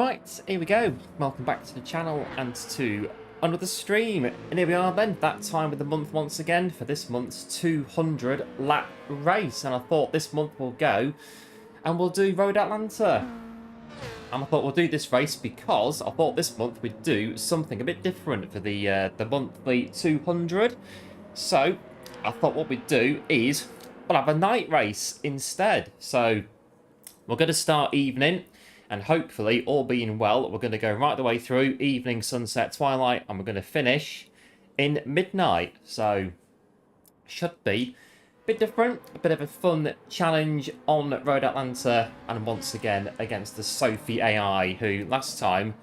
Right, here we go. Welcome back to the channel and to another stream. And here we are then, that time of the month once again for this month's 200 lap race. And I thought this month we'll go and we'll do Road Atlanta. And I thought we'll do this race because I thought this month we'd do something a bit different for the monthly 200. So I thought what we'd do is we'll have a night race instead. So we're going to start evening. And hopefully, all being well, we're going to go right the way through evening, sunset, twilight, and we're going to finish in midnight. So, should be a bit different, a bit of a fun challenge on Road Atlanta, and once again against the Sophy AI, who last time,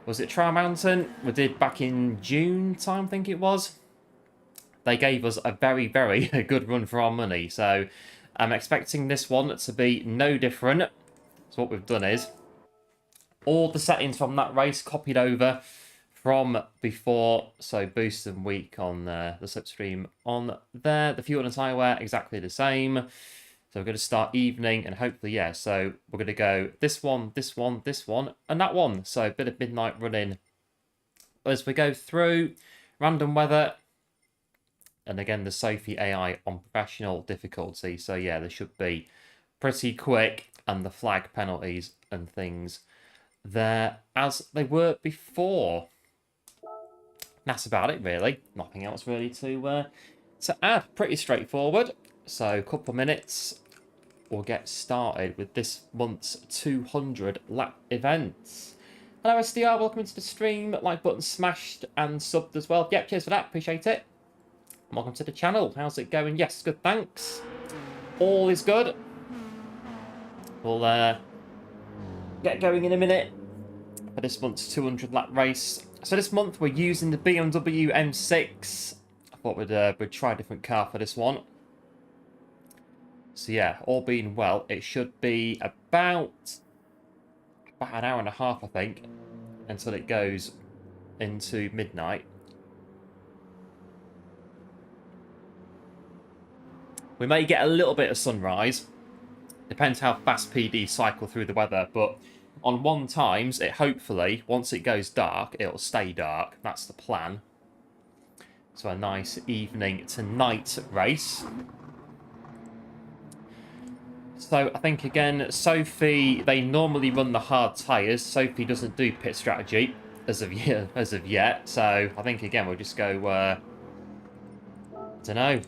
was it Trial Mountain? We did back in June time, I think it was. They gave us a very, very good run for our money. So, I'm expecting this one to be no different. So what we've done is all the settings from that race copied over from before. So boost and weak on the slipstream on there. The fuel and tyre wear exactly the same. So we're going to start evening and hopefully, yeah. So we're going to go this one, this one, this one, and that one. So a bit of midnight running as we go through. Random weather. And again, the Sophy AI on professional difficulty. So yeah, they should be pretty quick. And the flag penalties and things there as they were before. That's about it, really. Nothing else really to add. Pretty straightforward. So a couple of minutes, we'll get started with this month's 200 lap events. Hello SDR, welcome into the stream. Like button smashed and subbed as well. Yep, cheers for that, appreciate it. Welcome to the channel. How's it going? Yes, good, thanks. All is good. We'll get going in a minute for this month's 200 lap race. So this month we're using the BMW M6. I thought we'd try a different car for this one. So yeah, all being well, it should be about an hour and a half, I think, until it goes into midnight. We may get a little bit of sunrise. Depends how fast PD cycle through the weather, but on 1x, it hopefully, once it goes dark, it'll stay dark. That's the plan. So a nice evening to night race. So I think, again, Sophy, they normally run the hard tyres. Sophy doesn't do pit strategy as of yet. So I think, again, we'll just go, I don't know.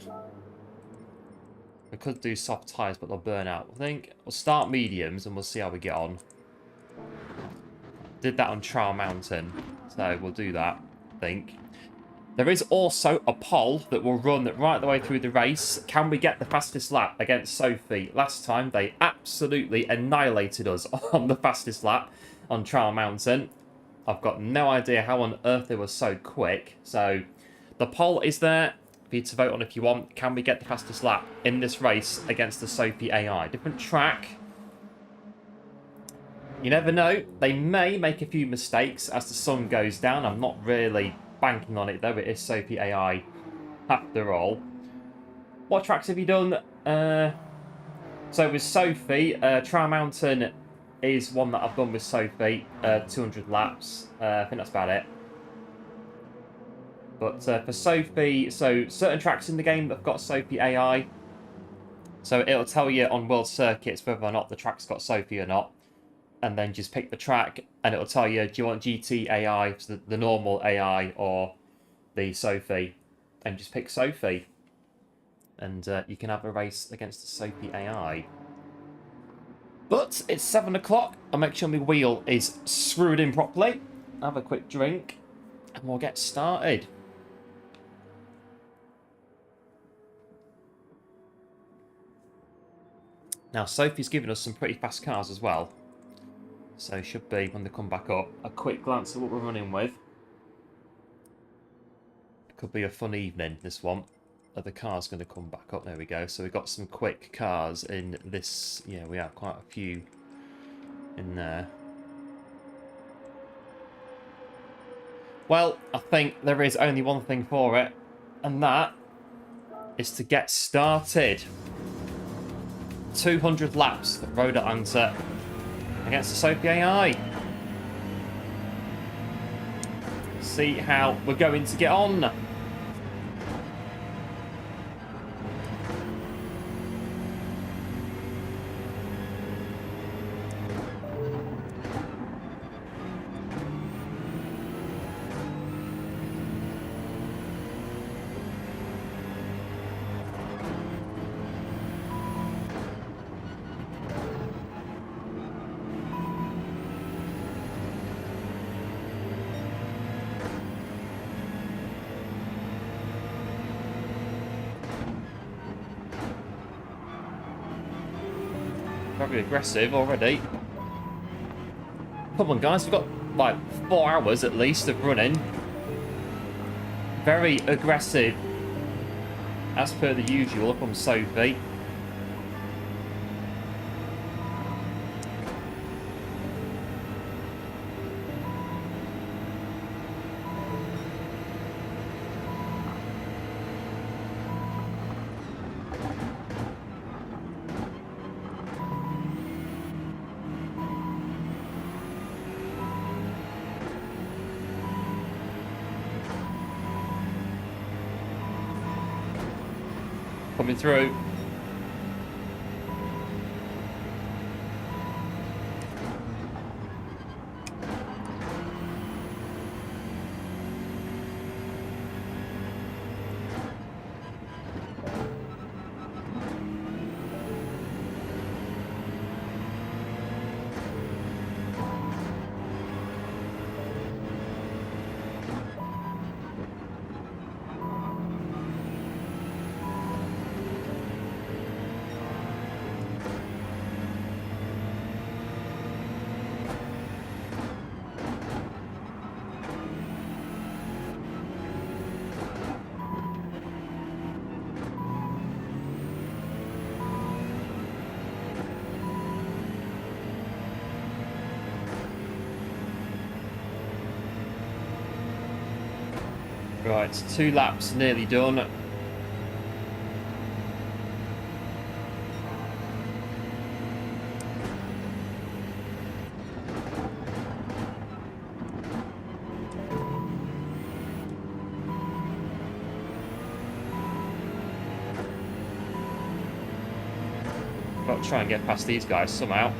We could do soft tyres, but they'll burn out. I think we'll start mediums and we'll see how we get on. Did that on Trial Mountain, so we'll do that, I think. There is also a poll that will run right the way through the race. Can we get the fastest lap against Sophy? Last time, they absolutely annihilated us on the fastest lap on Trial Mountain. I've got no idea how on earth they were so quick. So the poll is there for you to vote on if you want. Can we get the fastest lap in this race against the Sophy AI? Different track. You never know. They may make a few mistakes as the sun goes down. I'm not really banking on it though. It is Sophy AI after all. What tracks have you done? So with Sophy, Trial Mountain is one that I've done with Sophy. 200 laps. I think that's about it. But for Sophy, so certain tracks in the game that have got Sophy AI. So it'll tell you on world circuits whether or not the track's got Sophy or not. And then just pick the track and it'll tell you, do you want GT AI, so the normal AI, or the Sophy? And just pick Sophy. And you can have a race against the Sophy AI. But it's 7 o'clock. I'll make sure my wheel is screwed in properly. Have a quick drink. And we'll get started. Now, Sophy's given us some pretty fast cars as well. So should be, when they come back up, a quick glance at what we're running with. It could be a fun evening, this one. The car's going to come back up. There we go. So we've got some quick cars in this. Yeah, we have quite a few in there. Well, I think there is only one thing for it, and that is to get started. 200 laps at Road Atlanta against the Sophy AI. see how we're going to get on. Very aggressive already. Come on, guys, we've got like 4 hours at least of running. Very aggressive, as per the usual, up on Sophy. Coming through. Right, 2 laps nearly done. Got to try and get past these guys somehow.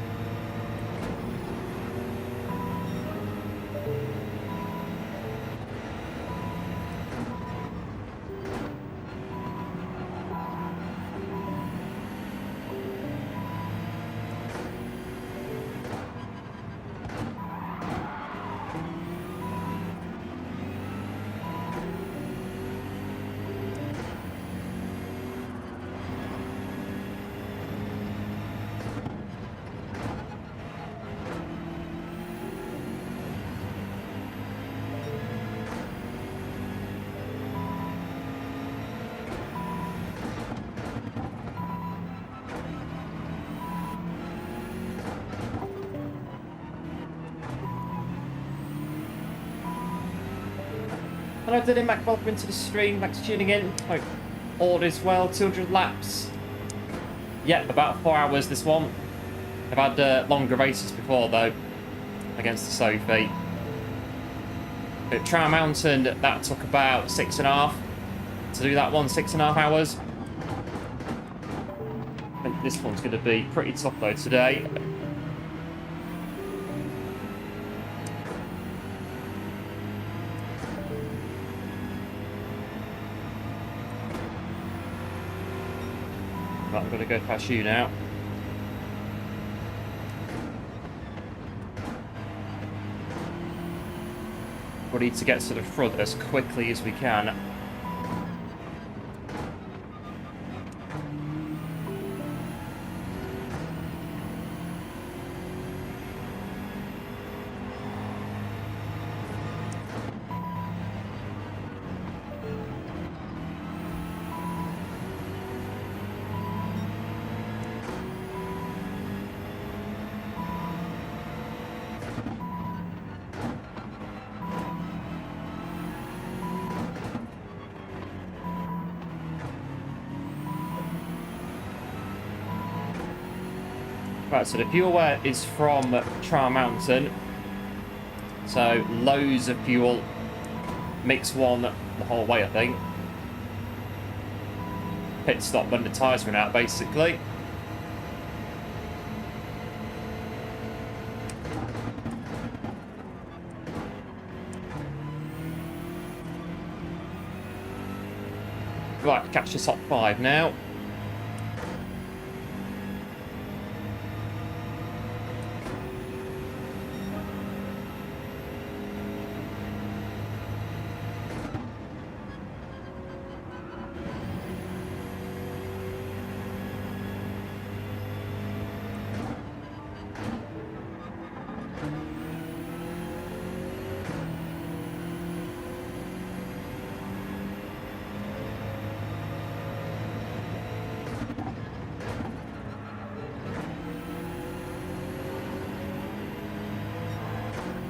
Hello Dylan, Mac, welcome into the stream, thanks for tuning in. Hope all is well, 200 laps. Yeah, about 4 hours this one. I've had longer races before though, against the Sophy. At Trow Mountain, that took about 6.5 to do that one, 6.5 hours. I think this one's going to be pretty tough though today. Right, I'm going to go past you now. We need to get to the front as quickly as we can. Right, so the fuel is from Trow Mountain, so loads of fuel mix one the whole way, I think. Pit stop when the tyres run out, basically. Right, catch the top 5 now.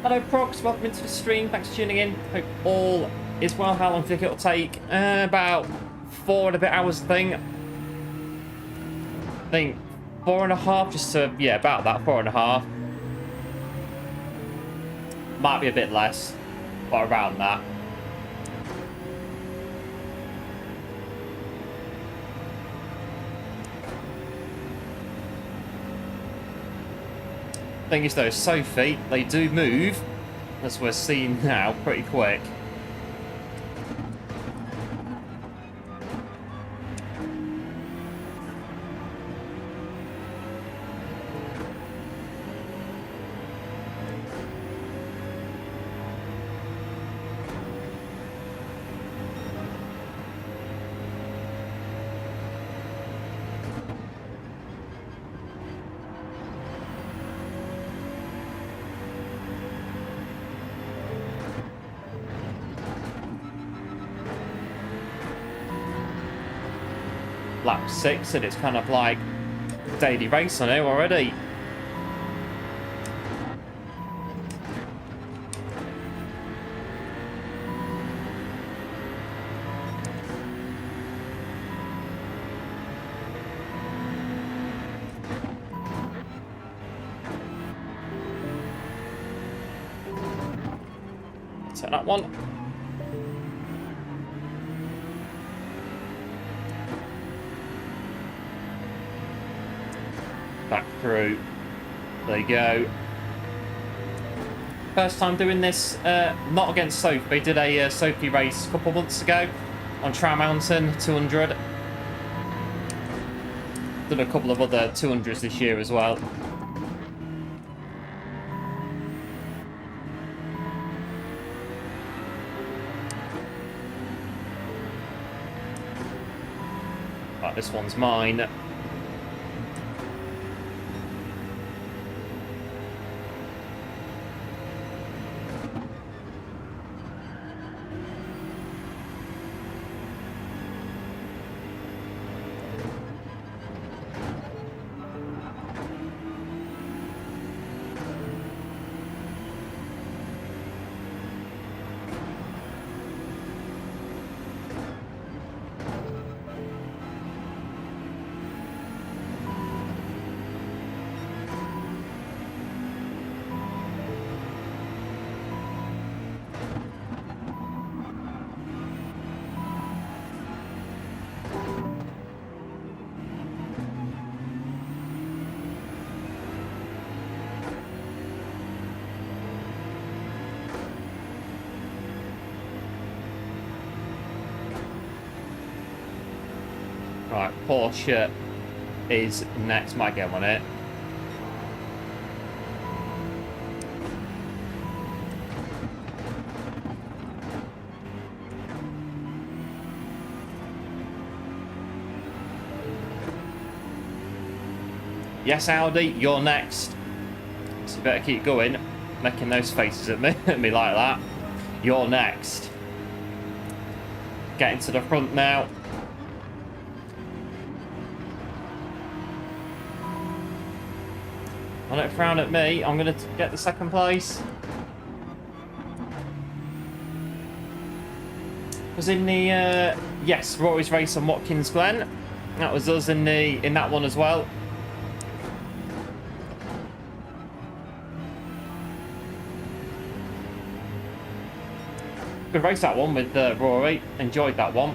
Hello Prox, welcome into the stream, thanks for tuning in. Hope all is well. How long do you think it'll take? About 4 and a bit hours, I think. 4.5, just to, yeah, about that, 4.5. Might be a bit less, but around that. Thing is though, Sophy, they do move, as we're seeing now, pretty quick. Lap 6 and it's kind of like daily race on here already. Take that one. Back through. There you go. First time doing this, not against Sophy. Did a Sophy race a couple months ago on Trow Mountain 200. Done a couple of other 200s this year as well. Right, this one's mine. Right, Porsche is next. Might get on it. Yes, Audi, you're next. So you better keep going, making those faces at me like that. You're next. Getting to the front now. Don't frown at me. I'm going to get the second place. Was in the yes, Rory's race on Watkins Glen. That was us in that one as well. Good race that one with Rory. Enjoyed that one.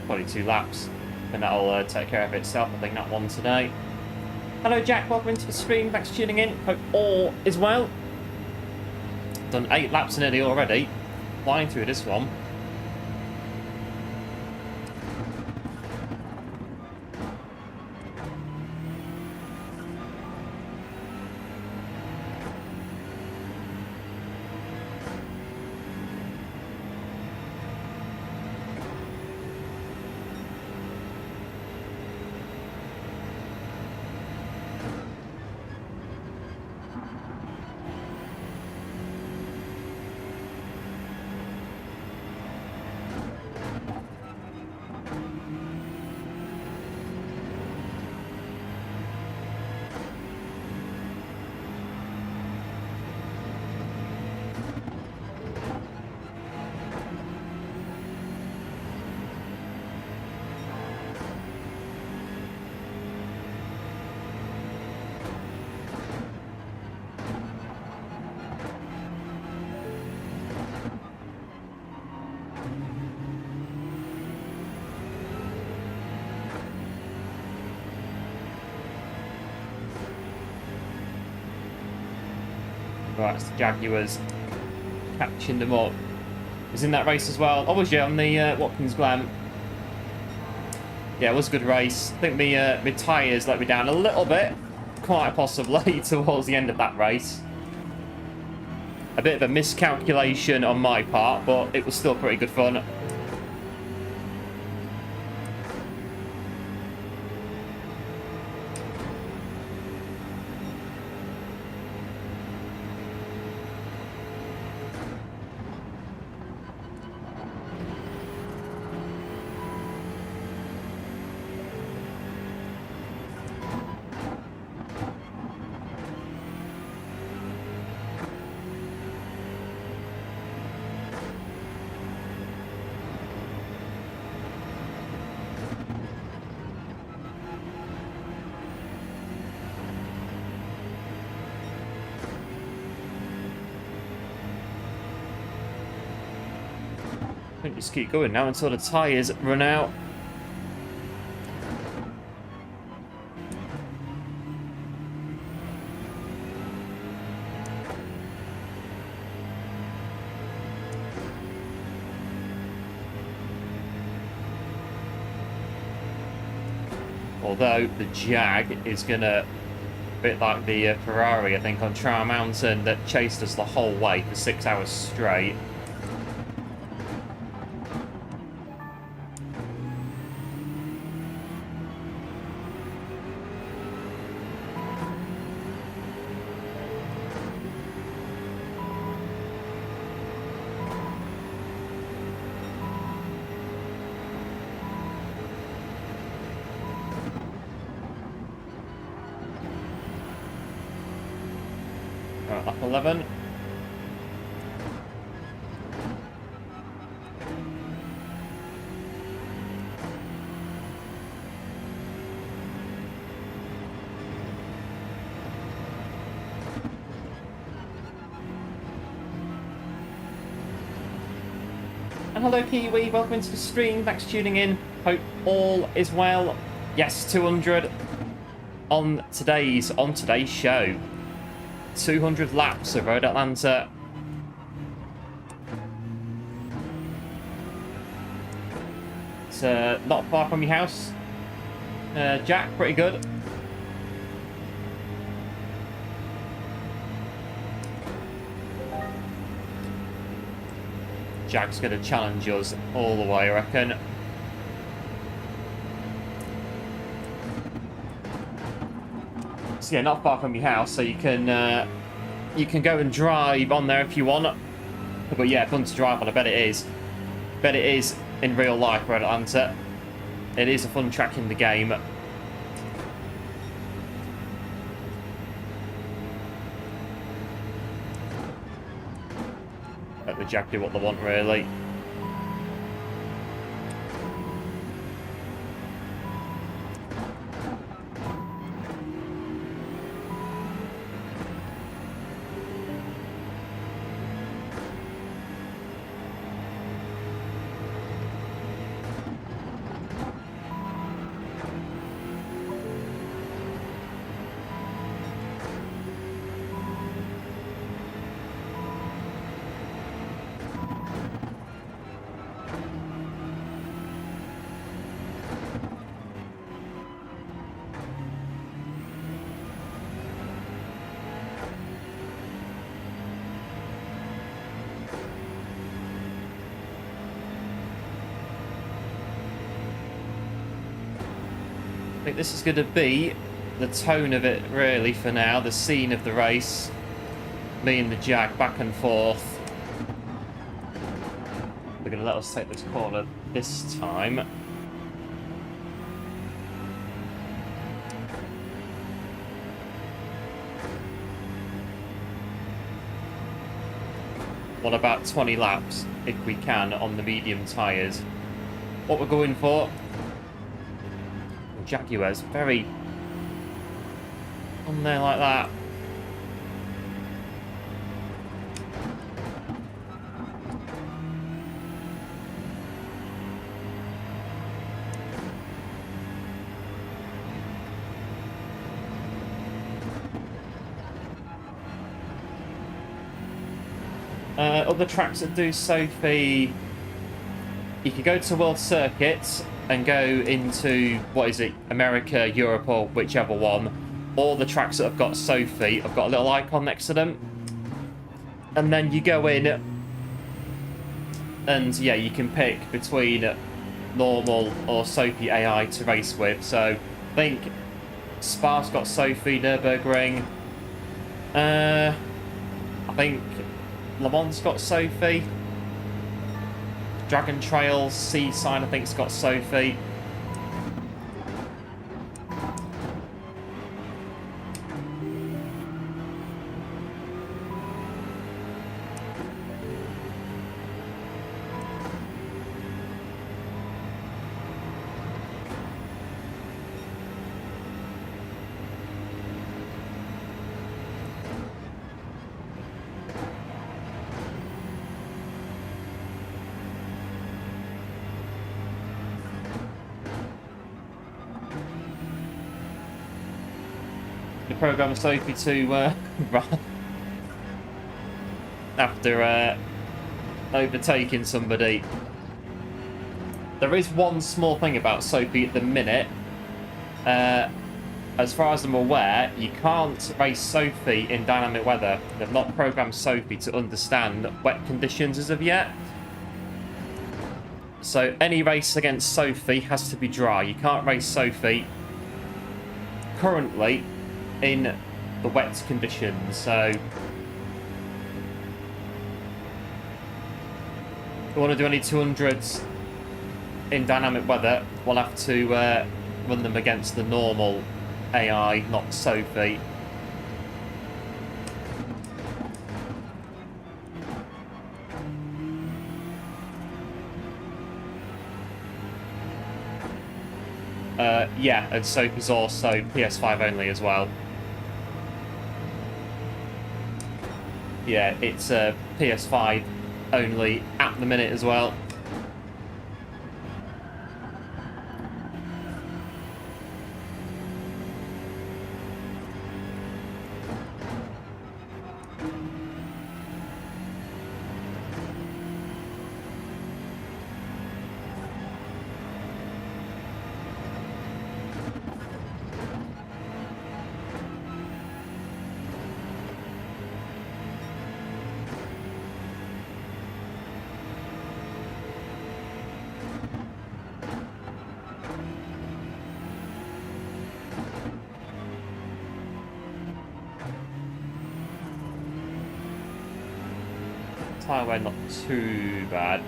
Probably 2 laps, and that'll take care of itself. I think that one today. Hello, Jack. Welcome into the stream. Thanks for tuning in. Hope all is well. Done 8 laps nearly already. Flying through this one. Right, it's the Jaguars catching them up. Was in that race as well. Oh, was you on the Watkins Glen? Yeah, it was a good race. I think my tyres let me down a little bit, quite possibly, towards the end of that race. A bit of a miscalculation on my part, but it was still pretty good fun. I think just keep going now until the tyres run out. Although the Jag is going to, a bit like the Ferrari, I think, on Trial Mountain that chased us the whole way for 6 hours straight. Up 11. And hello Kiwi, welcome into the stream, thanks for tuning in, hope all is well. Yes, 200 on today's show. 200 laps of Road Atlanta. It's not far from your house. Jack, pretty good. Jack's going to challenge us all the way, I reckon. So yeah, not far from your house, so you can go and drive on there if you want. But yeah, fun to drive on. I bet it is. Bet it is in real life, Red Atlanta. It is a fun track in the game. At the the Jag do what they want, really. I think this is going to be the tone of it, really, for now. The scene of the race. Me and the Jag back and forth. They're going to let us take this corner this time. Want about 20 laps, if we can, on the medium tyres. What we're going for... Jaguar's very on there like that. Other tracks that do Sophy, you can go to World Circuits and go into, what is it, America, Europe, or whichever one. All the tracks that have got Sophy have got a little icon next to them. And then you go in, and yeah, you can pick between normal or Sophy AI to race with. So, I think Spa's got Sophy, Nürburgring. I think Le Mans got Sophy. Dragon Trails, Seaside, I think it's got Sophy. The program Sophy to run after overtaking somebody. There is one small thing about Sophy at the minute. As far as I'm aware, you can't race Sophy in dynamic weather. They've not programmed Sophy to understand wet conditions as of yet. So any race against Sophy has to be dry. You can't race Sophy currently in the wet conditions. So if we want to do any 200s in dynamic weather, we'll have to run them against the normal AI, not Sophy. Yeah, and Sophy's also PS5 only as well. Yeah, it's PS5 only at the minute as well. Tyre wear not too bad.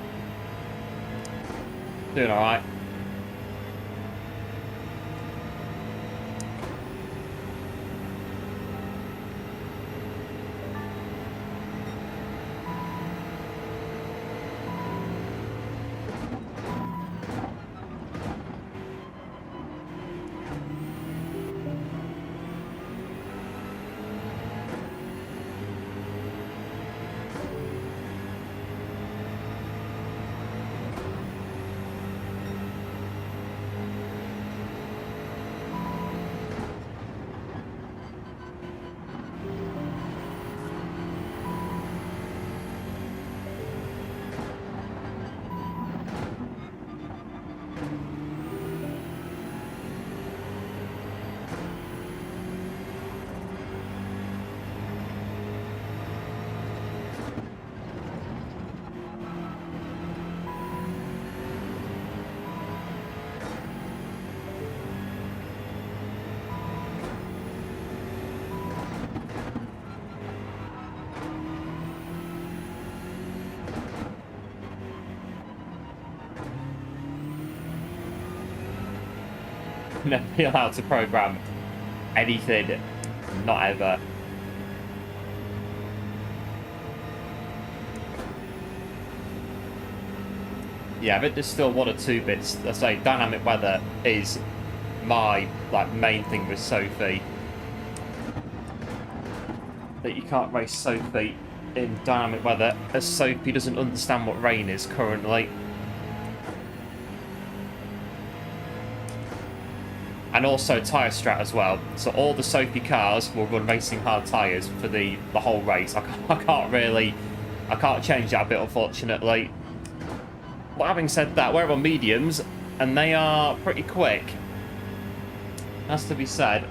Doing alright. never be allowed to program anything. Not ever. Yeah, but there's still one or two bits. I say dynamic weather is my main thing with Sophy. That you can't race Sophy in dynamic weather, as Sophy doesn't understand what rain is currently. And also tyre strat as well. So all the Sophy cars will run racing hard tyres for the whole race. I can't change that a bit, unfortunately. But having said that, we're on mediums, and they are pretty quick. Has to be said.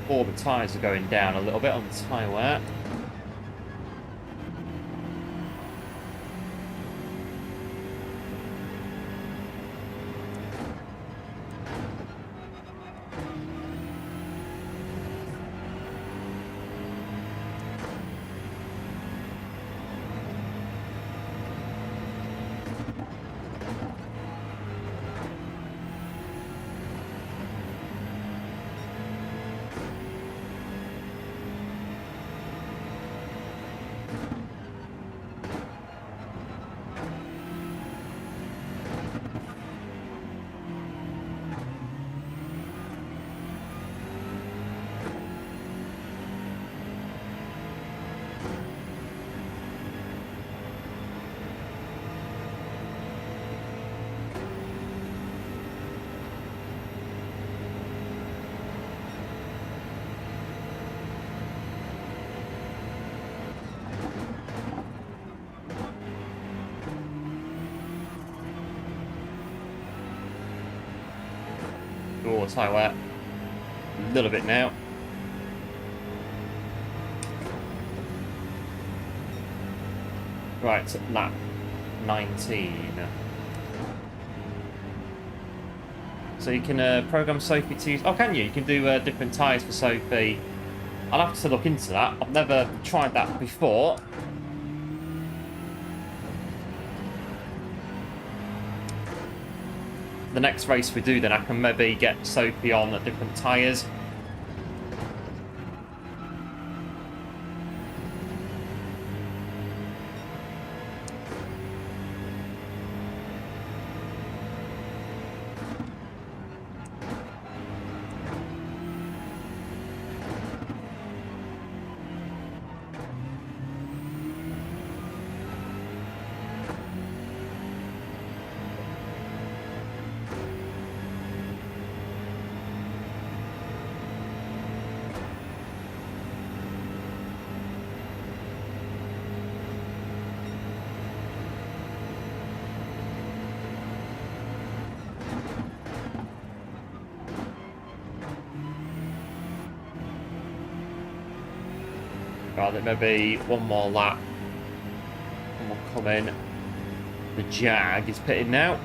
All the tyres are going down a little bit on the tyre wear. Oh, tyre wear. A little bit now. Right, lap 19. So you can program Sophy to use... Oh, can you? You can do different tyres for Sophy. I'll have to look into that. I've never tried that before. The next race we do, then I can maybe get Sophy on different tyres. Right, maybe one more lap. And we'll come in. The Jag is pitted now.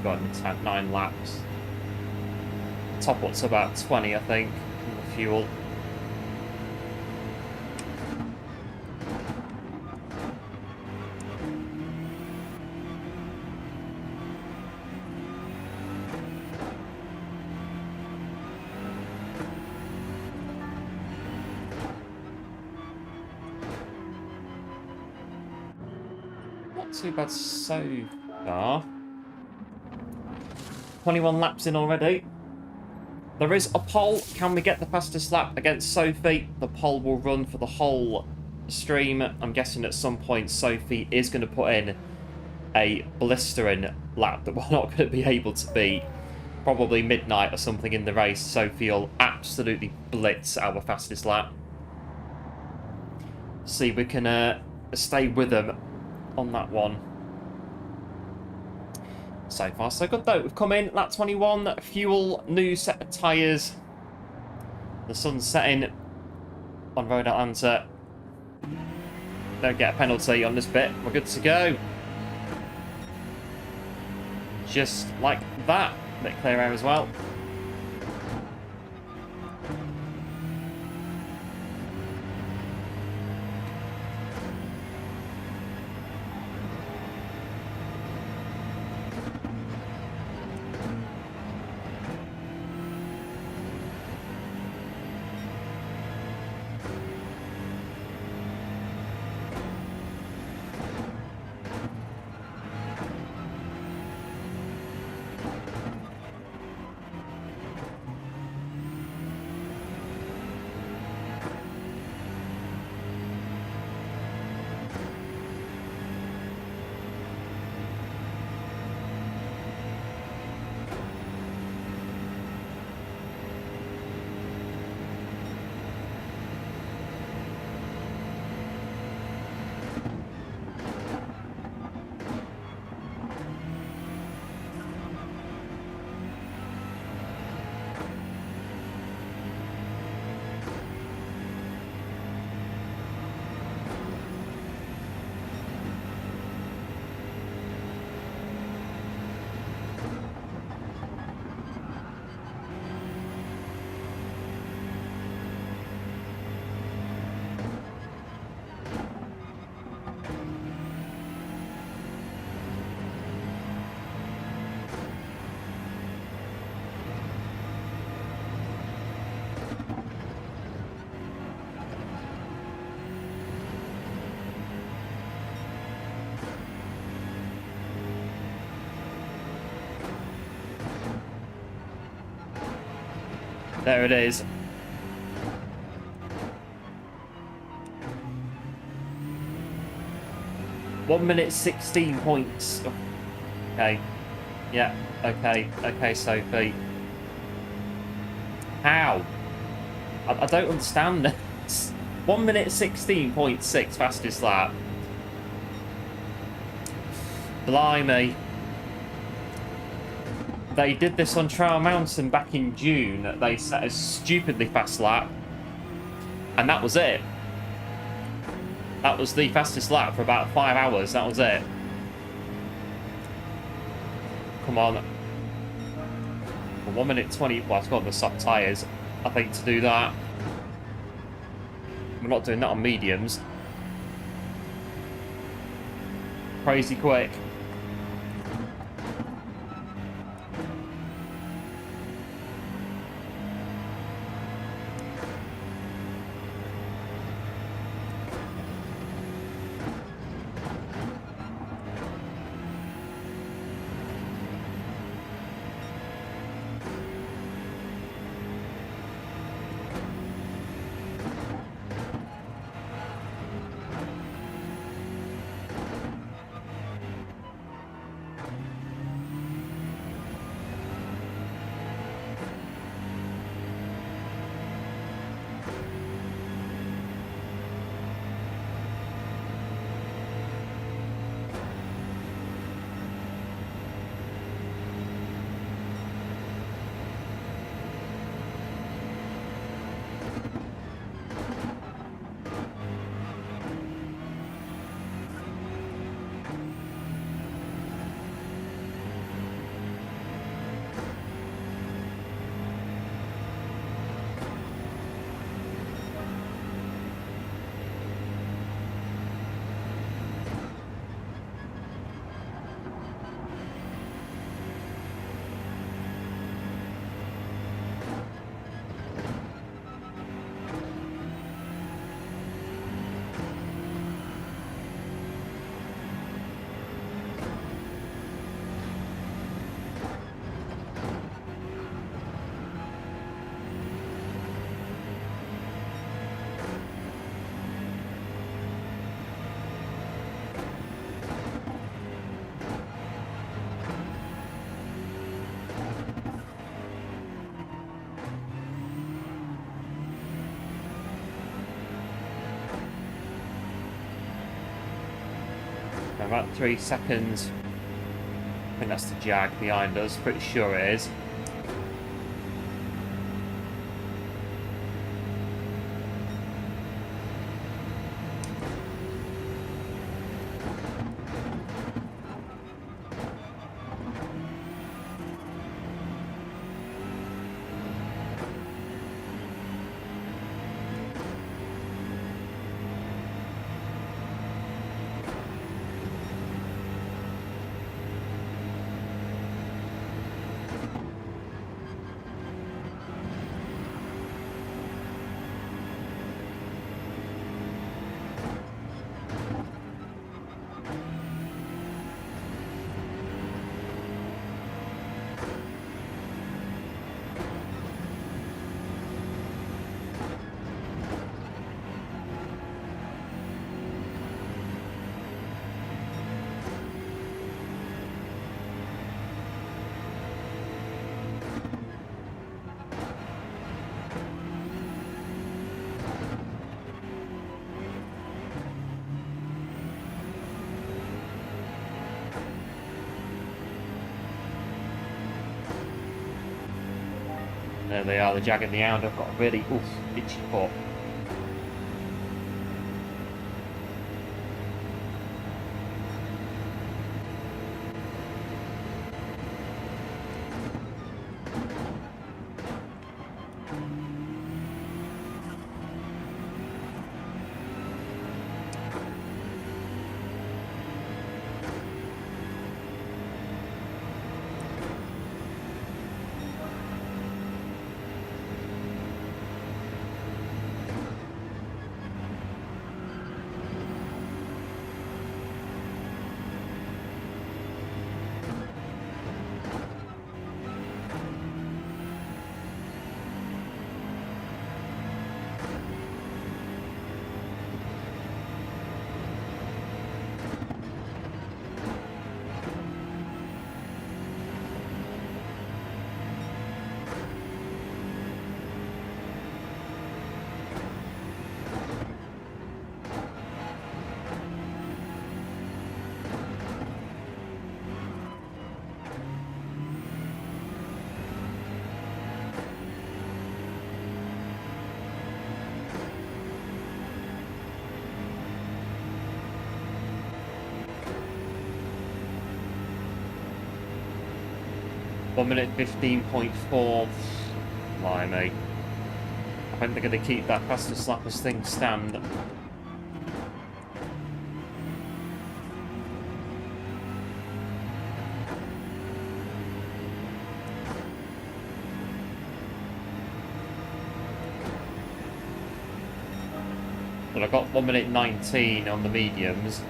we've got in the tank? 9 laps. Top up to about 20, I think, in the fuel. Not too bad so far. 21 laps in already. There is a poll. Can we get the fastest lap against Sophy? The poll will run for the whole stream. I'm guessing at some point Sophy is going to put in a blistering lap that we're not going to be able to beat. Probably midnight or something in the race. Sophy will absolutely blitz our fastest lap. See if we can stay with them on that one. So far, so good though. We've come in, lap 21, fuel, new set of tyres. The sun's setting on Road Atlanta. Don't get a penalty on this bit. We're good to go. Just like that. Bit clear air as well. There it is. One minute 16 points. Okay. Yeah. Okay. Okay, Sophy. How? I don't understand this. 1 minute 16.6 fastest lap. Blimey. They did this on Trail Mountain back in June. They set a stupidly fast lap. And that was it. That was the fastest lap for about 5 hours. That was it. Come on. Well, 1 minute 20. Well, it's got the soft tyres, I think, to do that. We're not doing that on mediums. Crazy quick. about 3 seconds. I think that's the Jag behind us, pretty sure it is. There they are, the Jag and the Hound. I've got a really itchy foot. One minute 15.4. Blimey. I think they're going to keep that faster slappers thing stand. But I got 1 minute 19 on the mediums.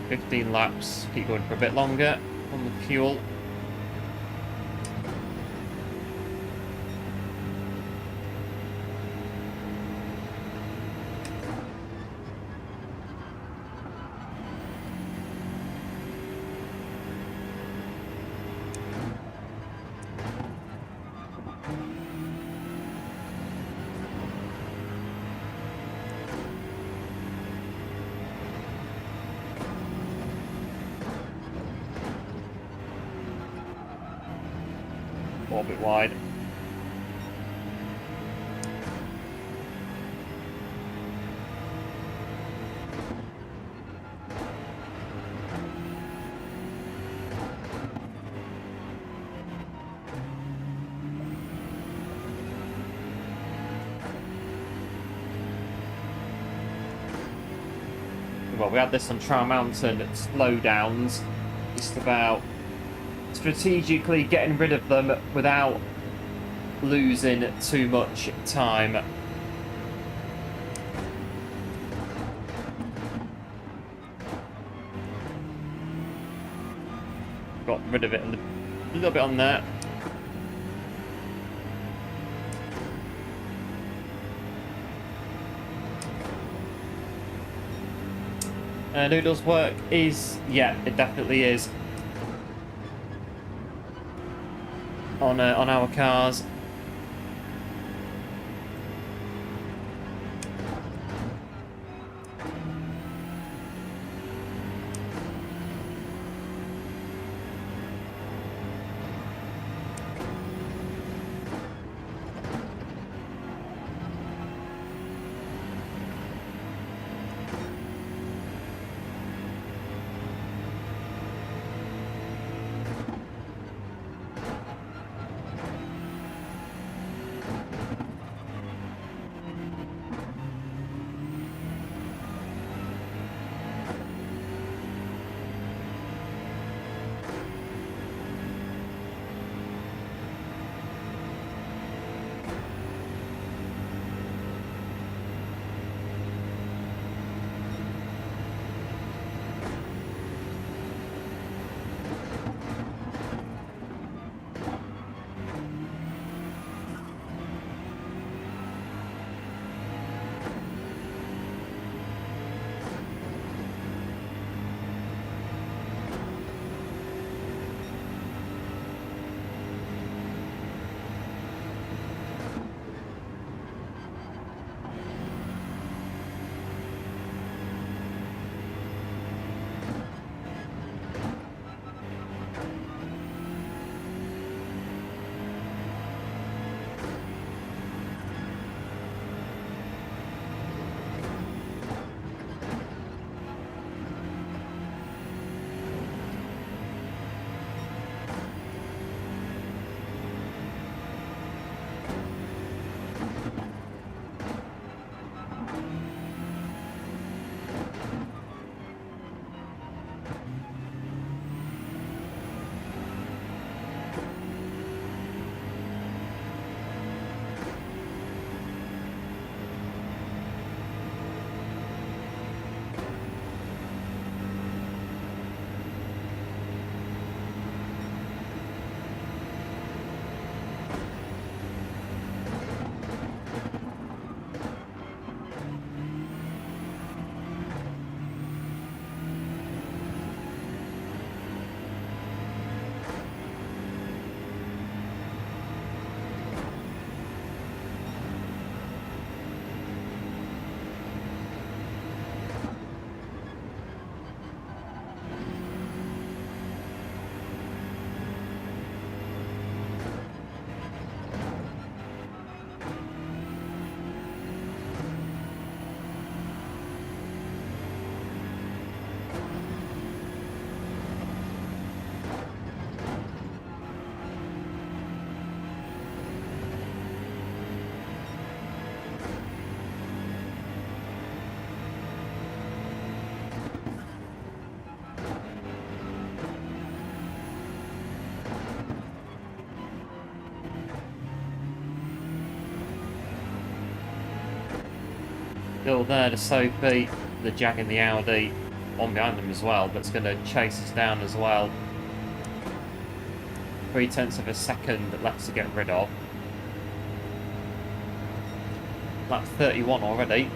Fifteen laps, keep going for a bit longer on the fuel. A bit wide. well, we had this on Trial Mountain slowdowns, just about strategically getting rid of them without losing too much time. Got rid of it a little bit on there. Noodles work is, yeah, it definitely is on our cars. Still there, the Sophy, the Jag and the Audi on behind them as well, but it's going to chase us down as well. 0.3 of a second left to get rid of. Lap 31 already.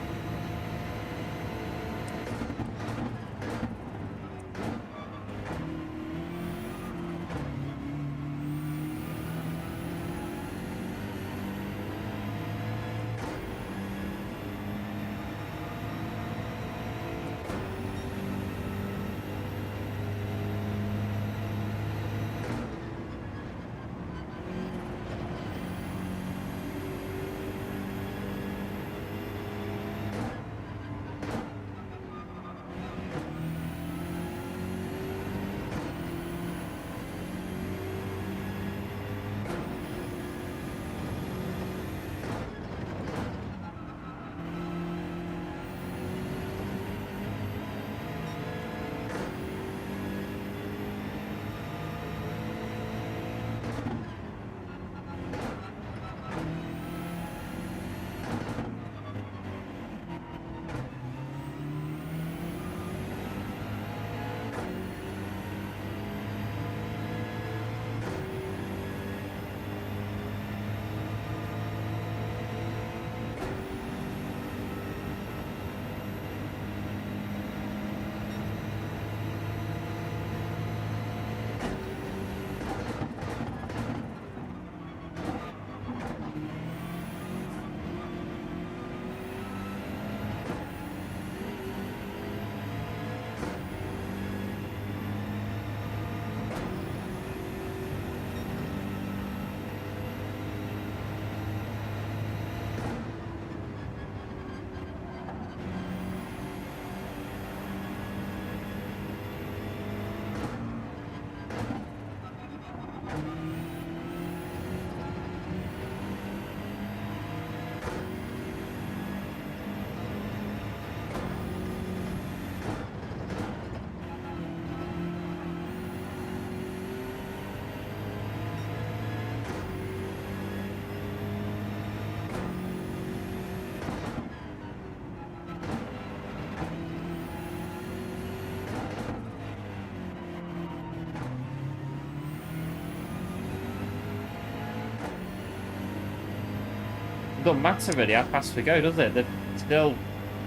doesn't matter really how fast we go, does it? There's still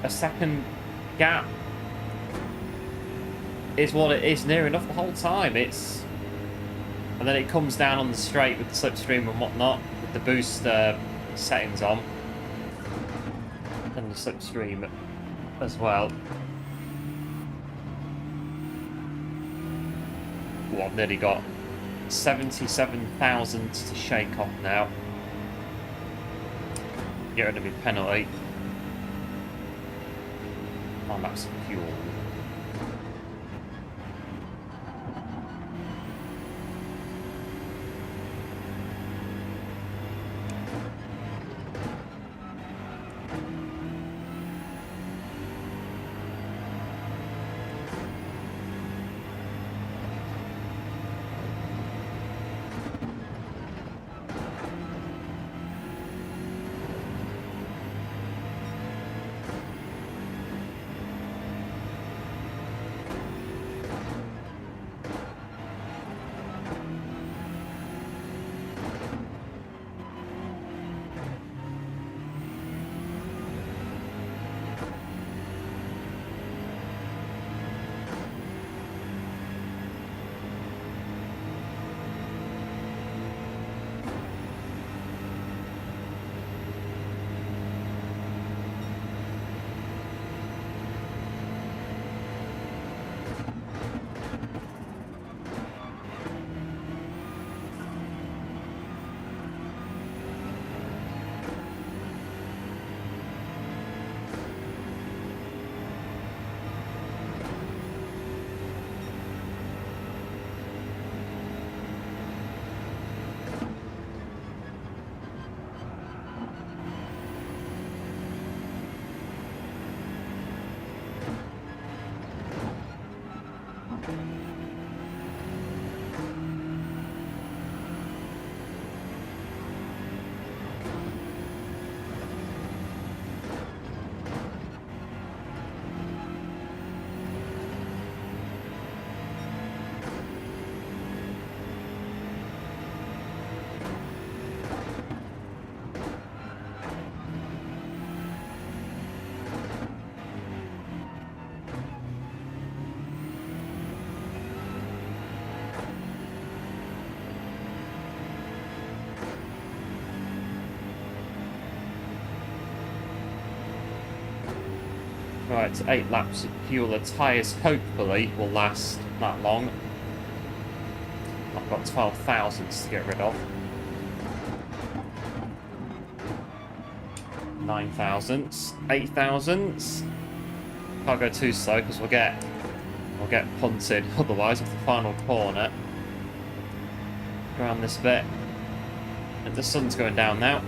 a second gap is what it is, near enough the whole time. It's... And then it comes down on the straight with the slipstream and whatnot, with the boost settings on. And the slipstream as well. Well, I've nearly got 77,000 to shake off now. Get rid of my penalty. Oh, that's fuel. Right, 8 laps of fuel. The tyres hopefully will last that long. I've got 12,000 to get rid of. 9,000, 8,000. Can't go too slow because we'll get punted otherwise off the final corner. Around this bit. And the sun's going down now.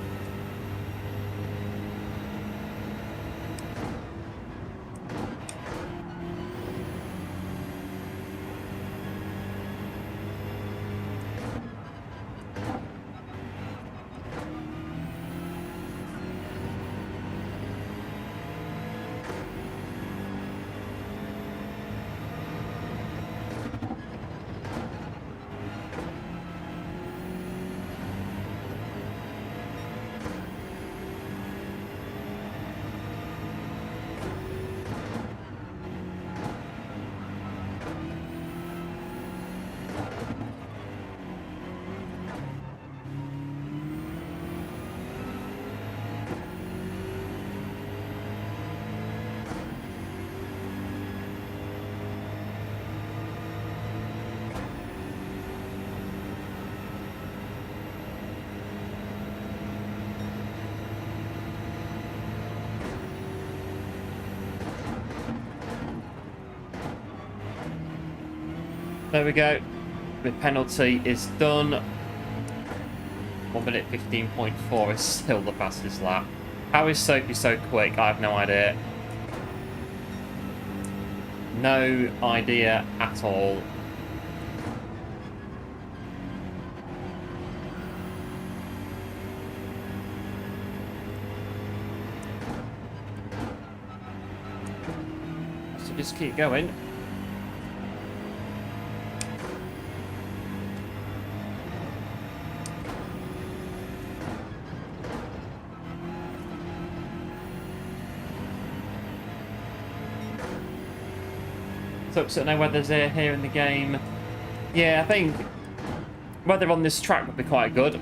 There we go. The penalty is done. 1 minute 15.4 is still the fastest lap. How is Sophy so quick? I have no idea. No idea at all. So just keep going. Looks at no weather's here in the game. Yeah, I think weather on this track would be quite good.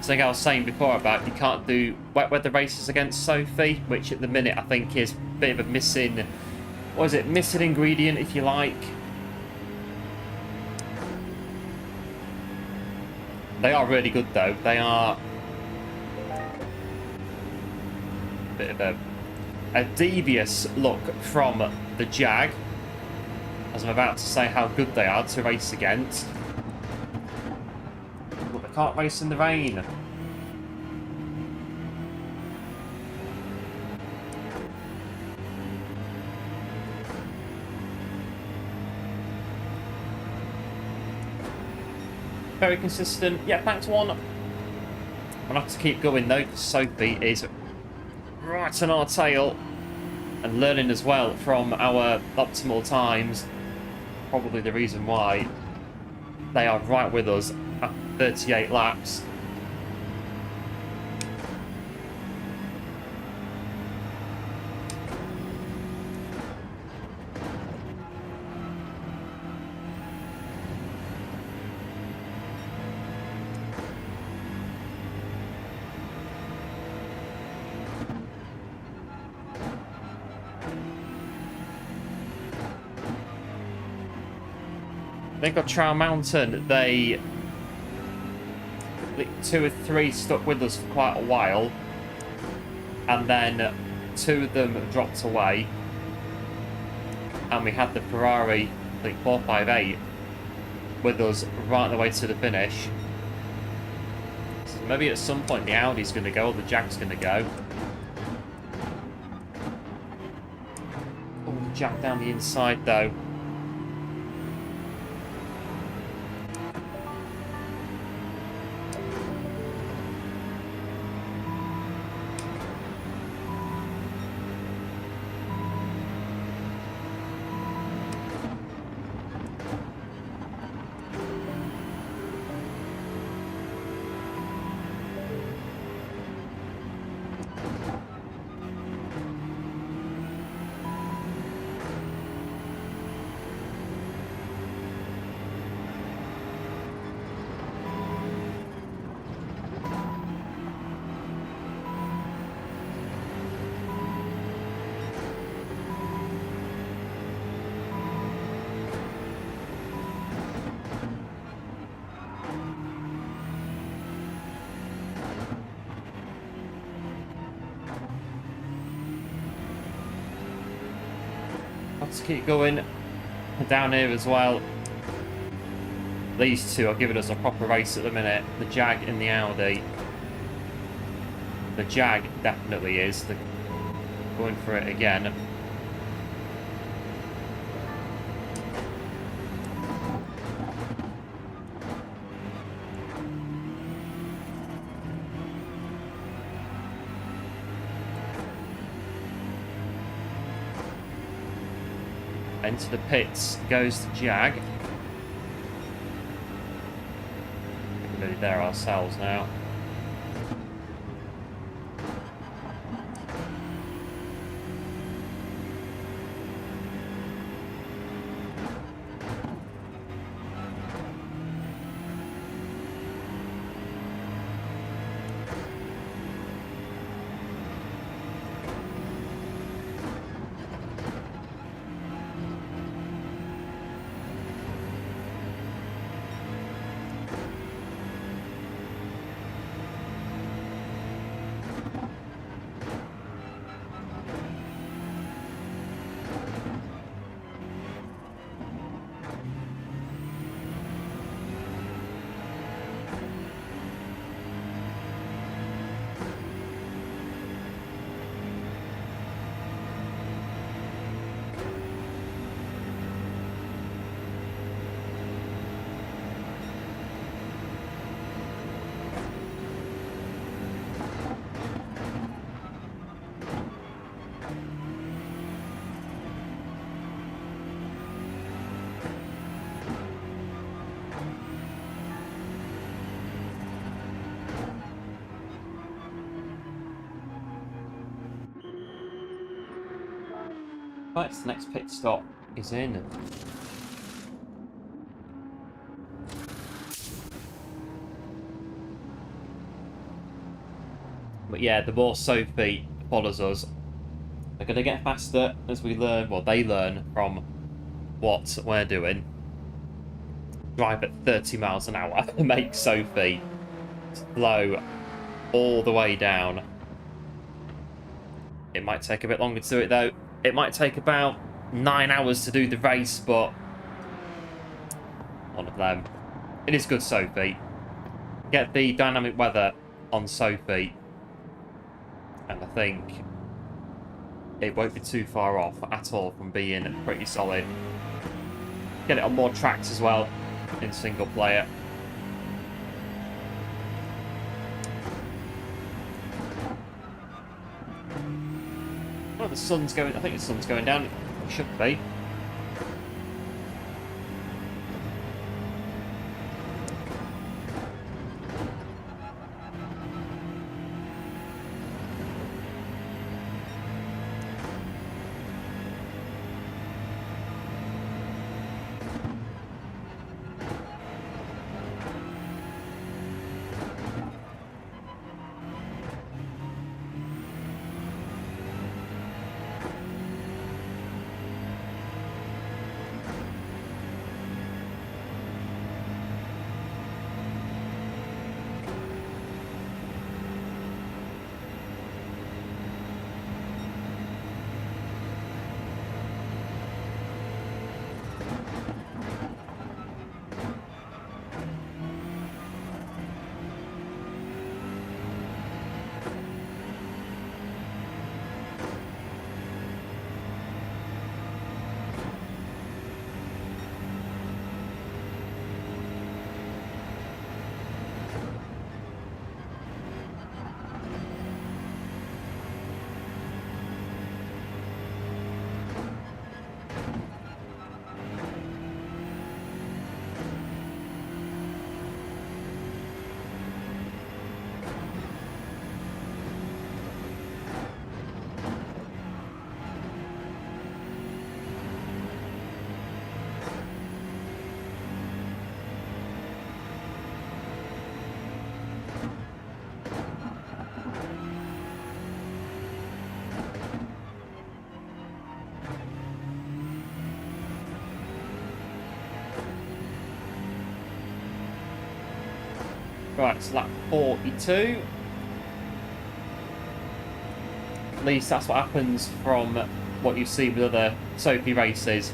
So like I was saying before about you can't do wet weather races against Sophy, which at the minute I think is a bit of a missing, what is it, missing ingredient if you like. They are really good though. They are a bit of a devious look from the Jag, as I'm about to say how good they are to race against. But they can't race in the rain. Very consistent. Yeah, thanks one. I'll have to keep going though, because Sophy is right on our tail and learning as well from our optimal times. Probably the reason why they are right with us at 38 laps. They got Trial Mountain. They 2 or 3 stuck with us for quite a while, and then 2 of them dropped away, and we had the Ferrari, I think 458, with us right the way to the finish. So maybe at some point the Audi's going to go, or the Jag's going to go. Oh, the Jag down the inside though. Let's keep going down here as well. These two are giving us a proper race at the minute. The Jag and the Audi. The Jag definitely is. They're going for it again. Into the pits goes the Jag. We're nearly there ourselves now. Right, it's the next pit stop. is in. But yeah, the more Sophy follows us, they're going to get faster as we learn. Well, they learn from what we're doing. Drive at 30 miles an hour and make Sophy slow all the way down. It might take a bit longer to do it, though. It might take about 9 hours to do the race, but one of them. It is good, Sophy. Get the dynamic weather on Sophy, and I think it won't be too far off at all from being pretty solid. Get it on more tracks as well in single player. Oh, the sun's going. I think the sun's going down. It should be. Right, so lap 42. At least that's what happens from what you see with other Sophy races.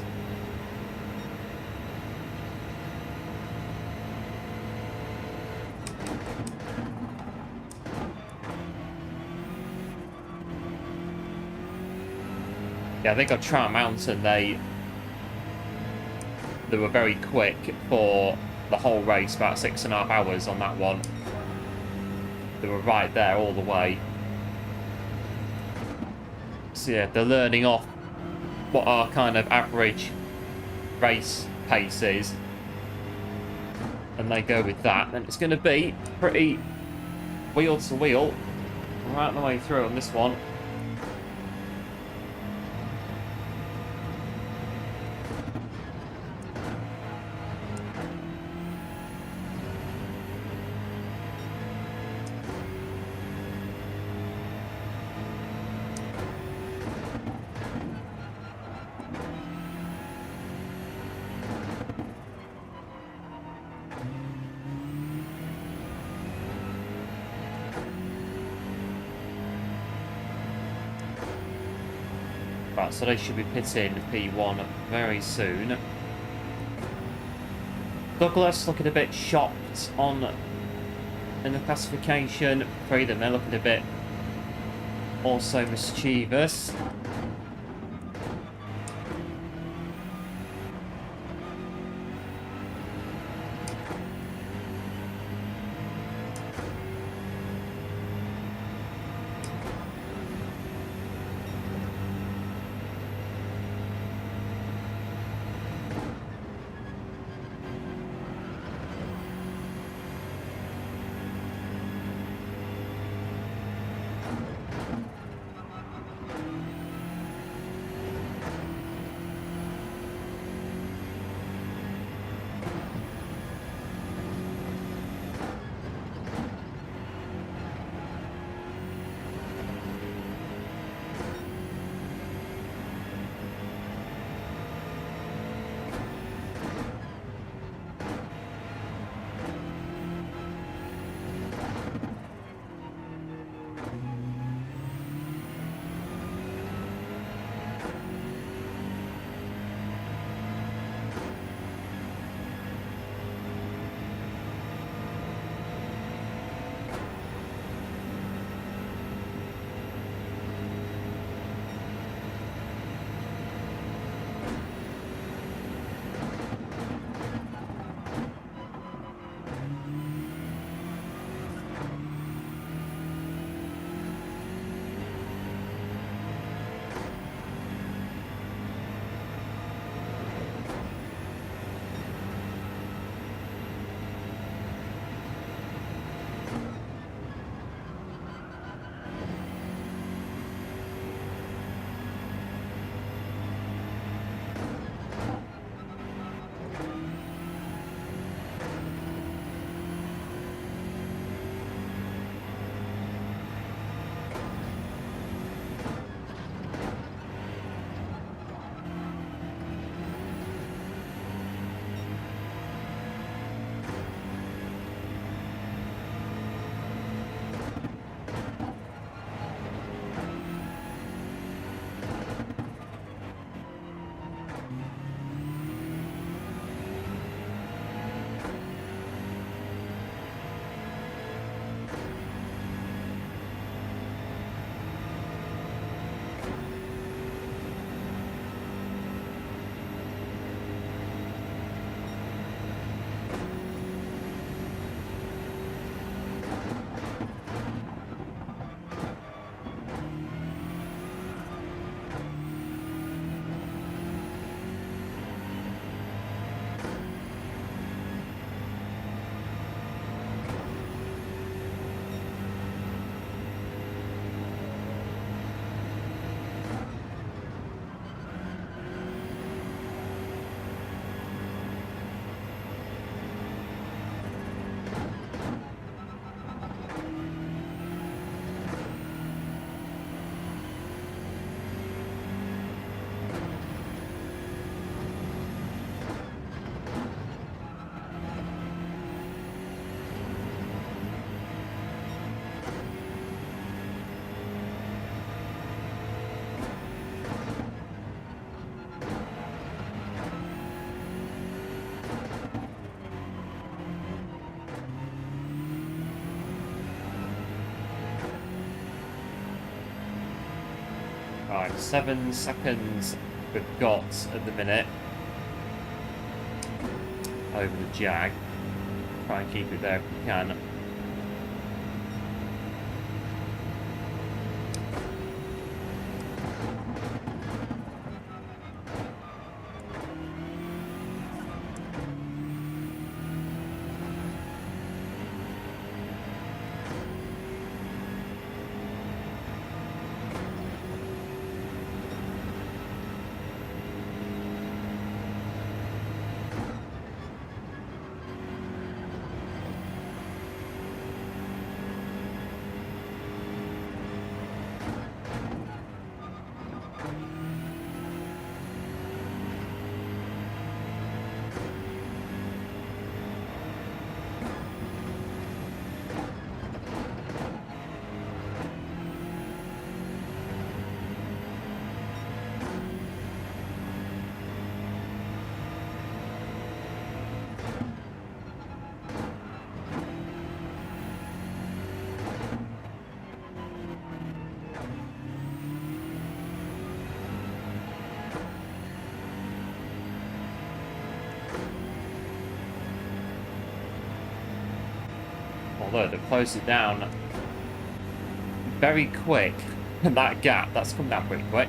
Yeah, I think on Trout Mountain they were very quick for the whole race, about 6.5 hours on that one. They were right there all the way. So yeah, they're learning off what our kind of average race pace is, and they go with that. And it's going to be pretty wheel to wheel right the way through on this one. Right, so they should be pitting P1 very soon. Douglas looking a bit shocked in the classification. Freedom, they're looking a bit also mischievous. Right, 7 seconds we've got at the minute over the Jag. Try and keep it there if we can. Although they've closed it down very quick. That gap, that's come down pretty quick.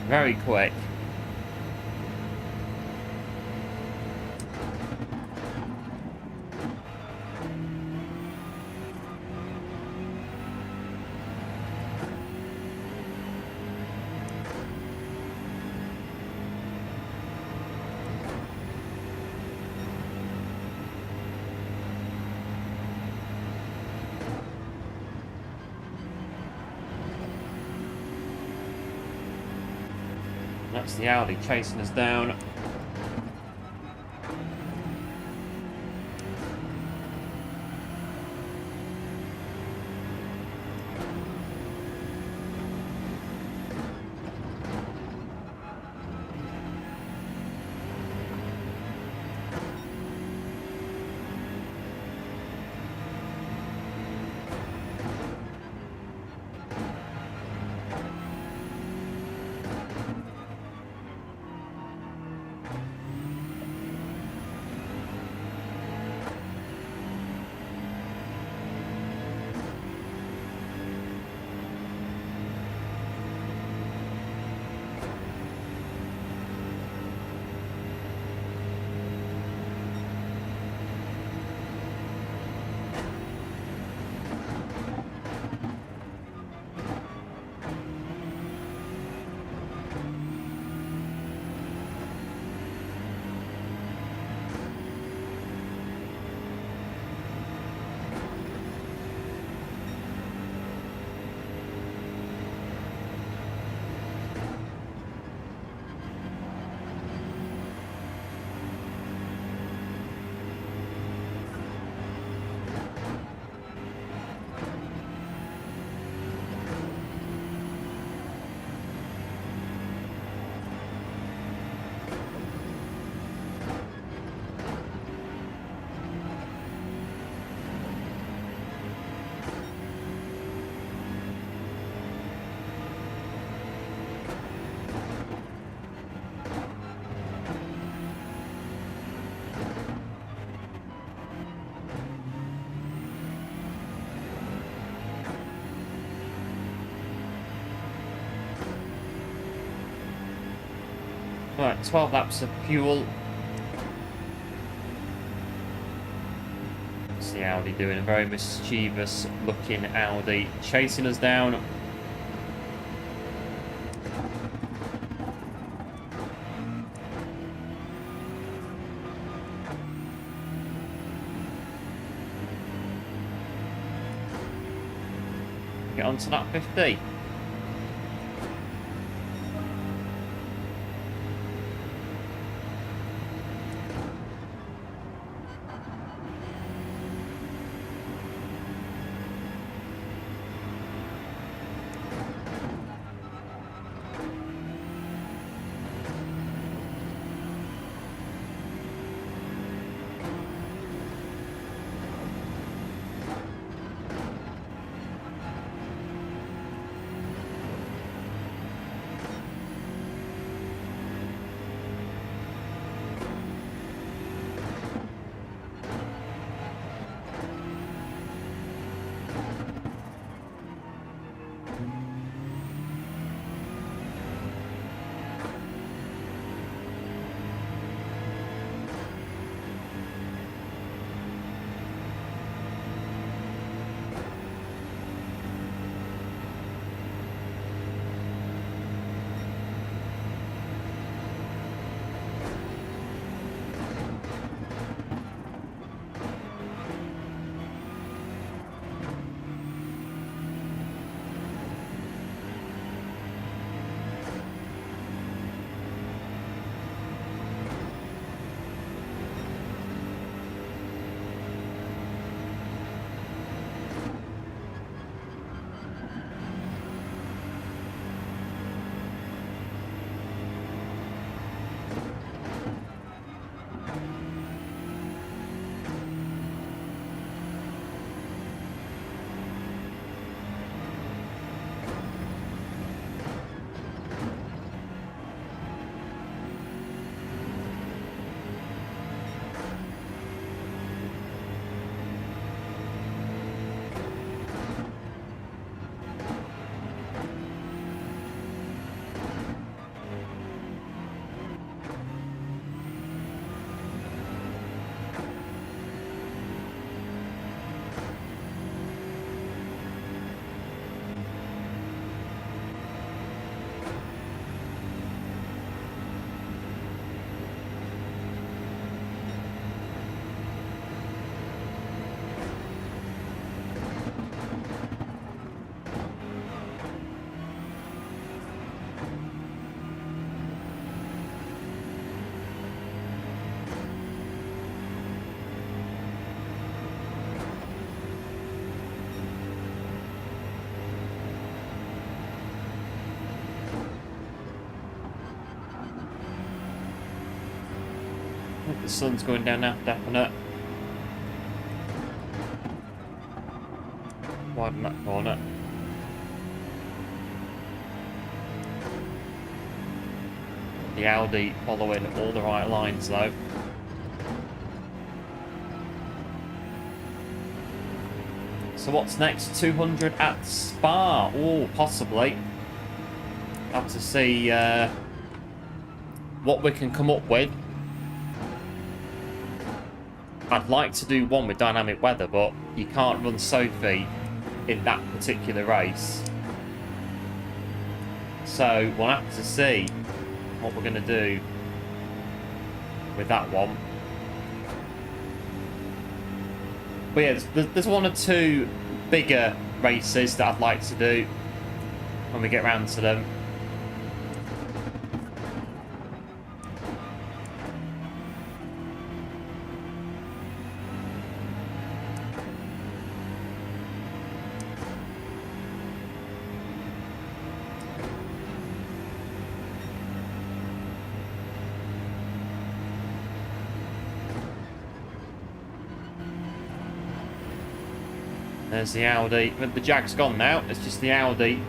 Very quick. That's the Audi chasing us down. Right, 12 laps of fuel. It's the Audi doing a very mischievous looking Audi chasing us down. Get onto that 50. The sun's going down now, definite. Widen that corner. The Audi following all the right lines though. So what's next? 200 at Spa. Oh, possibly. Have to see what we can come up with. I'd like to do one with dynamic weather, but you can't run Sophy in that particular race. So we'll have to see what we're going to do with that one. But yeah, there's one or two bigger races that I'd like to do when we get around to them. There's the Audi. But the Jag's gone now. It's just the Audi.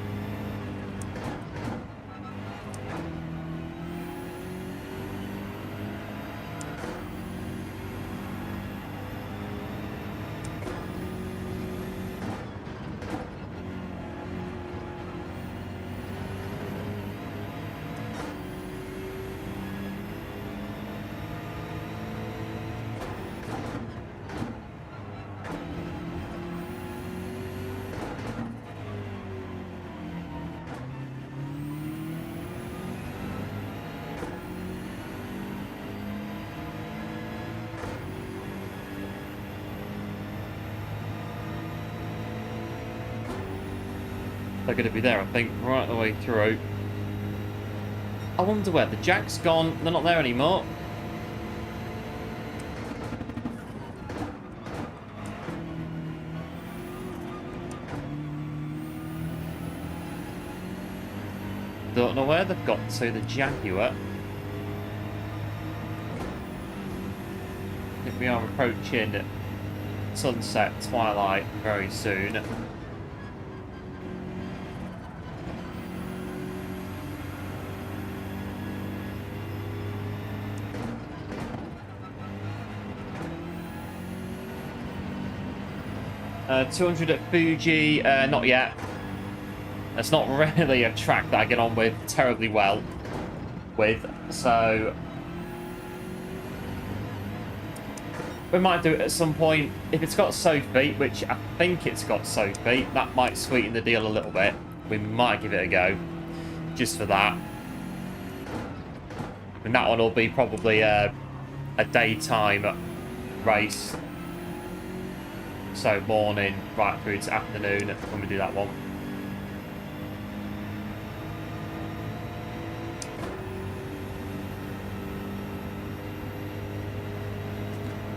They're going to be there, I think, right the way through. I wonder where the Jag's gone. They're not there anymore. Don't know where they've got to, the Jaguar. I think we are approaching sunset, twilight very soon. Uh, 200 at Fuji, not yet. It's not really a track that I get on with terribly well with, so we might do it at some point. If it's got Sophy, which I think it's got Sophy, that might sweeten the deal a little bit. We might give it a go, just for that. And that one will be probably a daytime race. So morning, right through to afternoon when we do that one.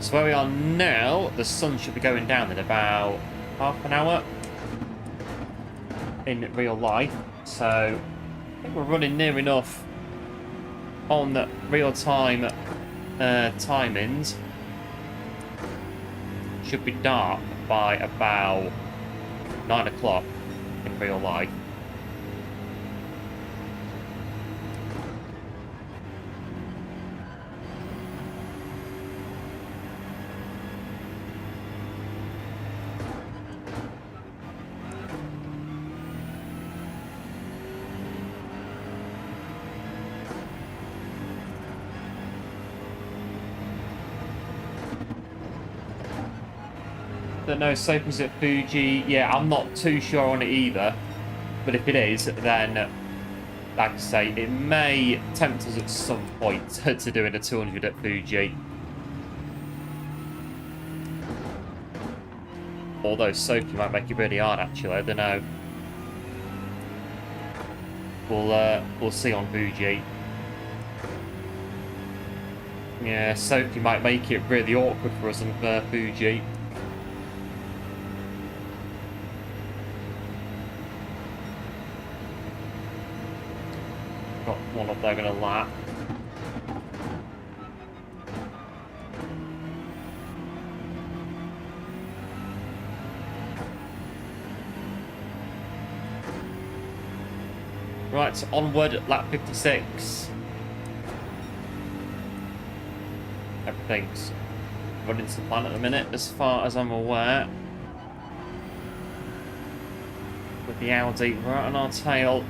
So where we are now, the sun should be going down in about half an hour in real life. So I think we're running near enough on the real-time timings. Should be dark by about 9 o'clock in real life. Don't know, Sophy's at Fuji. Yeah, I'm not too sure on it either. But if it is, then, like I say, it may tempt us at some point to doing a 200 at Fuji. Although Sophy might make it really hard, actually. I don't know. We'll see on Fuji. Yeah, Sophy might make it really awkward for us on Fuji. Got one up there going to lap. Right, onward, lap 56. Everything's running to the plan at the minute, as far as I'm aware. With the Audi right on our tail.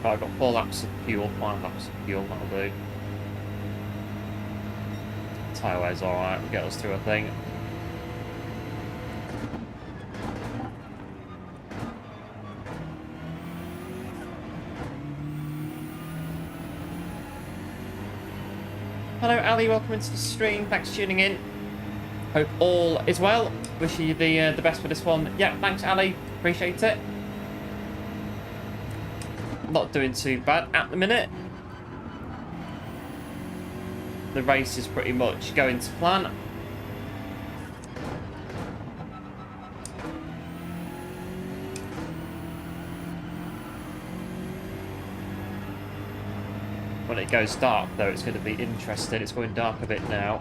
I've got 4 laps of fuel, 5 laps of fuel, that'll do. Tyre wear's alright, we'll get us through, I think. Hello Ali, welcome into the stream, thanks for tuning in. Hope all is well. Wish you the best for this one. Yeah, thanks Ali, appreciate it. Not doing too bad at the minute. The race is pretty much going to plan. When it goes dark though, it's going to be interesting. It's going dark a bit now.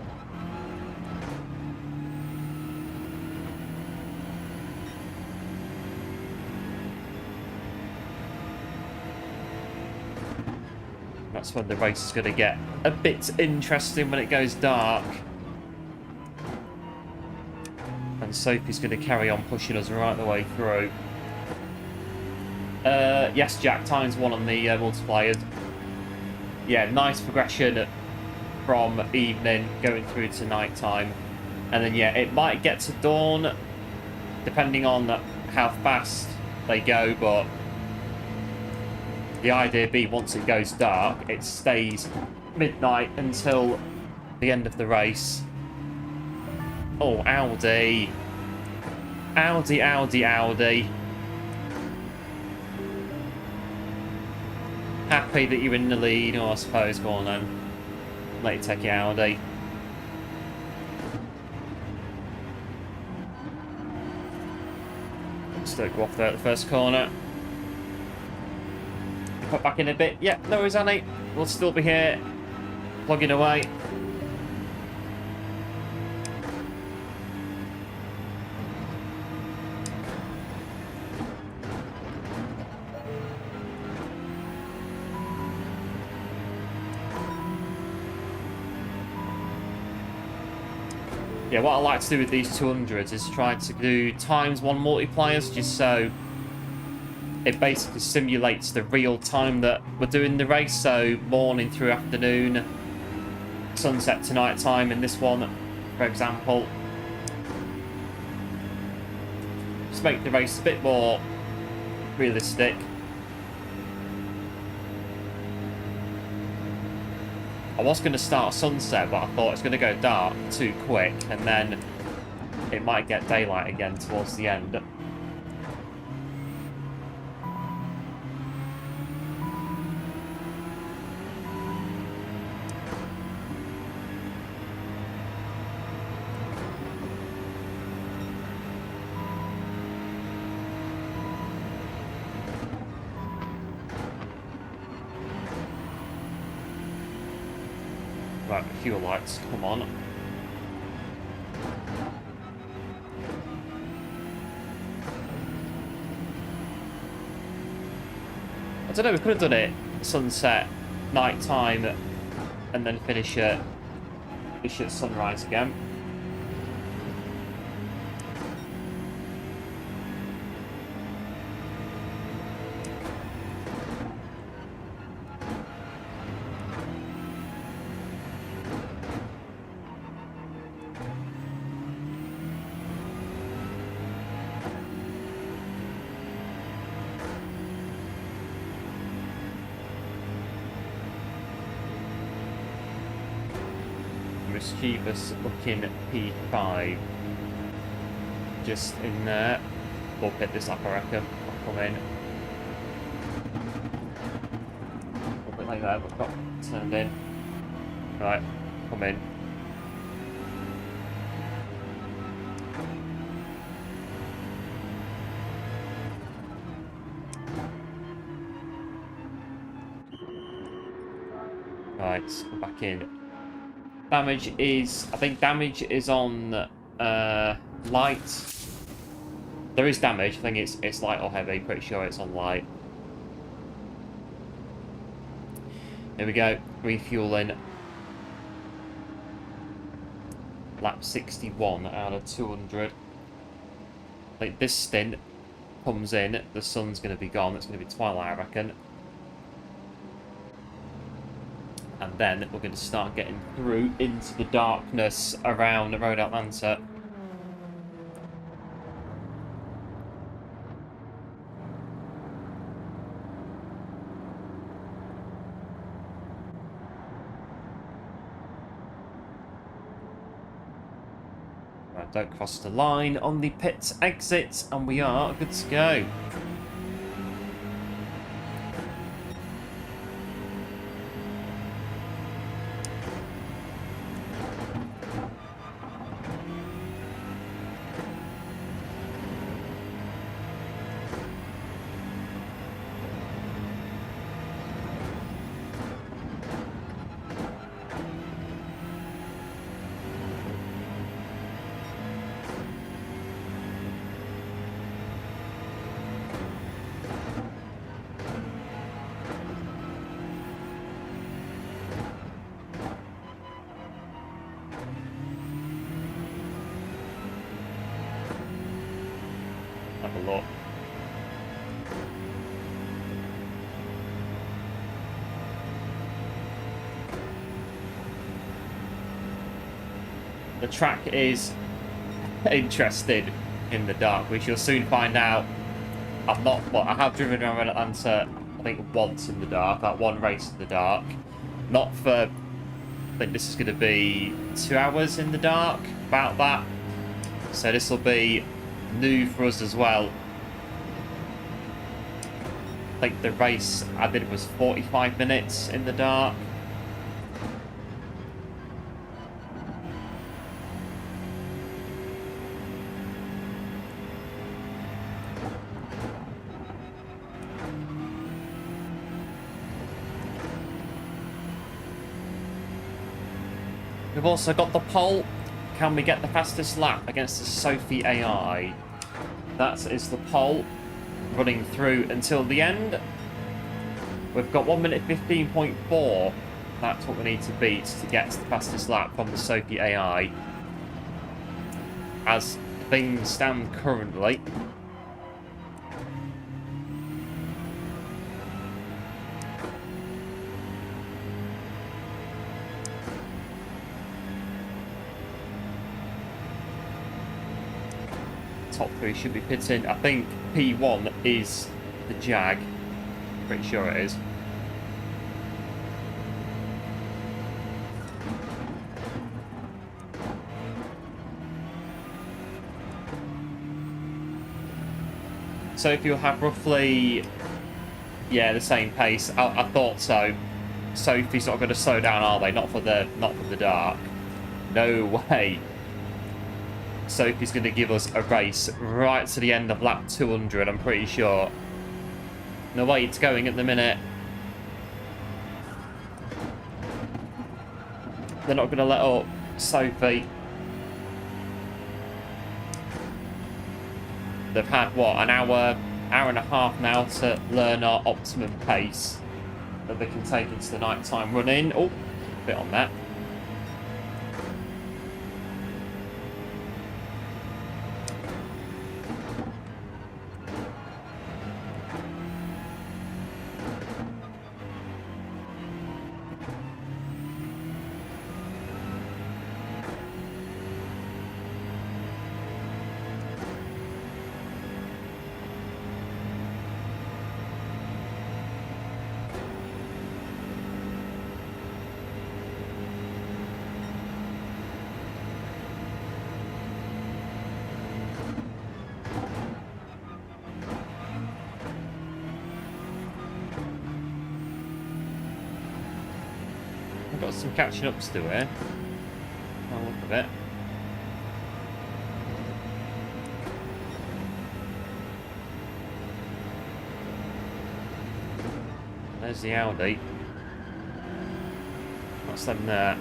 That's when the race is going to get a bit interesting, when it goes dark. And Sophie's going to carry on pushing us right the way through. Yes, Jack, times 1 on the multiplier. Yeah, nice progression from evening going through to night time. And then, yeah, it might get to dawn, depending on how fast they go, but the idea being, once it goes dark, it stays midnight until the end of the race. Oh, Audi. Audi, Audi, Audi. Happy that you're in the lead, or I suppose. Go on then. Let you take it, Audi. Still go off there at the first corner. Put back in a bit. Yeah, no worries, Annie. We'll still be here, plugging away. Yeah, what I like to do with these 200s is try to do ×1 multipliers, just so it basically simulates the real time that we're doing the race. So morning through afternoon, sunset to night time in this one, for example. Just make the race a bit more realistic. I was going to start sunset, but I thought it's going to go dark too quick, and then it might get daylight again towards the end. Right, fuel lights, come on. I don't know, we could have done it sunset, night time, and then finish at sunrise again. Mischievous looking P5 just in there. We'll pick this up, I reckon. I'll come in a bit like that, but got turned in. Right, come in. Right, come back in. Damage is, I think damage is on light. There is damage, I think it's light or heavy, pretty sure it's on light. Here we go, refueling. Lap 61 out of 200. Like this stint comes in, the sun's going to be gone, it's going to be twilight I reckon. And then we're going to start getting through into the darkness around the Road Atlanta. Right, don't cross the line on the pit exit, and we are good to go. Have a look. The track is interesting in the dark. We shall soon find out. I have driven around Atlanta, I think once in the dark, like one race in the dark. Not for, I think this is going to be 2 hours in the dark, about that. So this will be new for us as well. I think the race I did was 45 minutes in the dark. We've also got the poll. Can we get the fastest lap against the Sophy AI? That is the poll running through until the end. We've got 1 minute 15.4. That's what we need to beat to get the fastest lap from the Sophy AI. As things stand currently. top 3 should be pitting. I think P1 is the Jag. Pretty sure it is. So if you'll have roughly, yeah, the same pace. I thought so. Sophie's not going to slow down, are they? Not for the dark. No way. Sophie's going to give us a race right to the end of lap 200, I'm pretty sure. The way it's going at the minute. They're not going to let up Sophie. They've had, what, an hour and a half now to learn our optimum pace that they can take into the nighttime running. Oh, a bit on that. I've got some catching up to do here. I'll look a bit. There's the Audi. What's them there?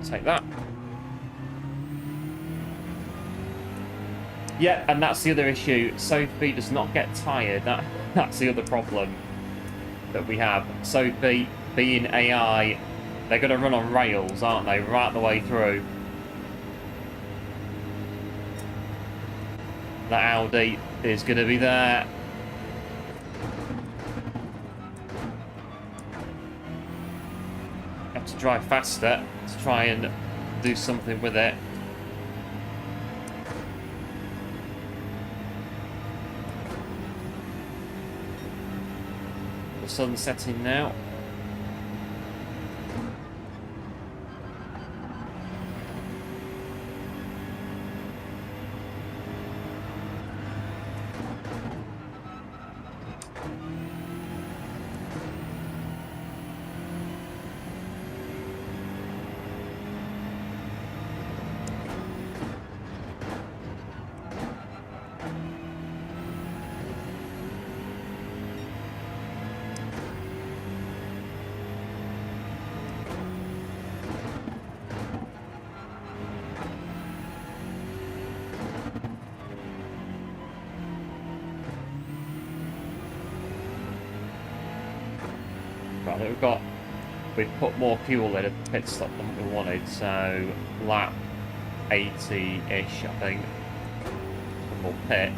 Take that. Yeah, and that's the other issue. Sophie does not get tired. That's the other problem that we have. Sophie, being AI, they're going to run on rails, aren't they? Right the way through. The Audi is going to be there. Have to drive faster to try and do something with it. The sun's setting now. We've put more fuel in at the pit stop than we wanted, so lap 80-ish, I think, we'll pit.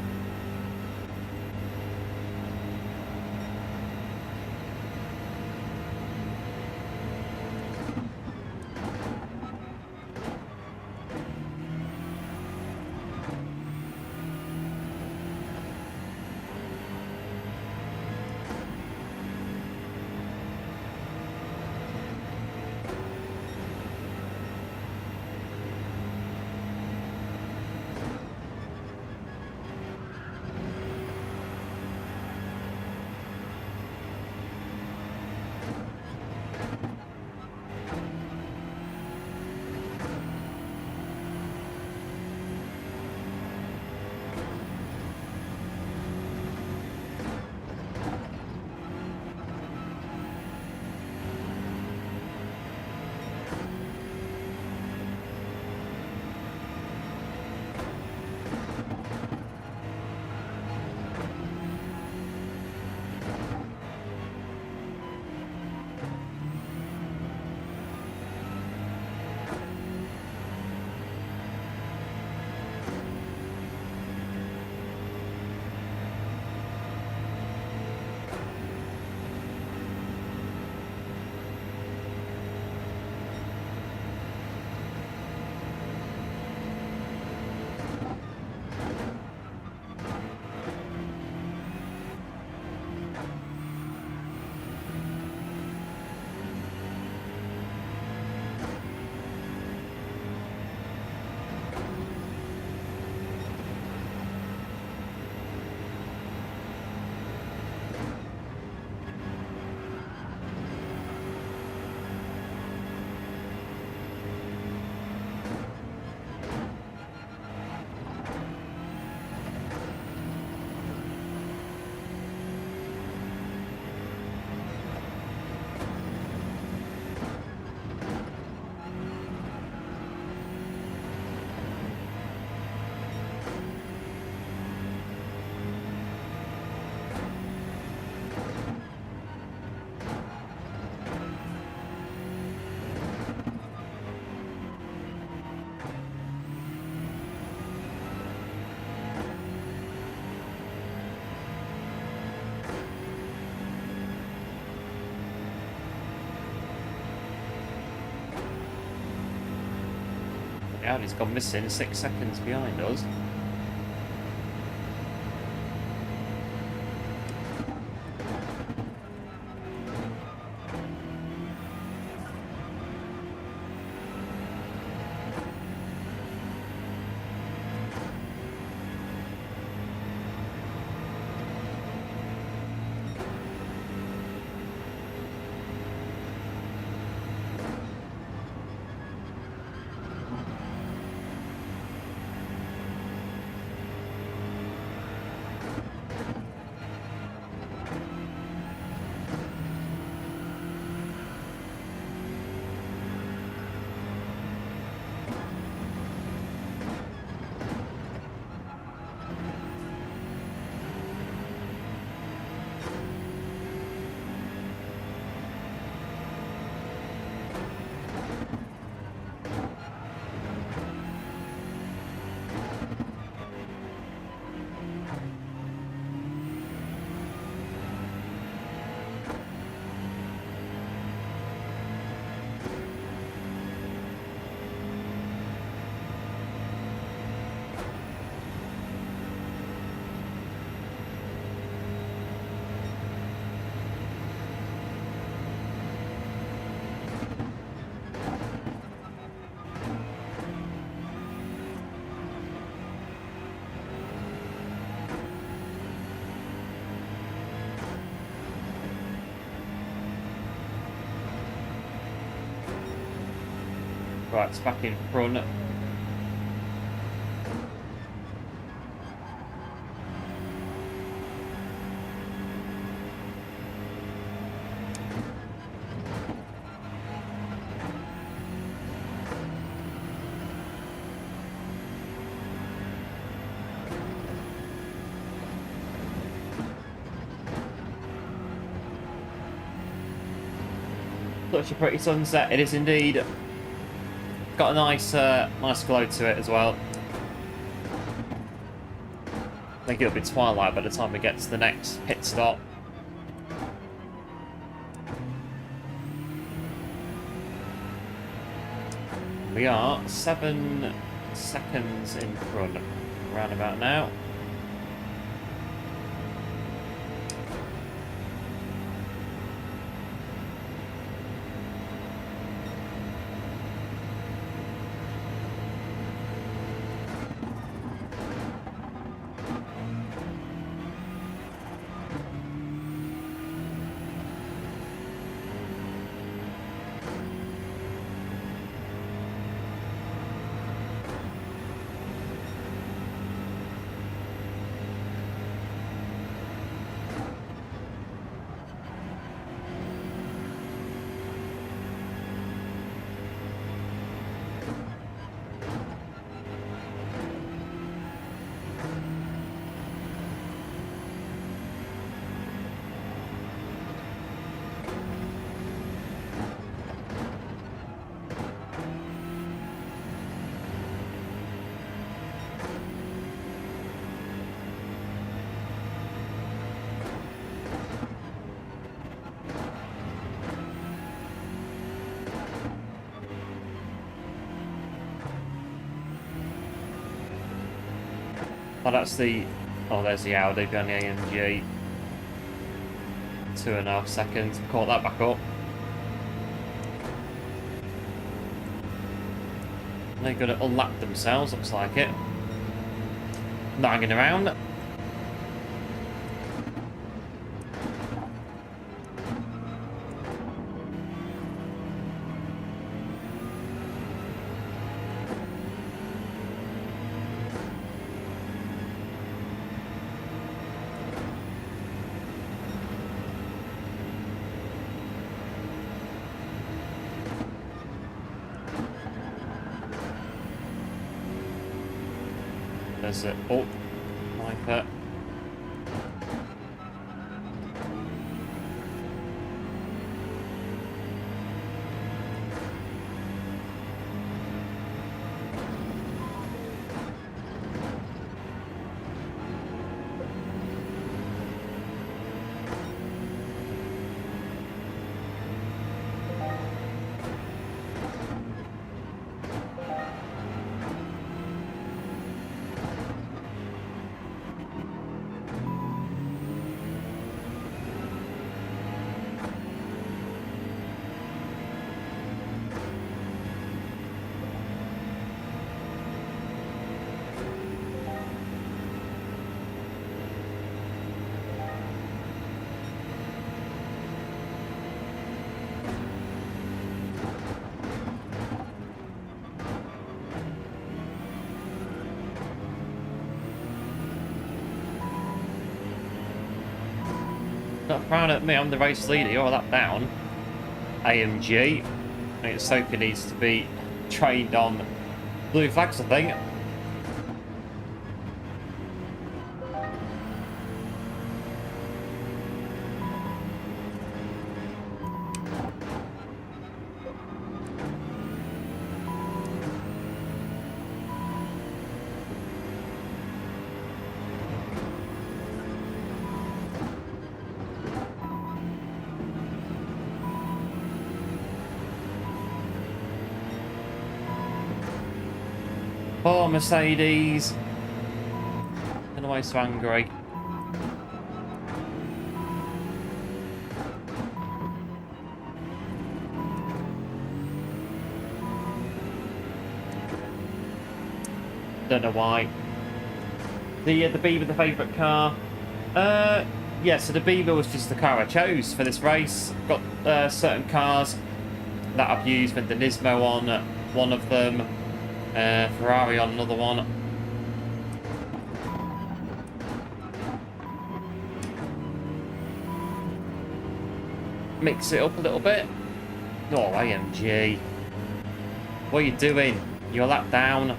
Yeah, he's gone missing 6 seconds behind us. Right, it's back in front. Such a pretty sunset it is indeed. Got a nice glow to it as well. I think it'll be twilight by the time we get to the next pit stop. We are 7 seconds in front, around about now. Oh, that's the... Oh, there's the Audi behind the AMG. 2.5 seconds. Caught that back up. They're going to unlap themselves, looks like it. Not hanging around. There's a... Oh, like that. Not frown at me, I'm the race leader, you're that down. AMG. I think Sophy needs to be trained on blue flags, I think. Poor Mercedes. And why so angry? Don't know why. The Beamer, the favourite car. Yeah, so the Beamer was just the car I chose for this race. Got certain cars that I've used with the Nismo on one of them. Ferrari on another one. Mix it up a little bit. Oh, AMG. What are you doing? You're that down.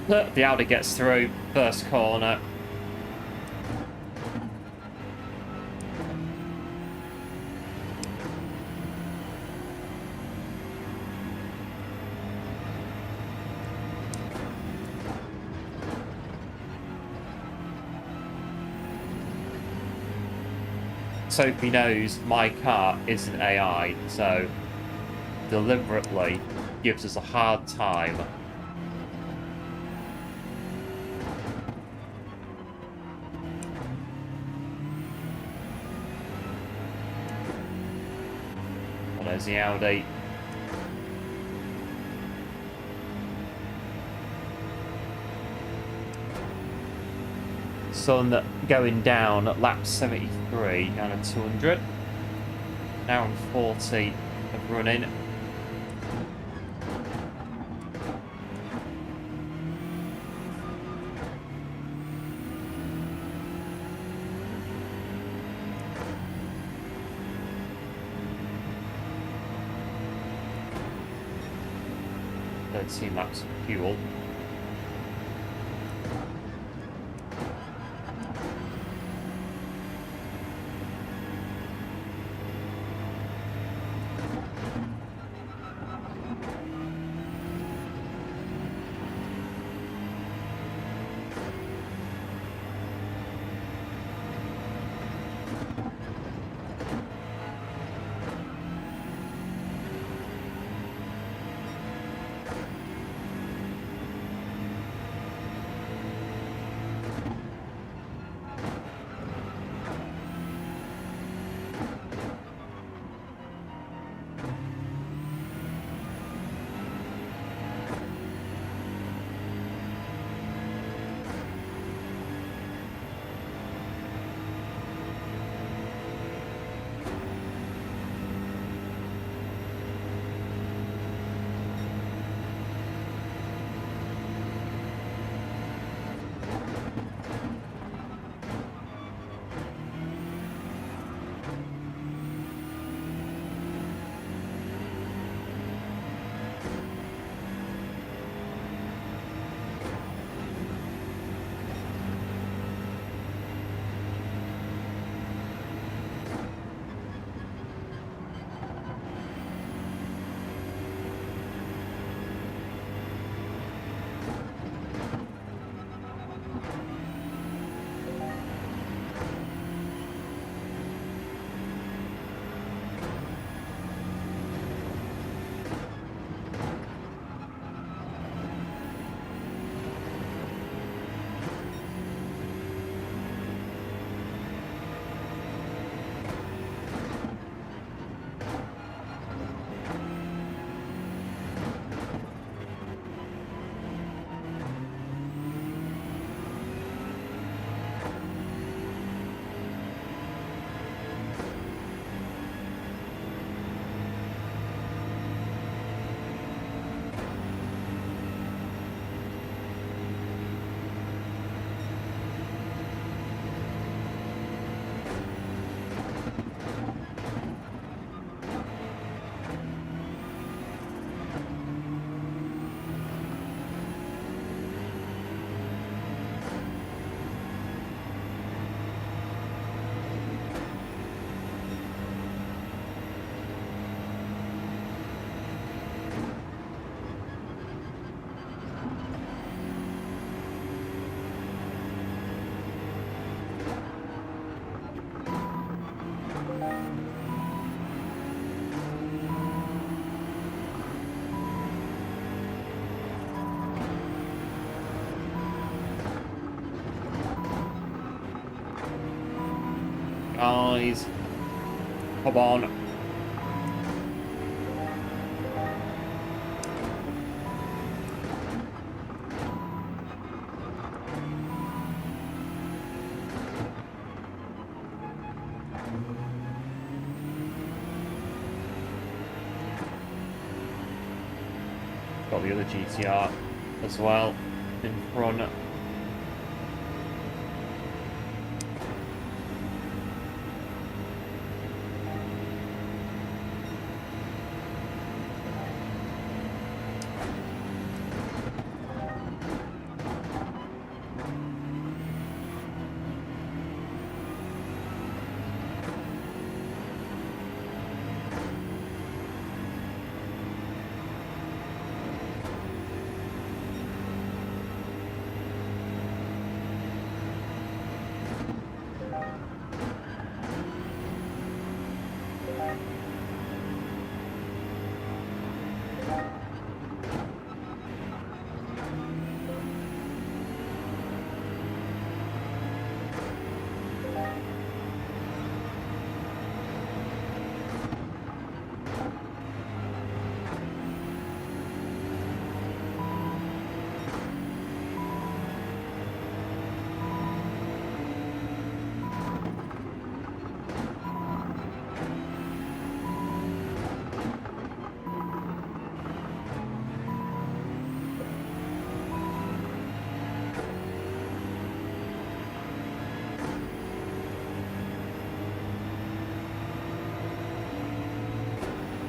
Look, the Audi gets through. First corner. Sophy knows my car isn't AI, so deliberately gives us a hard time. There's the Audi. Sun going down at lap 73 down at 200. Now on 40 of running. See max fuel. guys. Come on. Got the other GTR as well in front.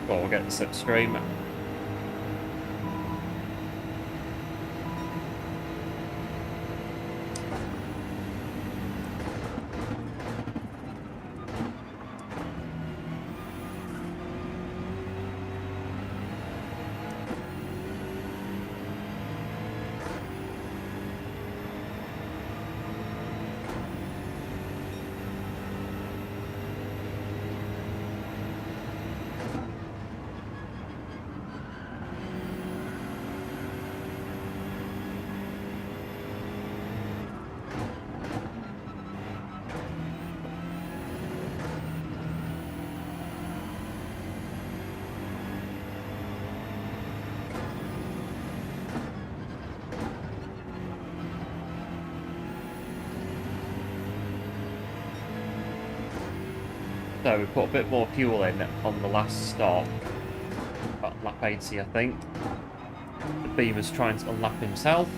Well, we'll get the slipstream. So we put a bit more fuel in on the last stop, about lap 80 I think. The Beamer's trying to unlap himself.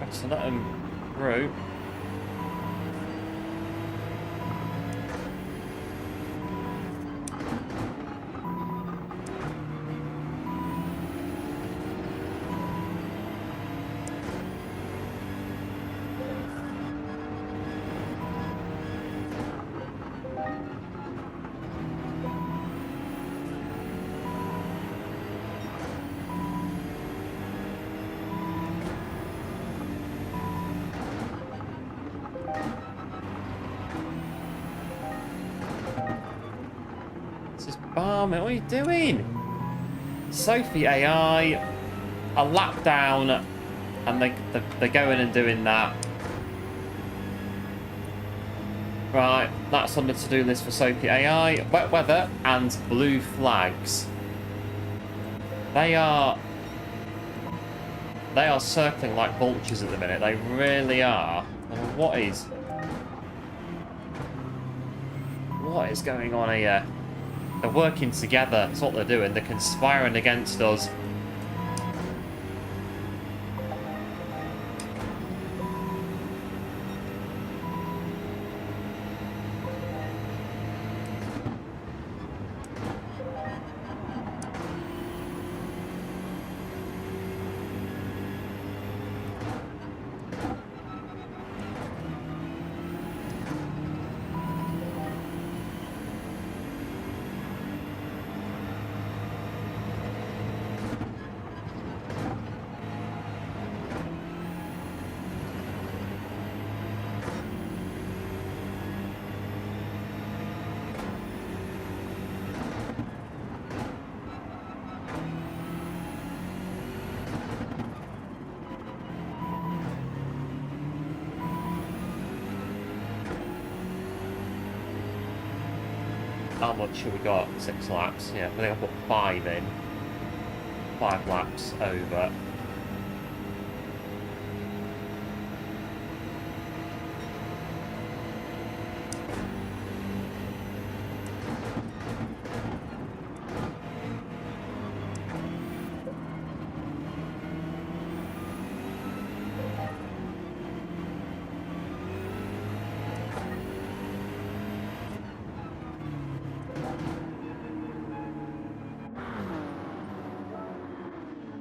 So let him through. Barman, what are you doing? Sophy AI, a lap down, and they're going and doing that. Right, that's on the to-do list for Sophy AI. Wet weather and blue flags. They are circling like vultures at the minute. They really are. And what is going on here? They're working together. That's what they're doing. They're conspiring against us. How much have we got? 6 laps. Yeah, I think I put 5 in. 5 laps over.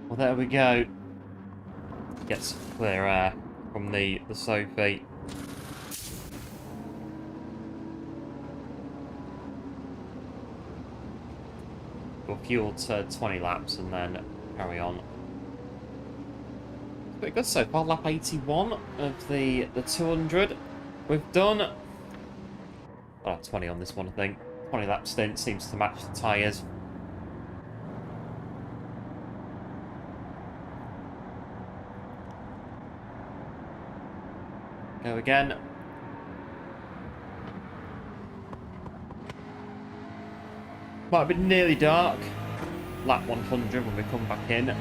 Well, there we go. Get some clear air from the Sophy. We'll fuel to 20 laps and then carry on. It's pretty good so far. Lap 81 of the 200. We've done 20 on this one, I think. 20 lap stint seems to match the tyres. Go again. Might have been nearly dark. Lap 100 when we come back in.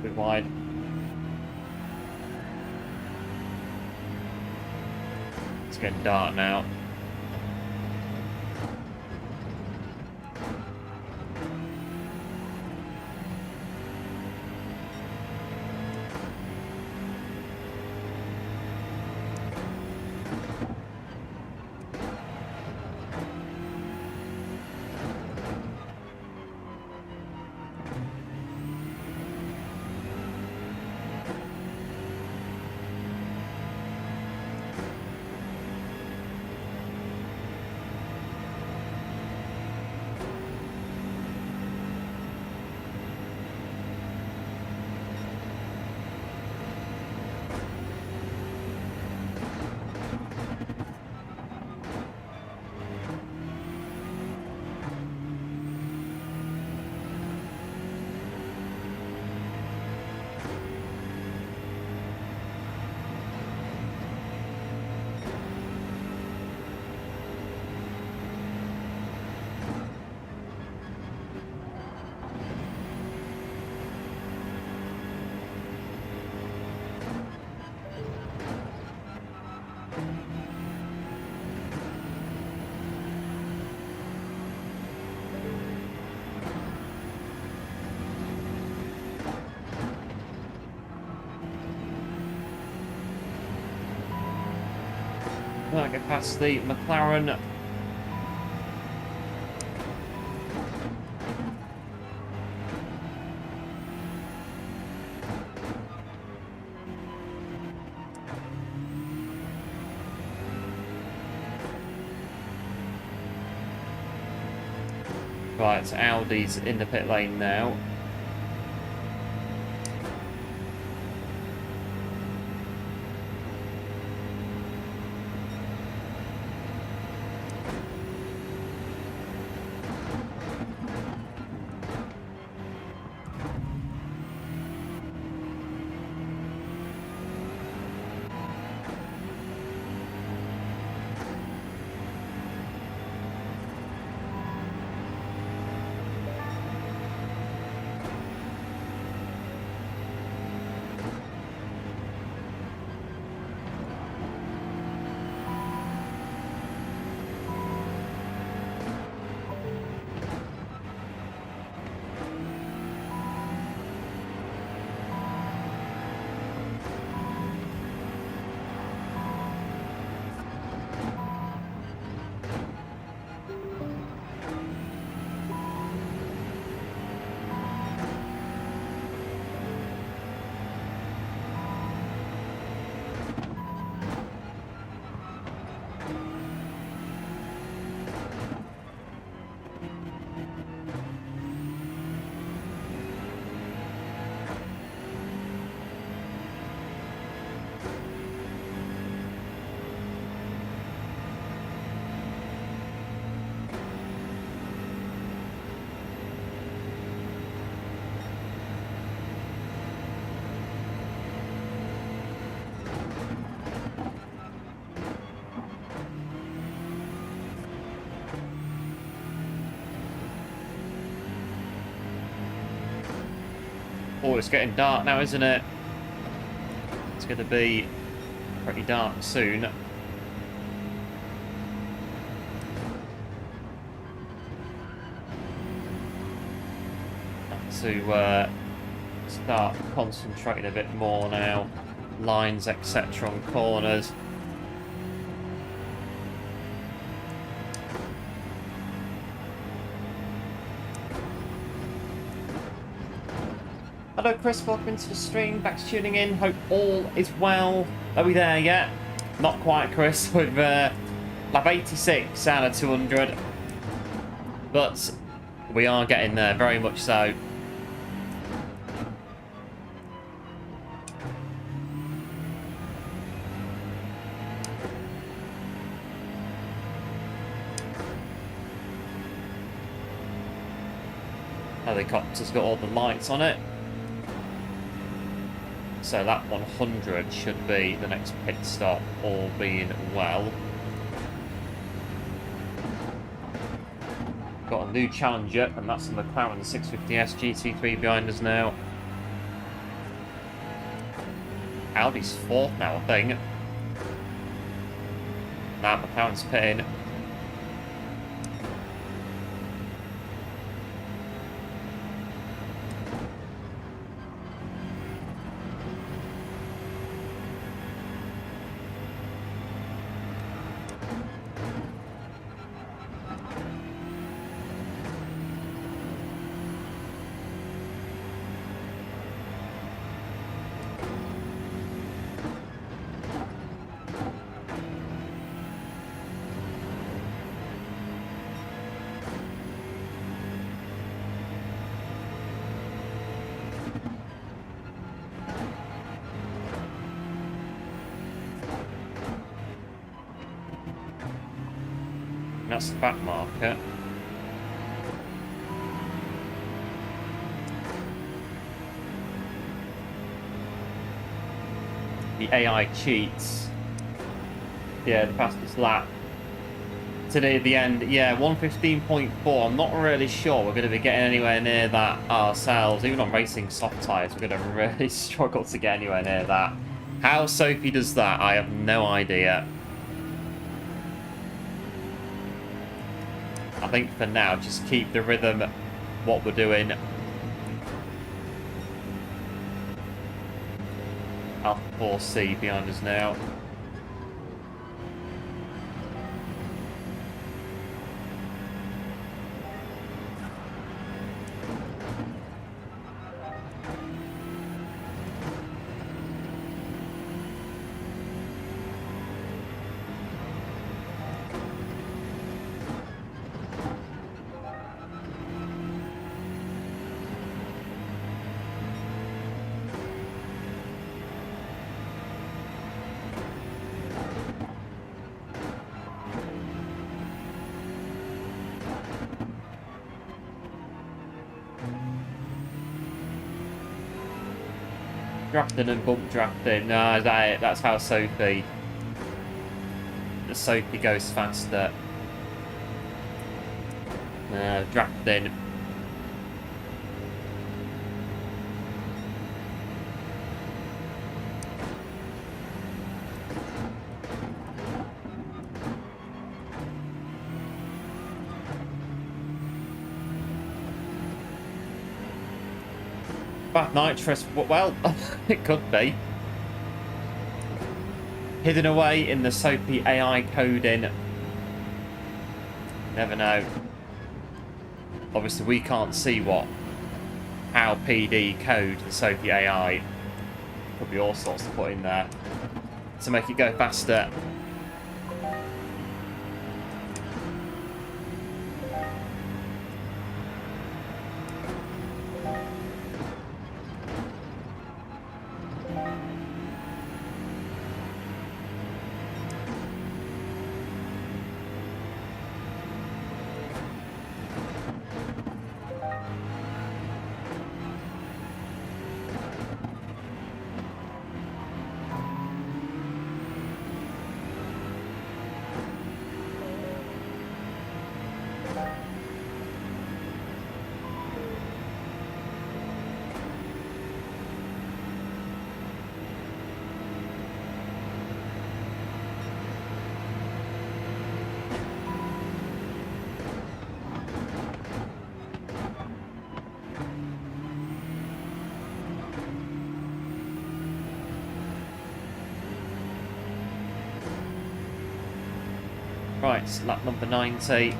Bit wide. It's getting dark now. Might get past the McLaren. Right, Audi's in the pit lane now. Oh, it's getting dark now, isn't it? It's going to be pretty dark soon. Have to start concentrating a bit more now. Lines, etc. on corners. Hello Chris, welcome into the stream, back to tuning in, hope all is well. Are we there yet? Not quite Chris, with lap 86 out of 200. But we are getting there, very much so. Helicopter's got all the lights on it. So lap 100 should be the next pit stop, all being well. Got a new challenger, and that's the McLaren 650S GT3 behind us now. Audi's fourth now, I think. Now McLaren's pitting. That's the back marker. The AI cheats. Yeah, the fastest lap. Today at the end, yeah, 1:15.4. I'm not really sure we're going to be getting anywhere near that ourselves. Even on racing soft tyres, we're going to really struggle to get anywhere near that. How Sophy does that, I have no idea. I think for now, just keep the rhythm, what we're doing. Alpha 4C behind us now. Drafting and bump drafting. No, that's how Sophy goes faster. Drafting. Bad nitrous. Well, it could be. Hidden away in the Sophy AI coding. Never know. Obviously, we can't see how PD code the Sophy AI. Could be all sorts to put in there to make it go faster. Right, lap number 90.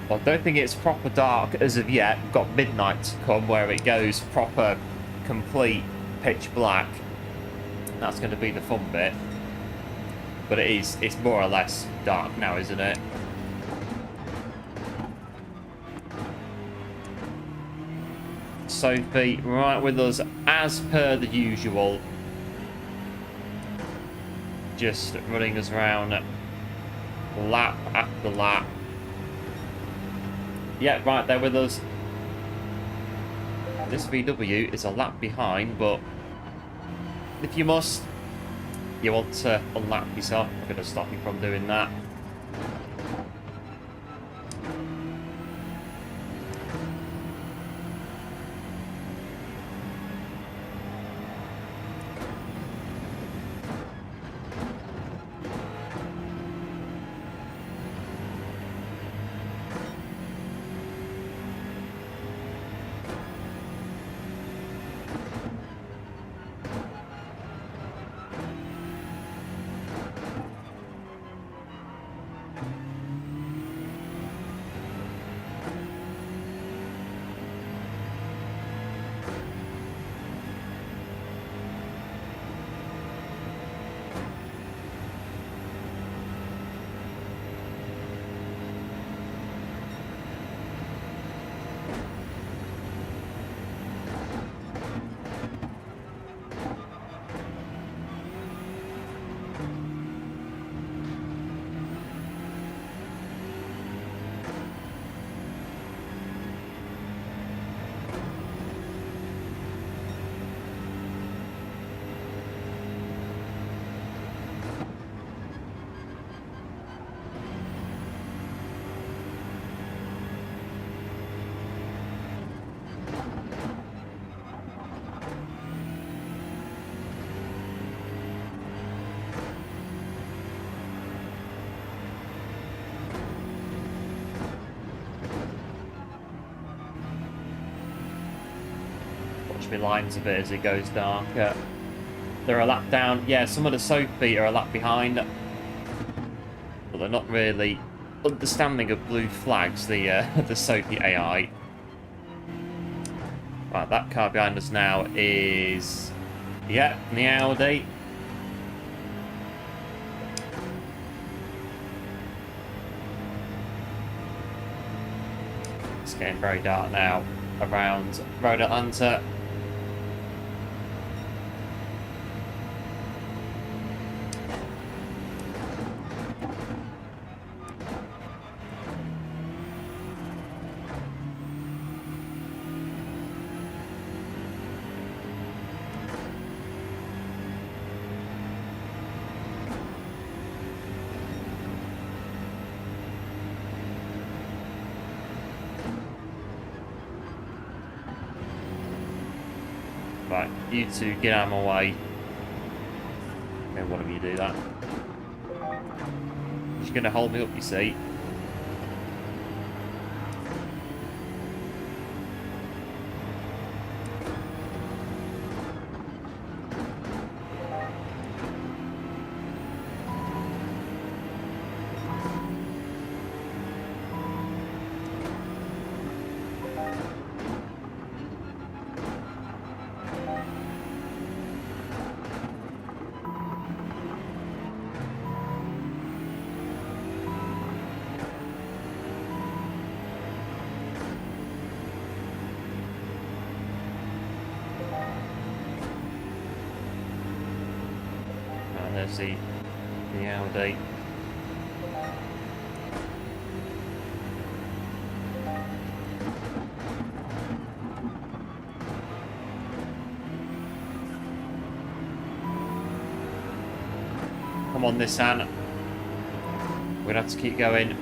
Well, I don't think it's proper dark as of yet. We've got midnight to come where it goes proper, complete pitch black. That's going to be the fun bit. But it's more or less dark now, isn't it? Sophy right with us as per the usual. Just running us around lap after lap. Yeah, right there with us. This VW is a lap behind, but if you must, you want to unlap yourself. I'm going to stop you from doing that. my lines a bit as it goes darker. They're a lap down. Yeah, some of the Sophy are a lap behind. But they're not really understanding of blue flags, the the Sophy AI. Right, that car behind us now is... yeah, the Audi. It's getting very dark now around Road Atlanta. Right, you two get out of my way. Okay, one of you do that. She's going to hold me up, you see. There's the Audi. Come on, Nissan. We're gonna have to keep going.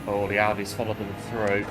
Oh, the Audi's followed them through.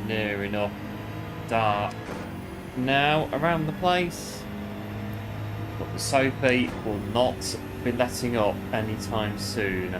Near enough. Dark now around the place. But the Sophy will not be letting up anytime soon.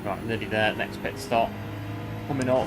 Right, nearly there. Next pit stop. Coming up.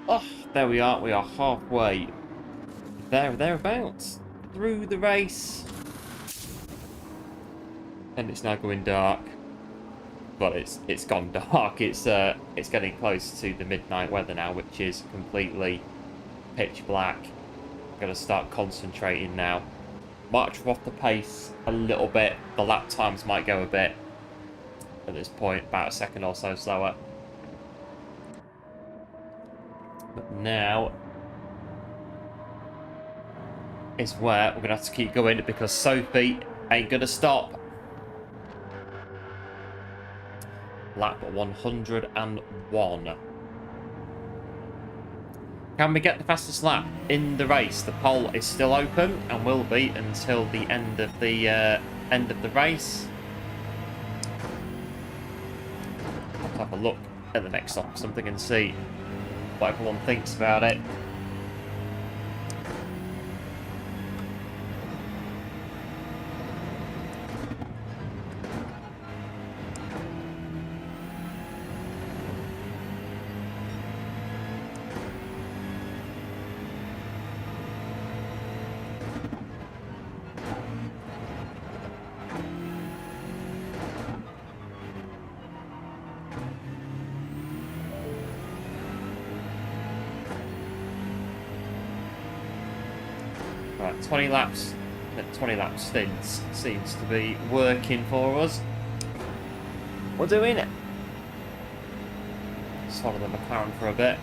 Oh, there we are. We are halfway thereabouts through the race. And it's now going dark. But it's gone dark. It's getting close to the midnight weather now, which is completely pitch black. Gotta start concentrating now. Might drop the pace a little bit. The lap times might go a bit at this point, about a second or so slower. But now is where we're gonna have to keep going because Sophy ain't gonna stop. Lap 101. Can we get the fastest lap in the race? The poll is still open and will be until the end of the race. Let's have a look at the next stop or something and see what everyone thinks about it. Right, 20 laps. The 20 lap stints seems to be working for us. We're doing it. Just follow the McLaren for a bit.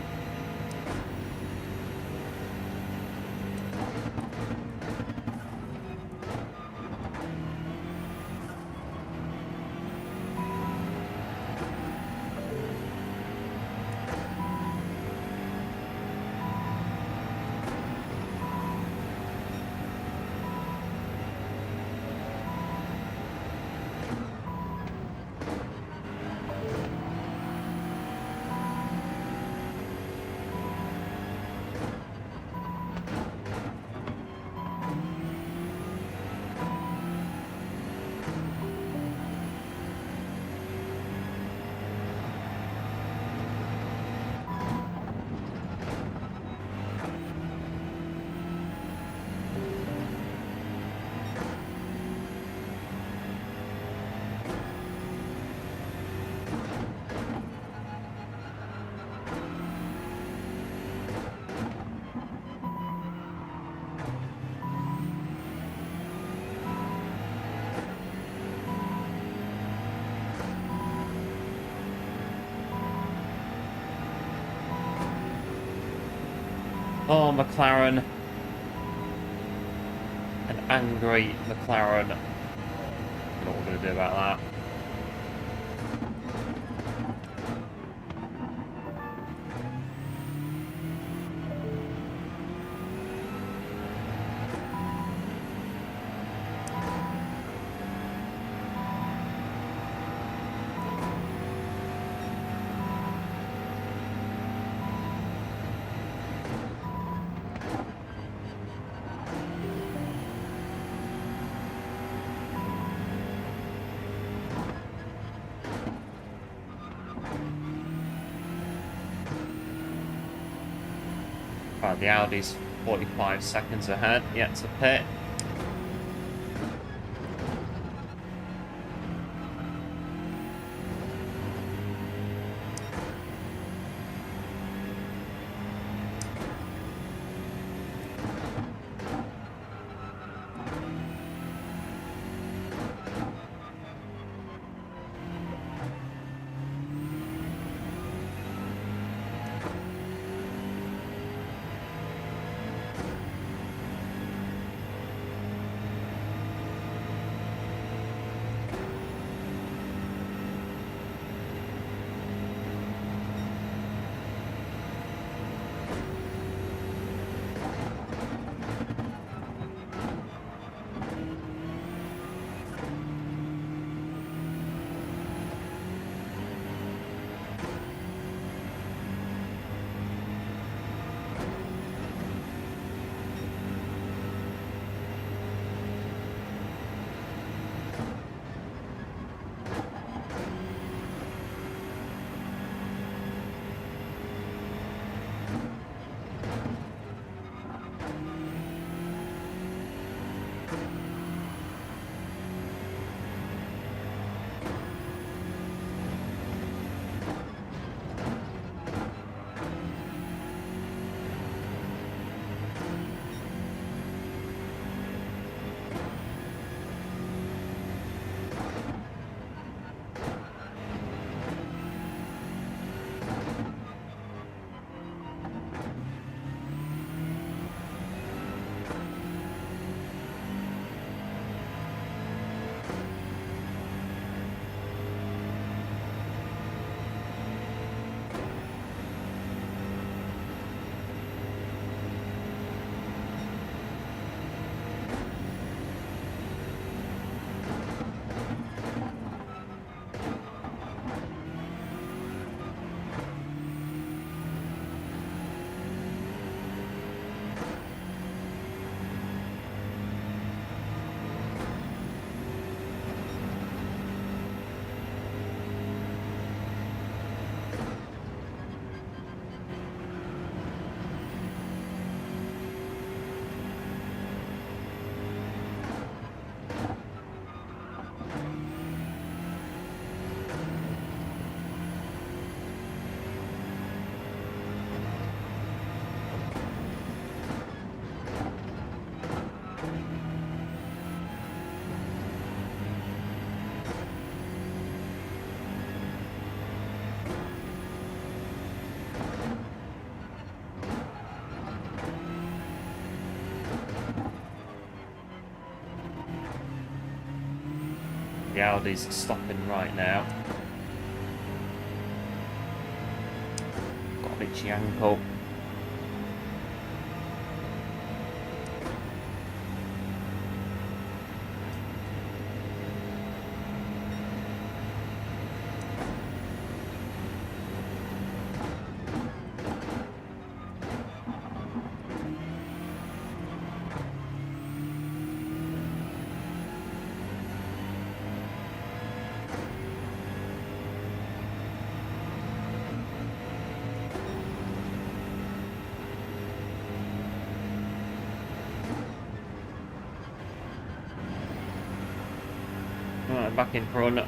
Oh, McLaren. An angry McLaren. I don't know what we're going to do about that. Right, the Audi's 45 seconds ahead, yet to pit. The Audi's stopping right now. Got an itchy ankle. Right, back in front.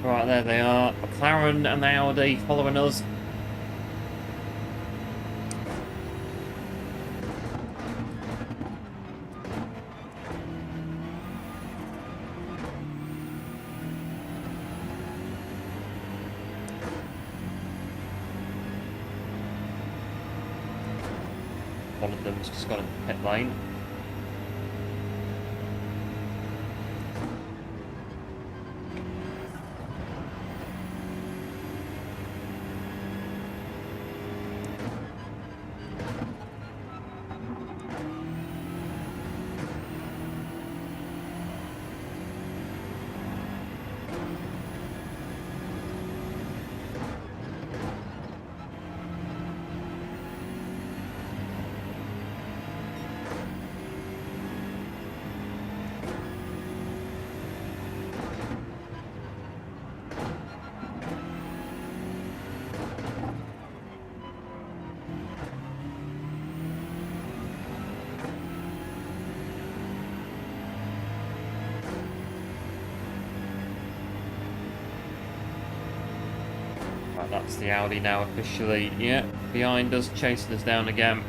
Right, there they are. McLaren and the Audi following us. One of them's just gone into the pit lane. That's the Audi now officially, yeah, behind us, chasing us down again.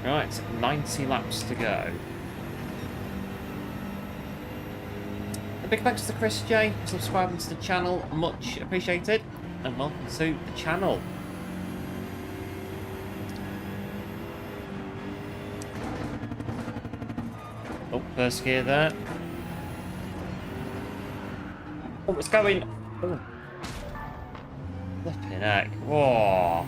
Right, 90 laps to go. A big thanks to Chris J for subscribing to the channel, much appreciated, and welcome to the channel. Oh, first gear there. Oh, it's going. Oh. Flipping heck. Whoa.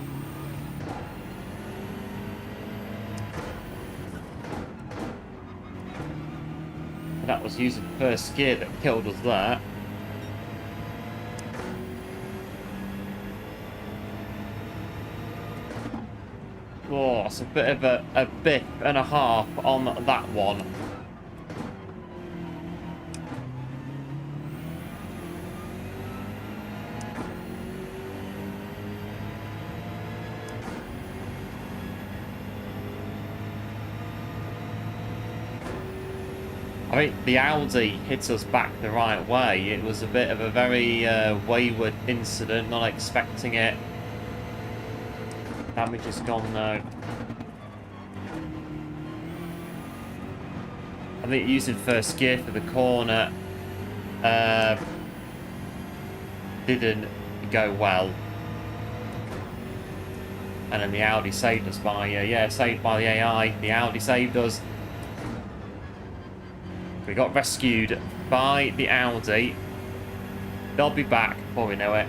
That was using first gear that killed us there. Oh, it's a bit of a bip and a half on that one. I think the Audi hit us back the right way. It was a bit of a very wayward incident, not expecting it. Damage is gone now. I think using first gear for the corner didn't go well. And then the Audi saved us by, saved by the AI. The Audi saved us. We got rescued by the Audi. They'll be back before we know it.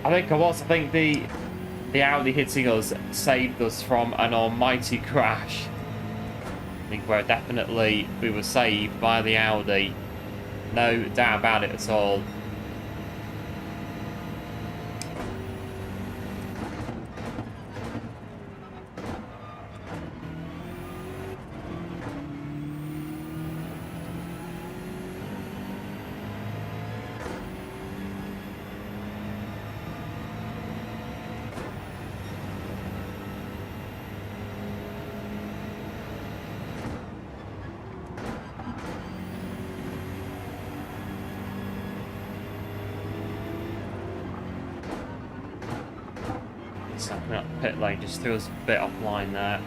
I think the Audi hitting us saved us from an almighty crash. I think we were saved by the Audi. No doubt about it at all. Snapping up the pit lane just threw us a bit offline there.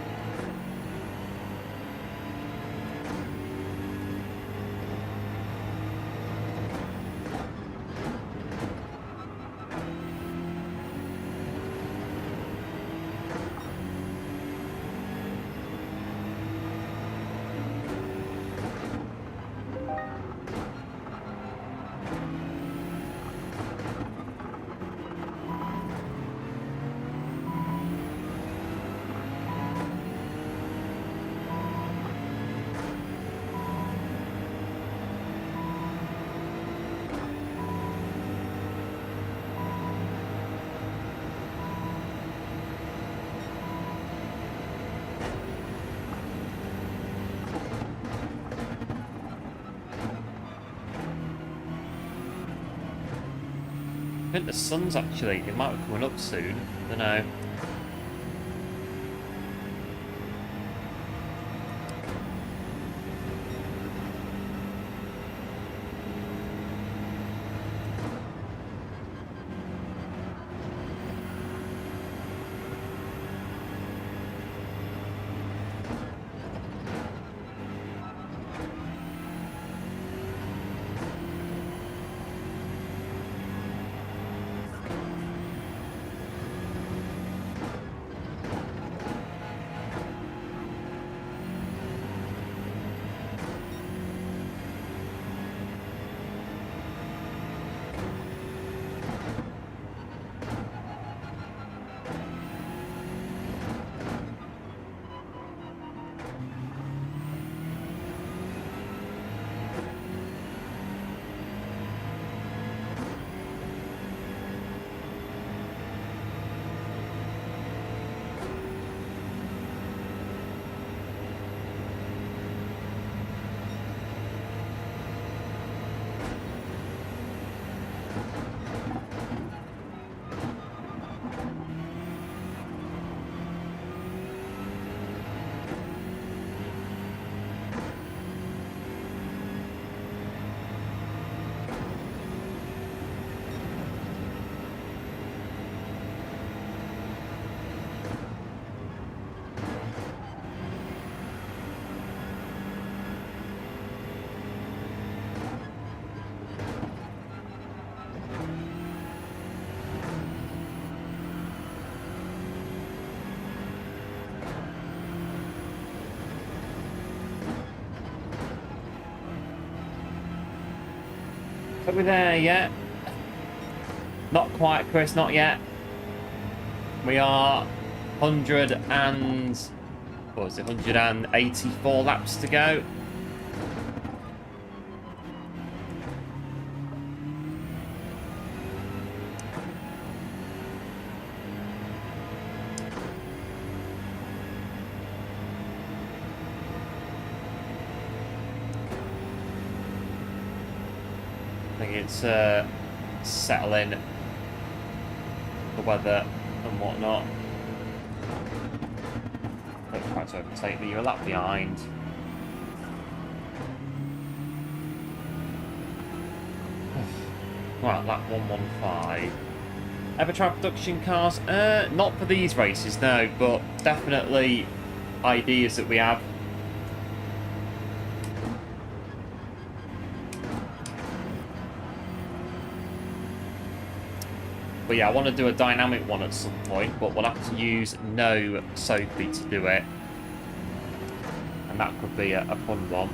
I think the sun's actually, it might be coming up soon. I don't know. Are we there yet? Not quite, Chris, not yet. We are 100 and... what was it? 184 laps to go. I think it's settling the weather and whatnot. Don't try to overtake me, you're a lap behind. Right, lap 115. Ever tried production cars? Not for these races, no, but definitely ideas that we have. But yeah, I want to do a dynamic one at some point, but we'll have to use no Sophy to do it. And that could be a fun one.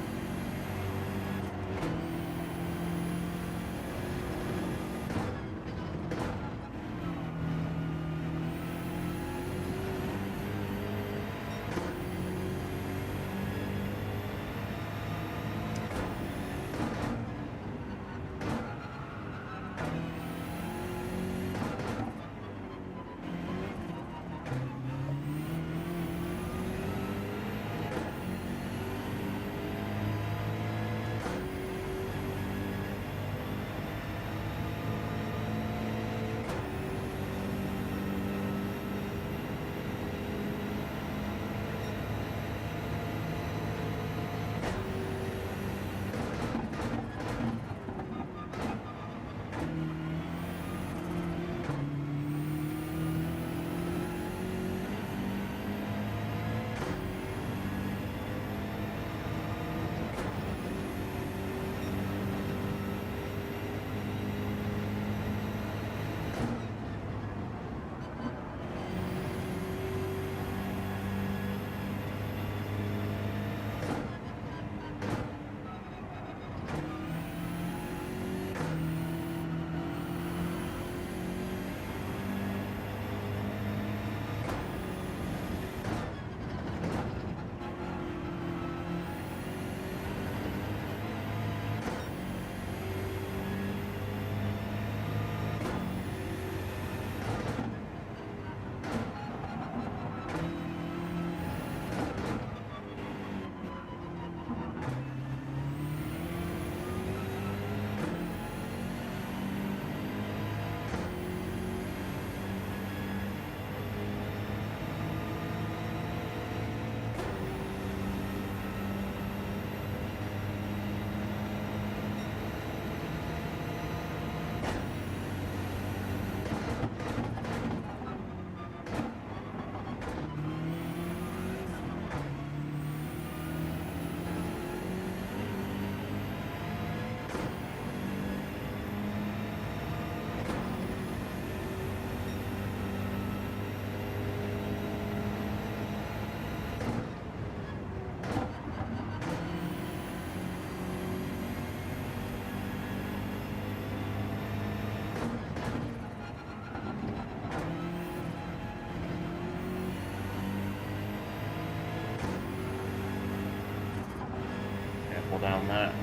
careful down there.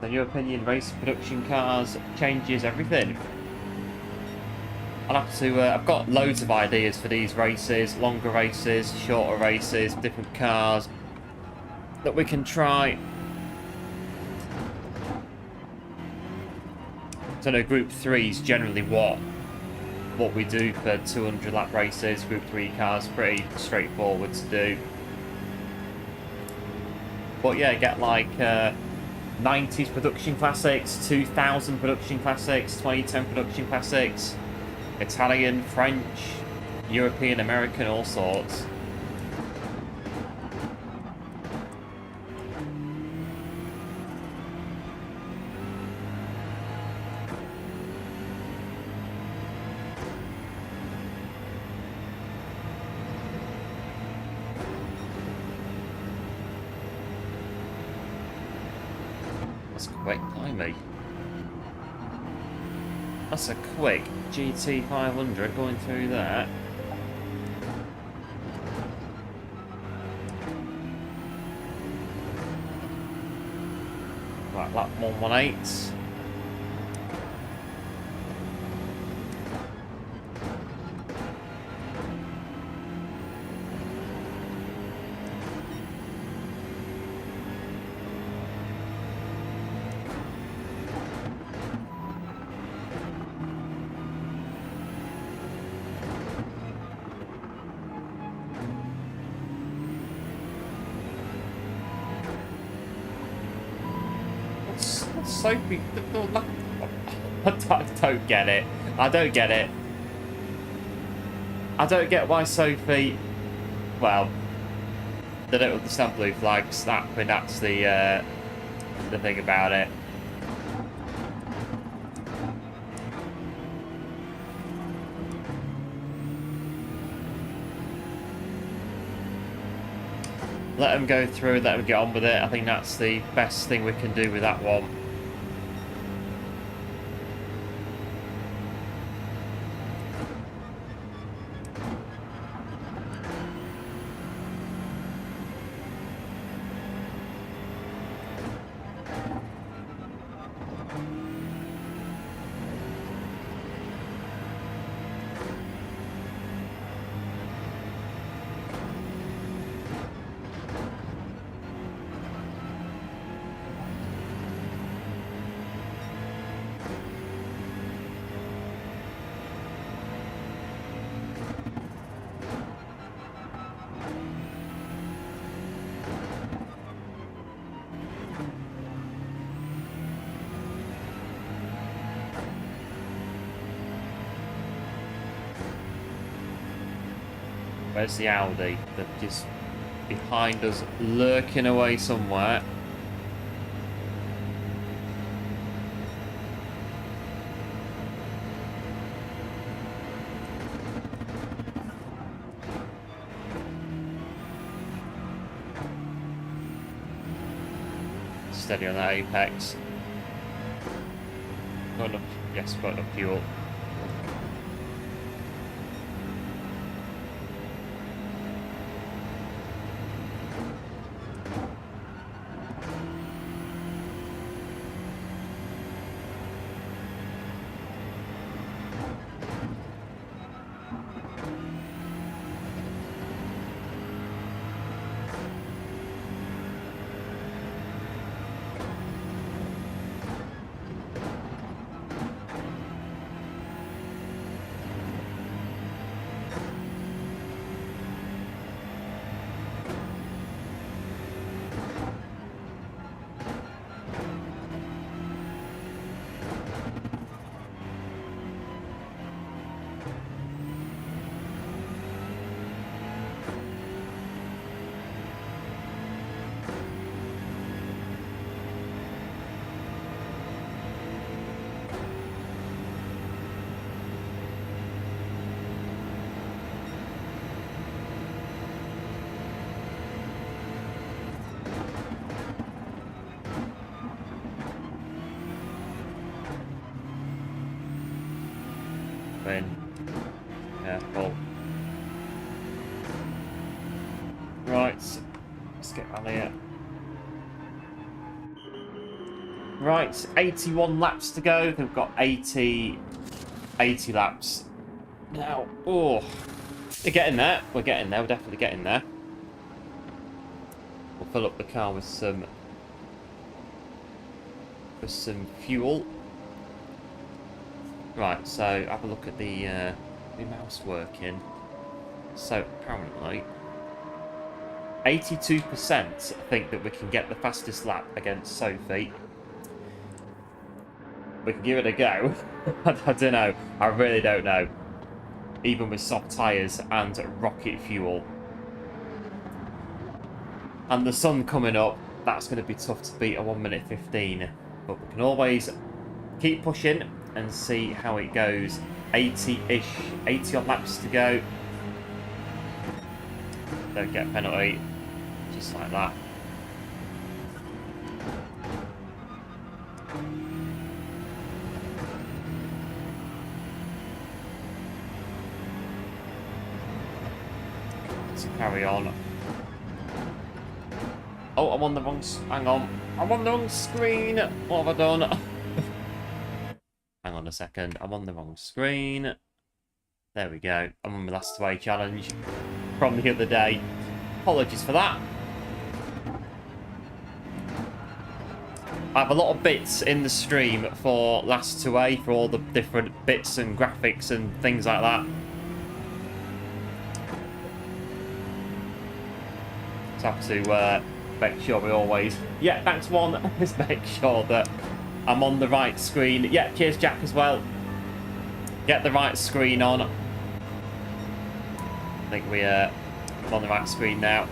In your opinion, race production cars changes everything? I'll have to, I've got loads of ideas for these races, longer races, shorter races, different cars that we can try. So no, Group 3 is generally what we do for 200 lap races. Group 3 cars, pretty straightforward to do. But yeah, get like 90s production classics, 2000 production classics, 2010 production classics, Italian, French, European, American, all sorts. That's quick, blimey. That's a quick GT 500 going through that. Right, lap 118. Sophy, I don't get it. I don't get it. I don't get why Sophy. Well, they don't understand blue flags. That's the thing about it. Let them go through. Let them get on with it. I think that's the best thing we can do with that one. Where's the Audi? They're just behind us, lurking away somewhere. Steady on that apex. Got enough, yes, got enough fuel. Careful. Right, Let's get on here. Right, 81 laps to go. We've got 80 laps. Now, oh, we're getting there. We're getting there. We're definitely getting there. We'll fill up the car with some fuel. Right, so have a look at the mouse working. So apparently 82% think that we can get the fastest lap against Sophy. We can give it a go. I don't know. I really don't know. Even with soft tyres and rocket fuel. And the sun coming up, that's going to be tough to beat a 1 minute 15. But we can always keep pushing and see how it goes. 80-ish, 80 odd laps to go. Don't get a penalty. Just like that. Let's carry on. Oh, I'm on the wrong... Hang on. I'm on the wrong screen. What have I done? Hang on a second. I'm on the wrong screen. There we go. I'm on my last away challenge from the other day. Apologies for that. I have a lot of bits in the stream for last 2A, for all the different bits and graphics and things like that. So I have to make sure we always... Yeah, that's one. Is make sure that I'm on the right screen. Yeah, cheers Jack as well. Get the right screen on. I think we're on the right screen now.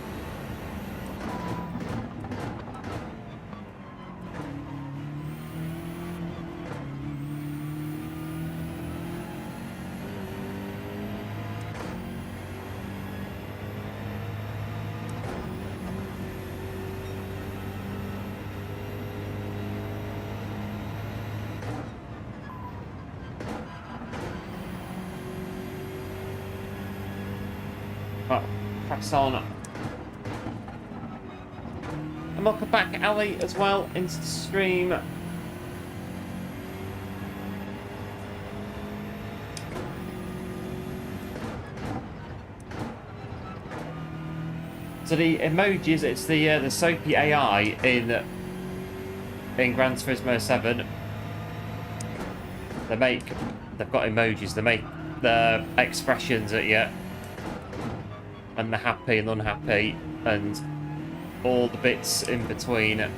Right, press on. And welcome back, Ali, as well, into the stream. So the emojis, it's the Sophy AI in Gran Turismo 7. They've got emojis. They make the expressions at you. And the happy and unhappy, and all the bits in between.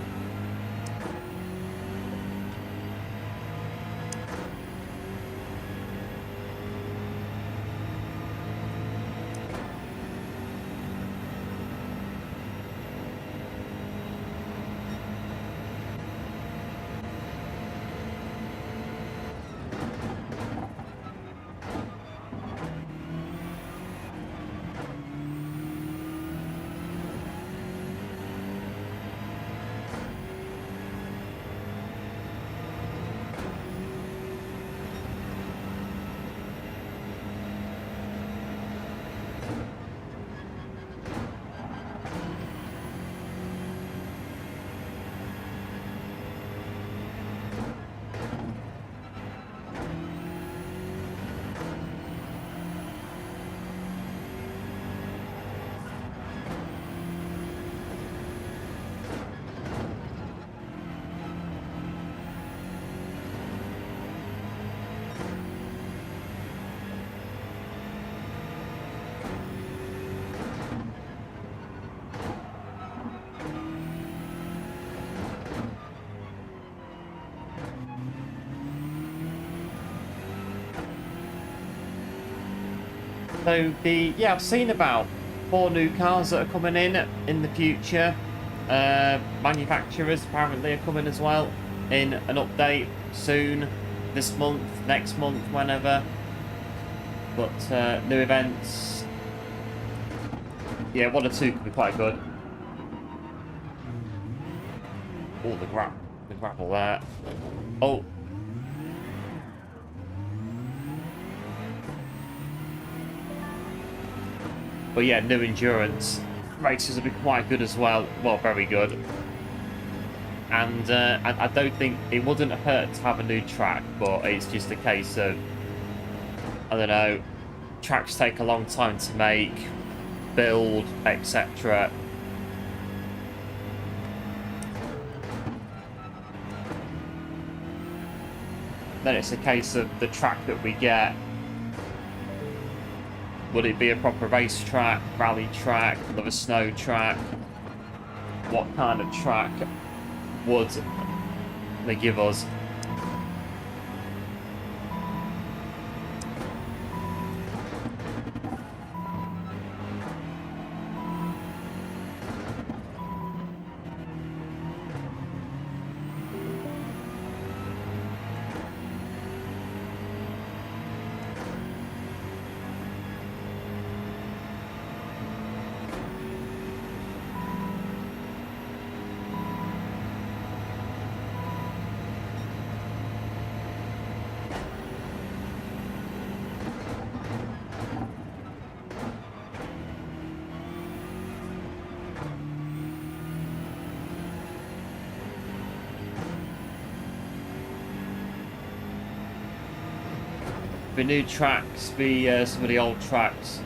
So I've seen about 4 new cars that are coming in the future. Manufacturers apparently are coming as well in an update soon, this month, next month, whenever. But new events, yeah, 1 or 2 could be quite good. Oh, the grapple there. Oh. But yeah, new endurance. races will be quite good as well. Well, very good. And I don't think it wouldn't hurt to have a new track, but it's just a case of, I don't know, tracks take a long time to make, build, etc. Then it's a case of the track that we get. Would it be a proper race track, rally track, another snow track? What kind of track would they give us? The new tracks, some of the old tracks.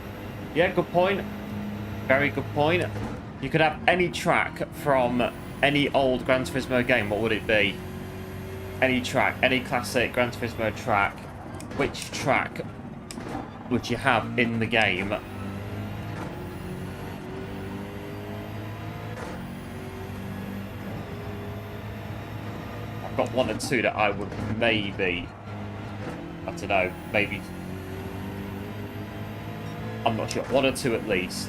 Yeah, good point. Very good point. You could have any track from any old Gran Turismo game. What would it be? Any track, any classic Gran Turismo track. Which track would you have in the game? I've got one or two that I would maybe, I don't know, maybe, I'm not sure, one or two at least.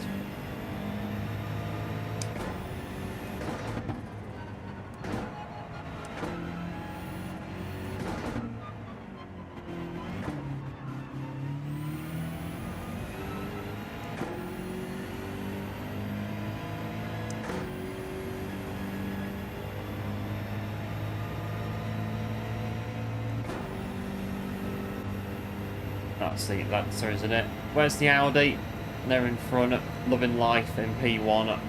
That's the Lancer, isn't it? Where's the Audi? They're in front, loving life in P1.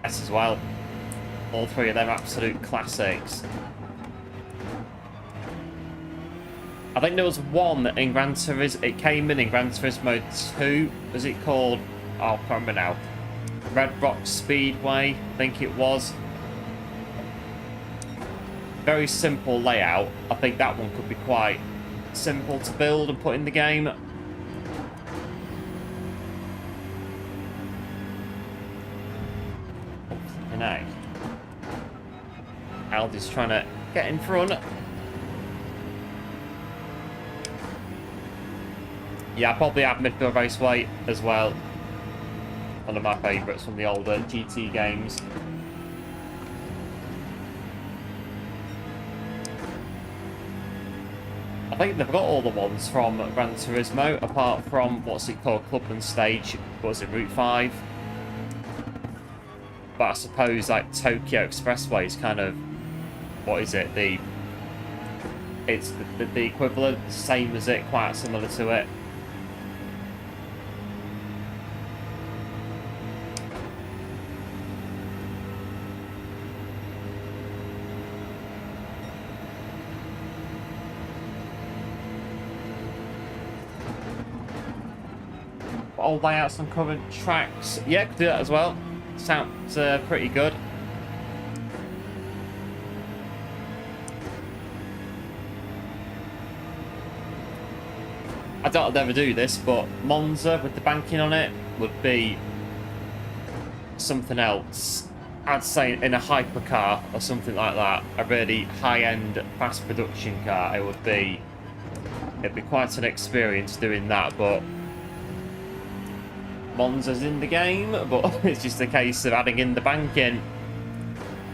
As well. All three of them absolute classics. I think there was one in Gran Turismo, it came in Gran Turismo 2, was it called, oh, I can't remember now, Red Rock Speedway, I think it was. Very simple layout. I think that one could be quite simple to build and put in the game. Aldi's trying to get in front. Yeah, I probably have Midfield Raceway as well. One of my favourites from the older GT games. I think they've got all the ones from Gran Turismo, apart from, what's it called, Clubman Stage, what was it, Route 5? But I suppose, like, Tokyo Expressway is kind of, what is it, it's the equivalent, same as it, quite similar to it. Old layouts on current tracks, yeah, could do that as well. Sounds pretty good. I doubt I'd ever do this, but Monza with the banking on it would be something else. I'd say in a hypercar or something like that, a really high-end, fast production car, it'd be quite an experience doing that. But Monza's in the game, but it's just a case of adding in the banking,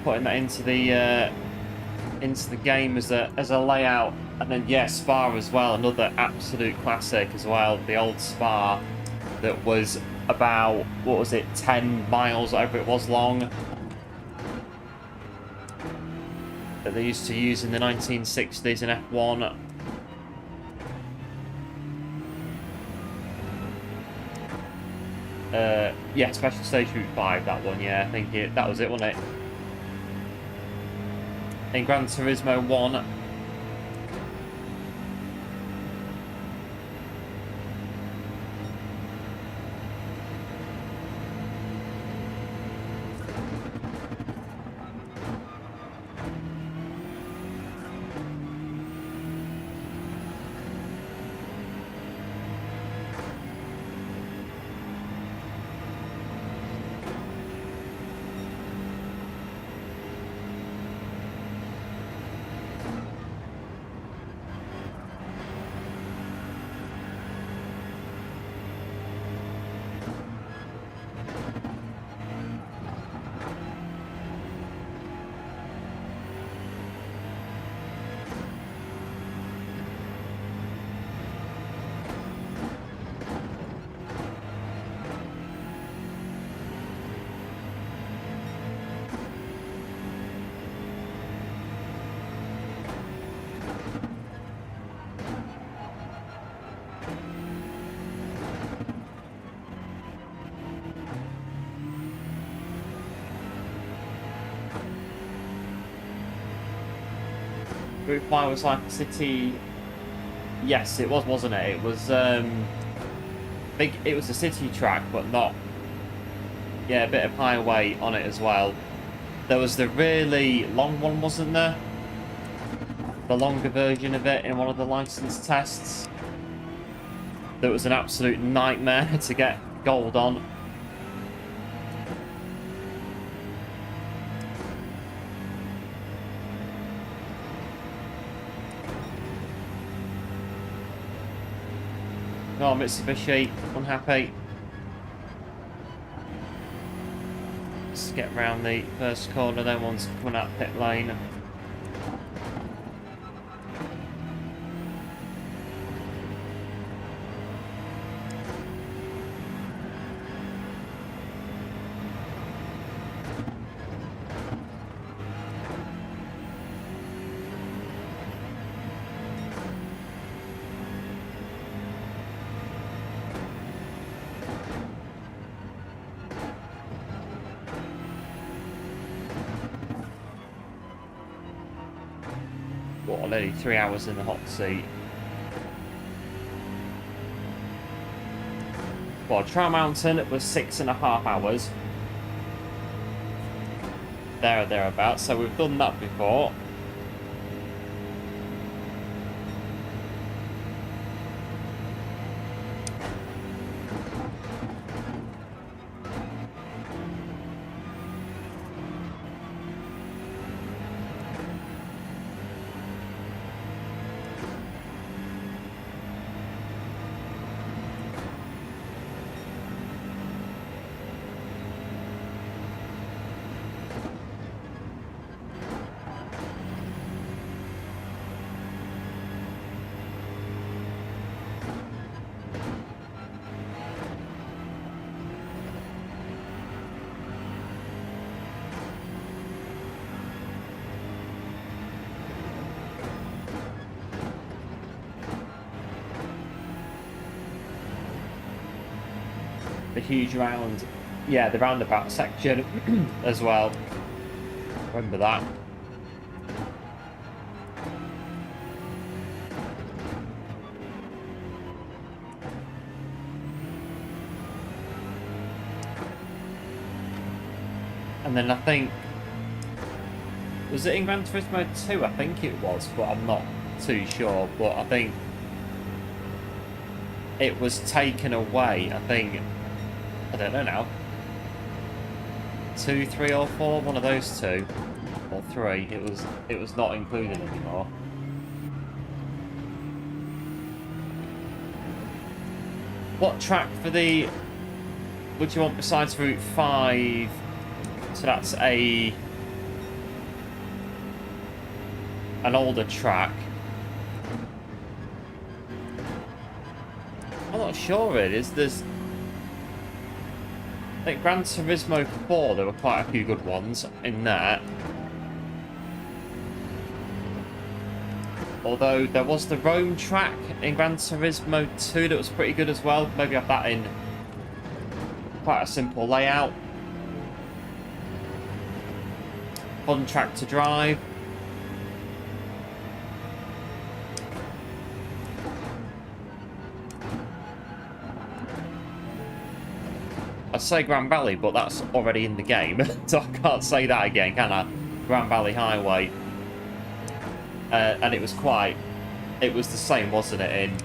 putting that into the game as a layout. And then yeah, Spa as well, another absolute classic as well. The old Spa that was about, what was it, 10 miles, whatever it was, long, that they used to use in the 1960s in F1. Yeah, Special Stage Route 5, that one, yeah, I think that was it, wasn't it? In Gran Turismo 1. Route 5 was like a city. Yes, it was, wasn't it? It was big. It was a city track, but not. Yeah, a bit of highway on it as well. There was the really long one, wasn't there? The longer version of it in one of the license tests. That was an absolute nightmare to get gold on. Oh, Mitsubishi, unhappy. Let's get round the first corner, then one's coming out pit lane. What, nearly 3 hours in the hot seat. Well, Trial Mountain was 6.5 hours. There or thereabouts, so we've done that before. The huge round, yeah, the roundabout section as well. Remember that. And then I think, was it in Gran Turismo 2? I think it was, but I'm not too sure. But I think it was taken away, I think. I don't know now. 2, 3 or 4, one of those two. Or 3. It was not included anymore. What track for the would you want besides Route 5? So that's an older track. I'm not sure it is. There's I think Gran Turismo 4, there were quite a few good ones in there. Although there was the Rome track in Gran Turismo 2 that was pretty good as well. Maybe have that in quite a simple layout. Fun track to drive. I'd say Grand Valley, but that's already in the game, so I can't say that again, can I? Grand Valley Highway. And it was the same, wasn't it? In,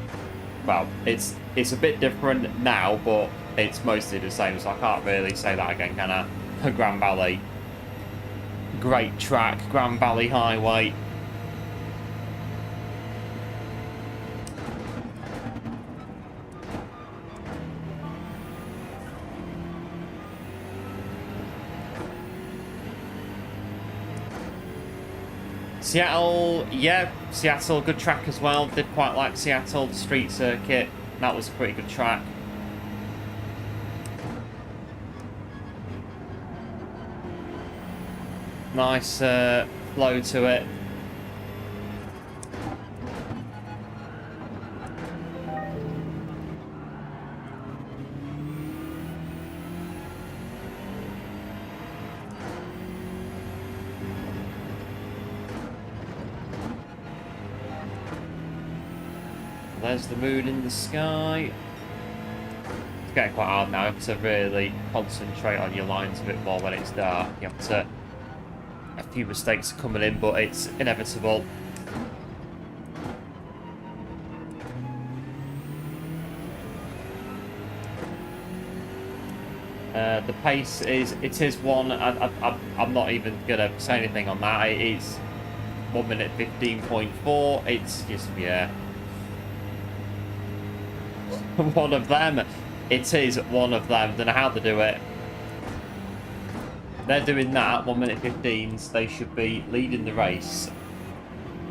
well, it's a bit different now, but it's mostly the same, so I can't really say that again, can I? Grand Valley. Great track, Grand Valley Highway. Seattle, yeah, Seattle, good track as well. Did quite like Seattle, the street circuit. That was a pretty good track. Nice flow to it. There's the moon in the sky. It's getting quite hard now to really concentrate on your lines a bit more when it's dark. You have to... A few mistakes are coming in, but it's inevitable. The pace is one. I'm not even gonna say anything on that. It's 1 minute 15.4. It's just, yeah. One of them. It is one of them. Don't know how to do it. They're doing that, 1 minute 15s. They should be leading the race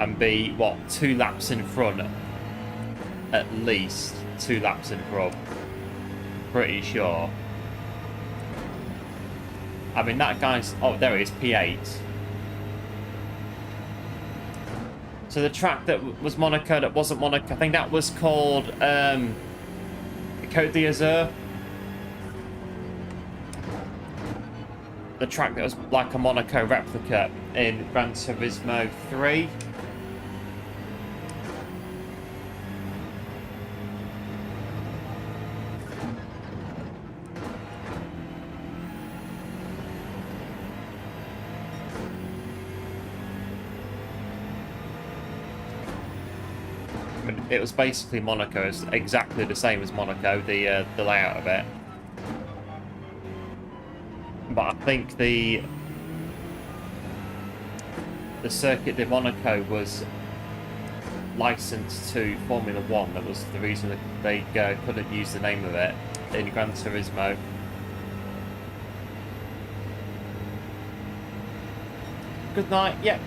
and be, what, 2 laps in front? At least 2 laps in front. Pretty sure. I mean, that guy's... Oh, there he is, P8. So the track that was Monaco, that wasn't Monaco, I think that was called Côte d'Azur. The track that was like a Monaco replica in Gran Turismo 3. I mean, it was basically Monaco. It's exactly the same as Monaco, the layout of it. But I think the Circuit de Monaco was licensed to Formula 1. That was the reason that they couldn't use the name of it in Gran Turismo. Good night. Yep.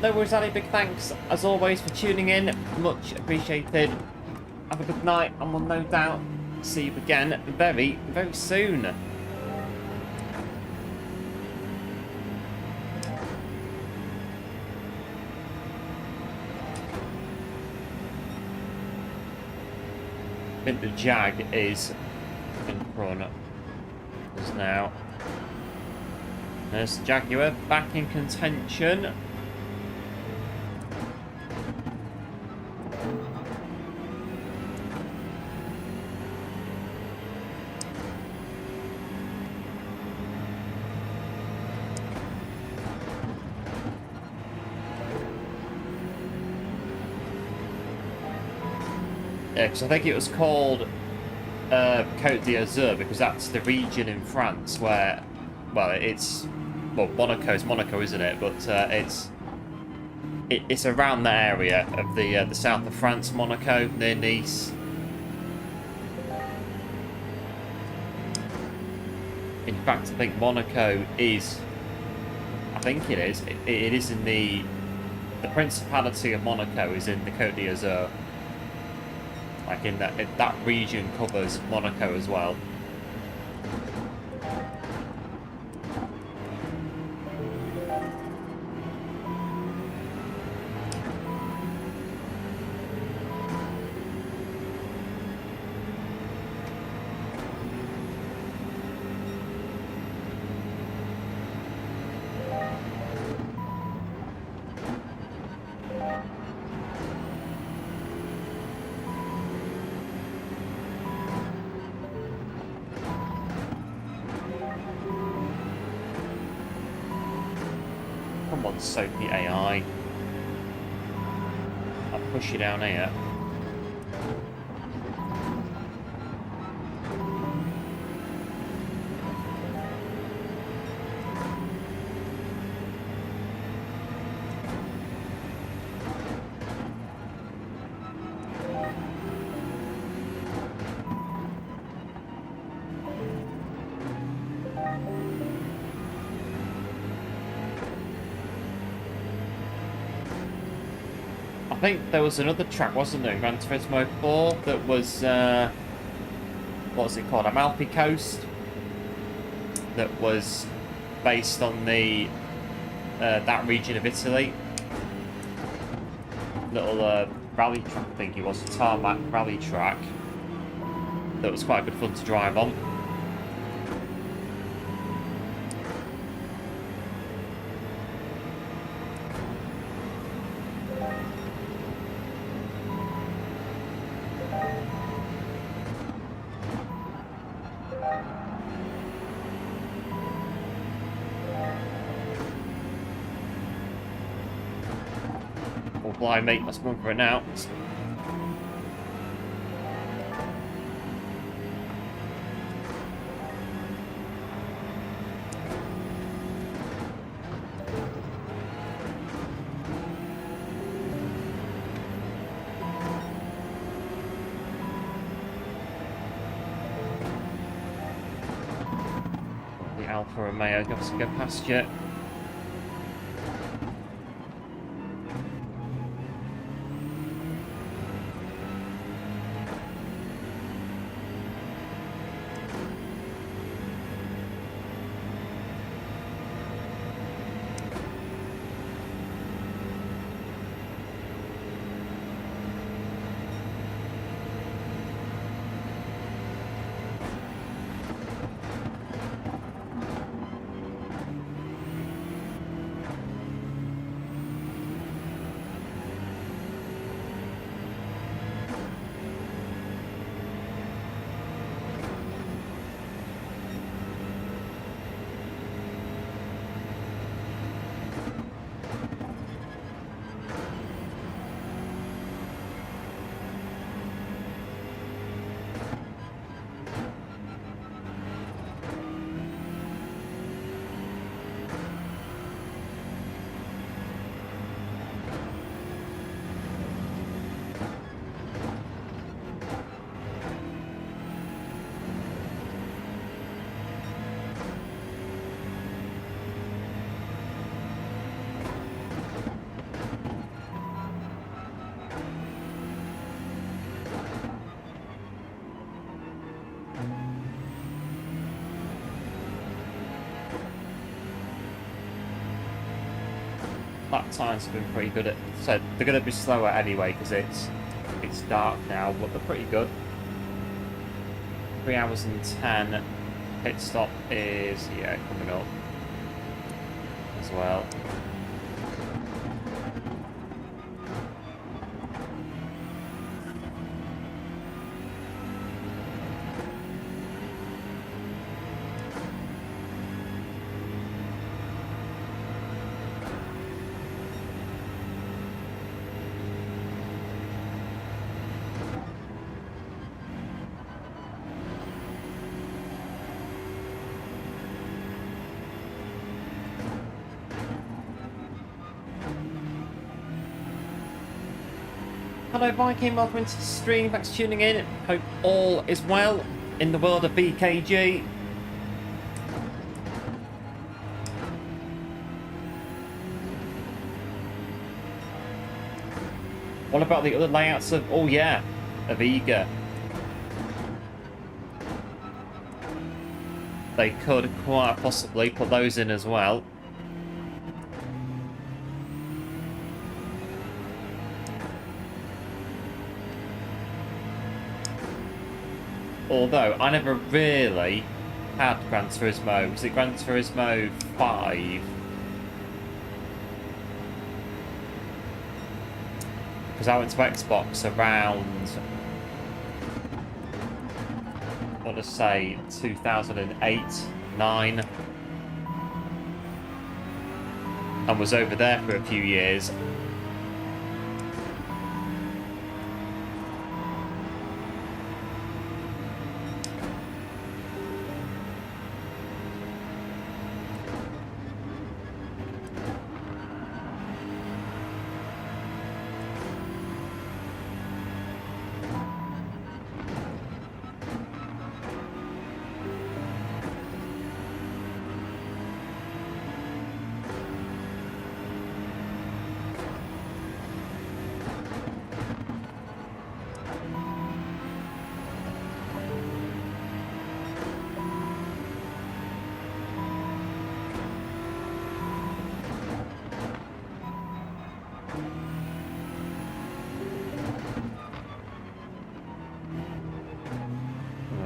No worries, Ali. Big thanks, as always, for tuning in. Much appreciated. Have a good night, and we'll no doubt see you again very, very soon. I think the Jag is in front as now. There's the Jaguar back in contention. Yeah, because I think it was called Côte d'Azur, because that's the region in France where, well, Monaco's Monaco, isn't it? But it's around the area of the south of France, Monaco, near Nice. In fact, I think Monaco is. I think it is. It is in the Principality of Monaco is in the Côte d'Azur. Like in that region covers Monaco as well. Come on, Sophy AI. I'll push you down here. I think there was another track, wasn't there, in Gran Turismo 4 that was, what was it called, Amalfi Coast, that was based on the that region of Italy. Little rally track, I think it was, a tarmac rally track that was quite good fun to drive on. Blind mate, let's run for it now. The Alfa Romeo got to go past you. Lap times have been pretty good so they're going to be slower anyway because it's dark now, but they're pretty good. 3 hours and 10. Pit stop is, yeah, coming up as well. Hello Viking, welcome into the stream, thanks for tuning in. Hope all is well in the world of BKG. What about the other layouts of, oh yeah, of Eager? They could quite possibly put those in as well. Although, I never really had Gran Turismo. Was it Gran Turismo 5? Because I went to Xbox around, I want to say 2008, 9. And was over there for a few years.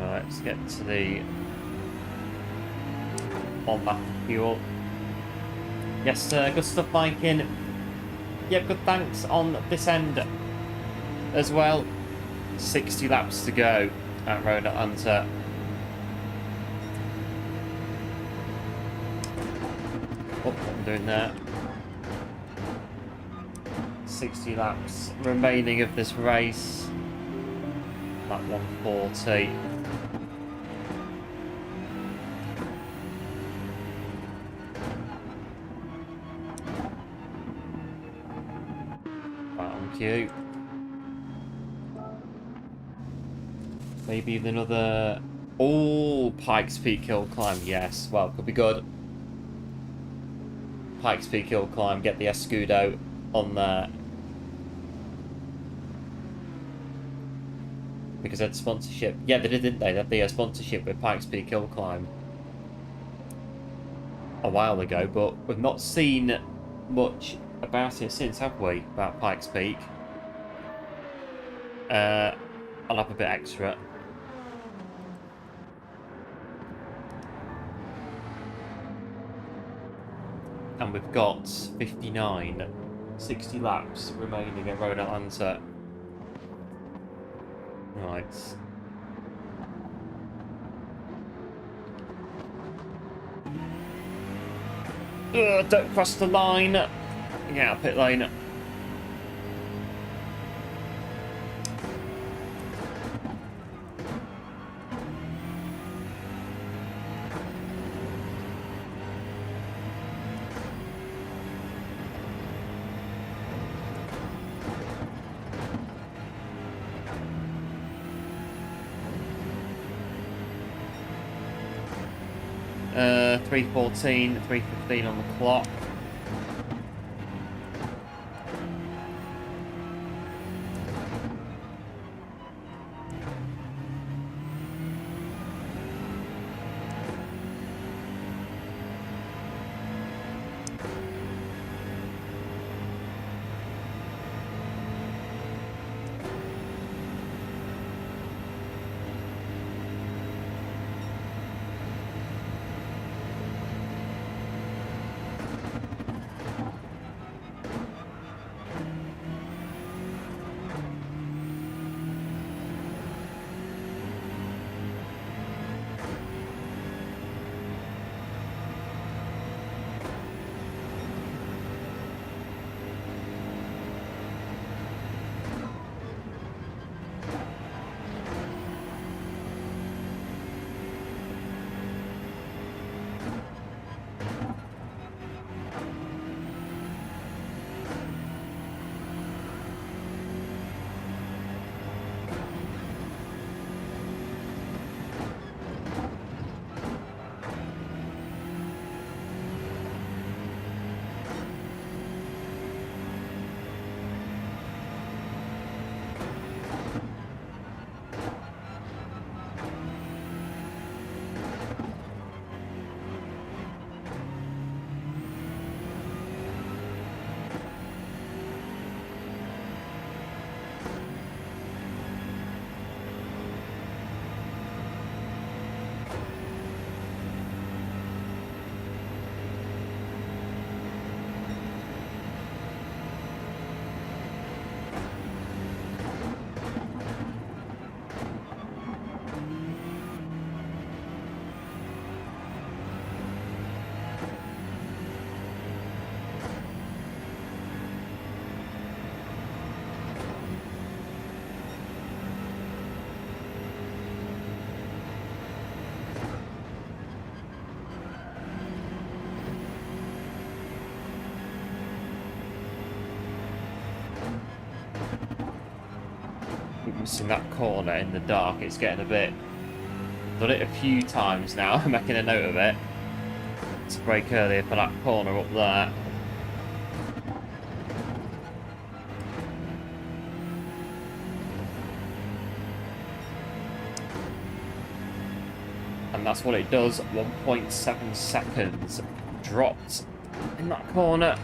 Let's get to the on-map fuel. Yes, good stuff, Viking. Yep, good thanks on this end as well. 60 laps to go at Road Hunter. Oh, what I'm doing there. 60 laps remaining of this race. Lap 140. Cute. Maybe even another... Oh, Pikes Peak Hill Climb, yes. Well, could be good. Pikes Peak Hill Climb, get the Escudo on there. Because they had sponsorship. Yeah, they did, didn't they? They had the sponsorship with Pikes Peak Hill Climb a while ago, but we've not seen much about it since, have we? About Pikes Peak. I'll have a bit extra. And we've got 59, 60 laps remaining at Road Hunter. Right. Ugh, don't cross the line. Yeah, pit lane. Uh, 3:14, 3:15 on the clock. in that corner in the dark. It's getting a bit... Done it a few times now. I'm making a note of it. To brake earlier for that corner up there. And that's what it does. 1.7 seconds dropped in that corner.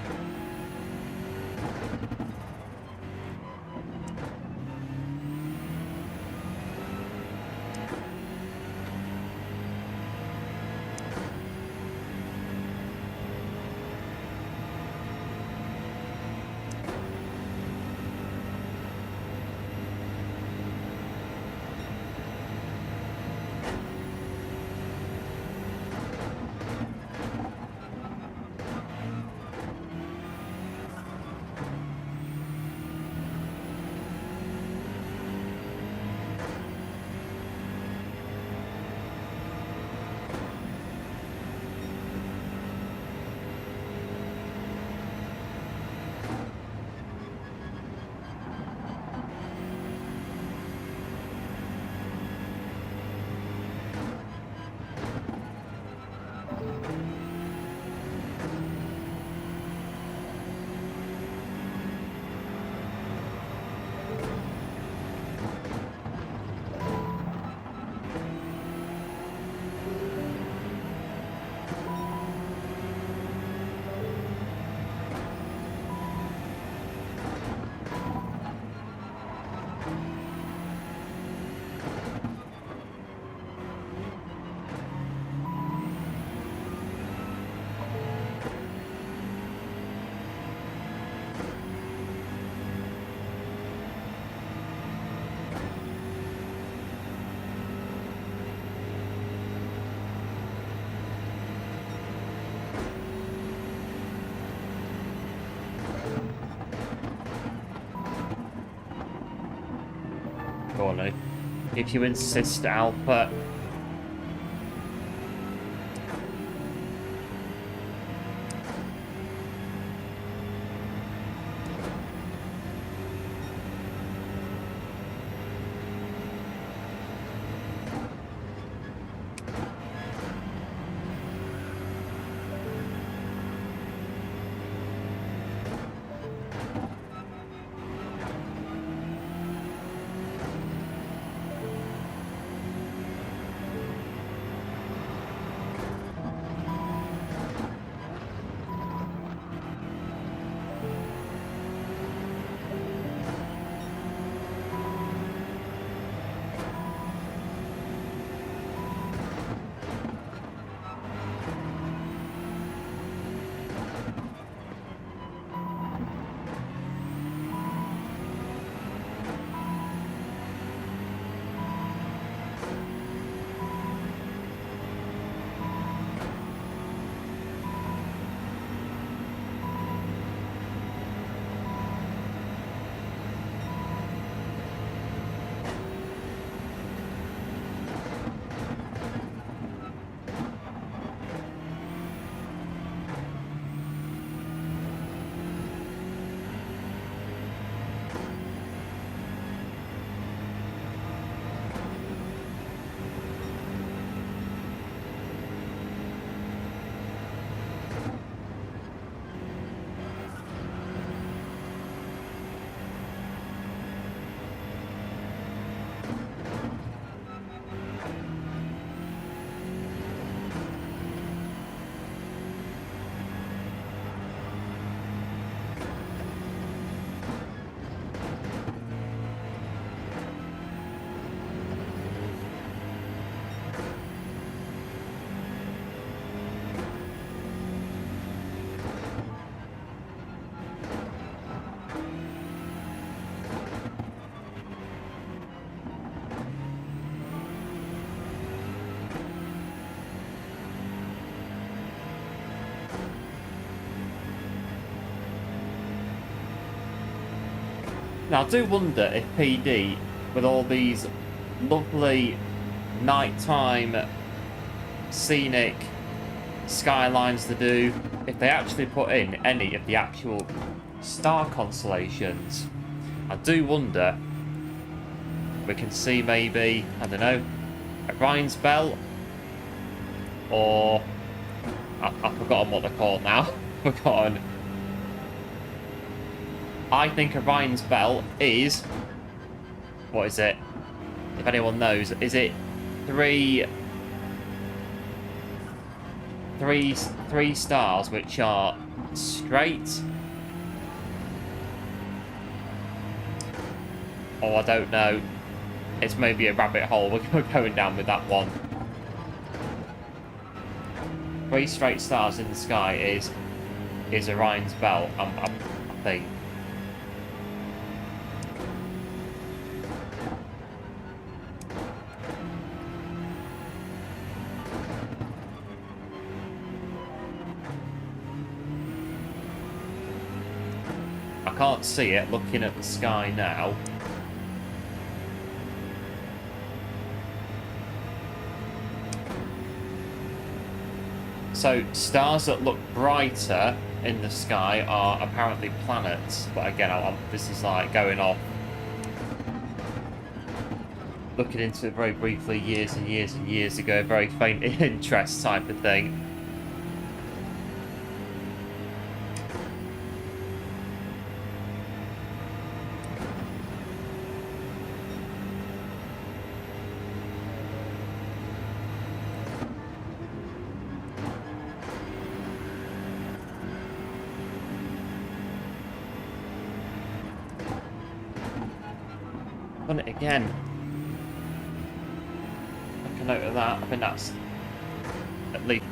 Corner. If you insist, Alpha. Now, I do wonder if PD, with all these lovely nighttime scenic skylines to do, if they actually put in any of the actual star constellations. I do wonder we can see maybe, I don't know, a Ryan's belt, or I've forgotten what they're called now. Forgotten. I think a Ryan's belt is, what is it? If anyone knows, is it three stars which are straight? Oh, I don't know. It's maybe a rabbit hole. We're going down with that one. 3 straight stars in the sky is Orion's belt, I think. I can't see it looking at the sky now. So, stars that look brighter in the sky are apparently planets. But again, this is like going off. Looking into it very briefly years and years and years ago. Very faint interest type of thing. Done it again. Make a note of that. I think that's at least.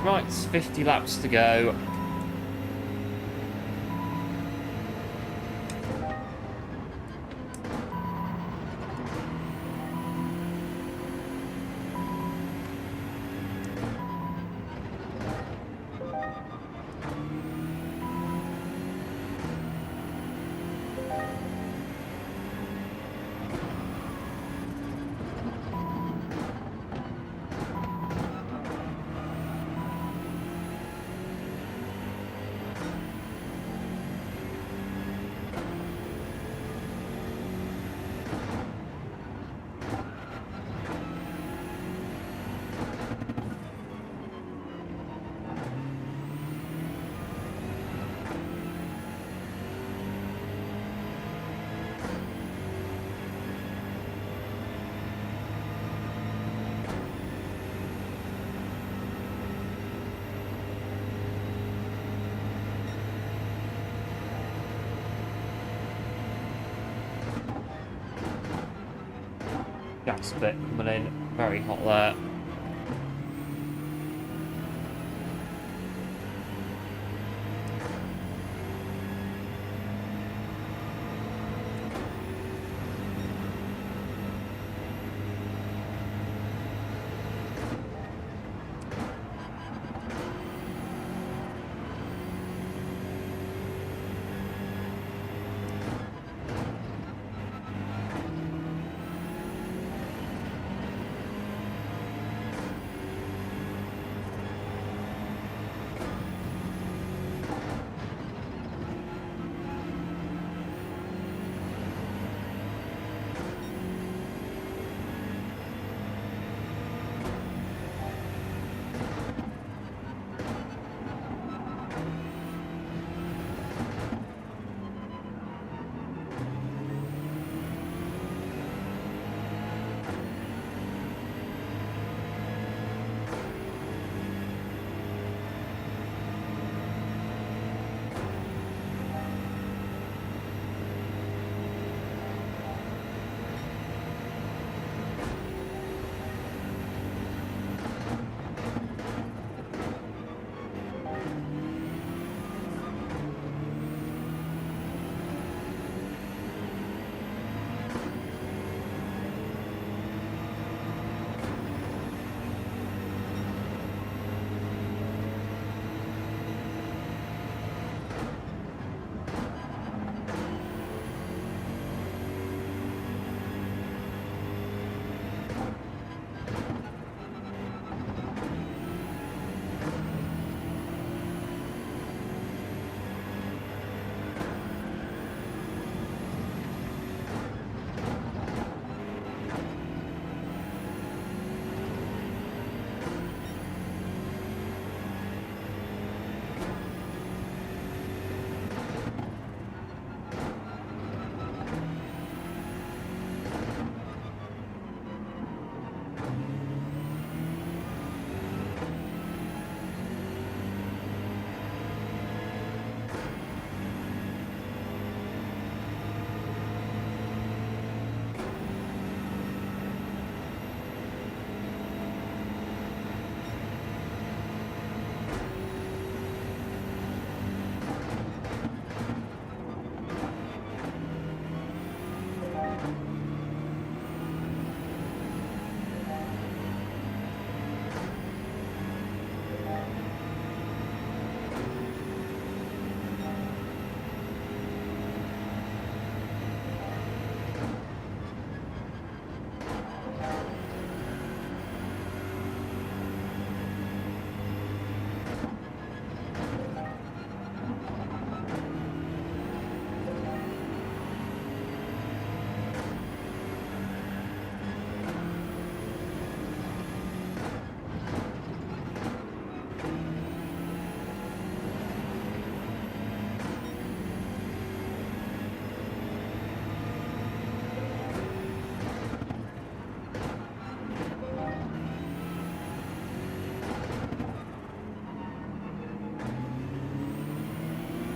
Right, 50 laps to go. Gas bit coming in, very hot there.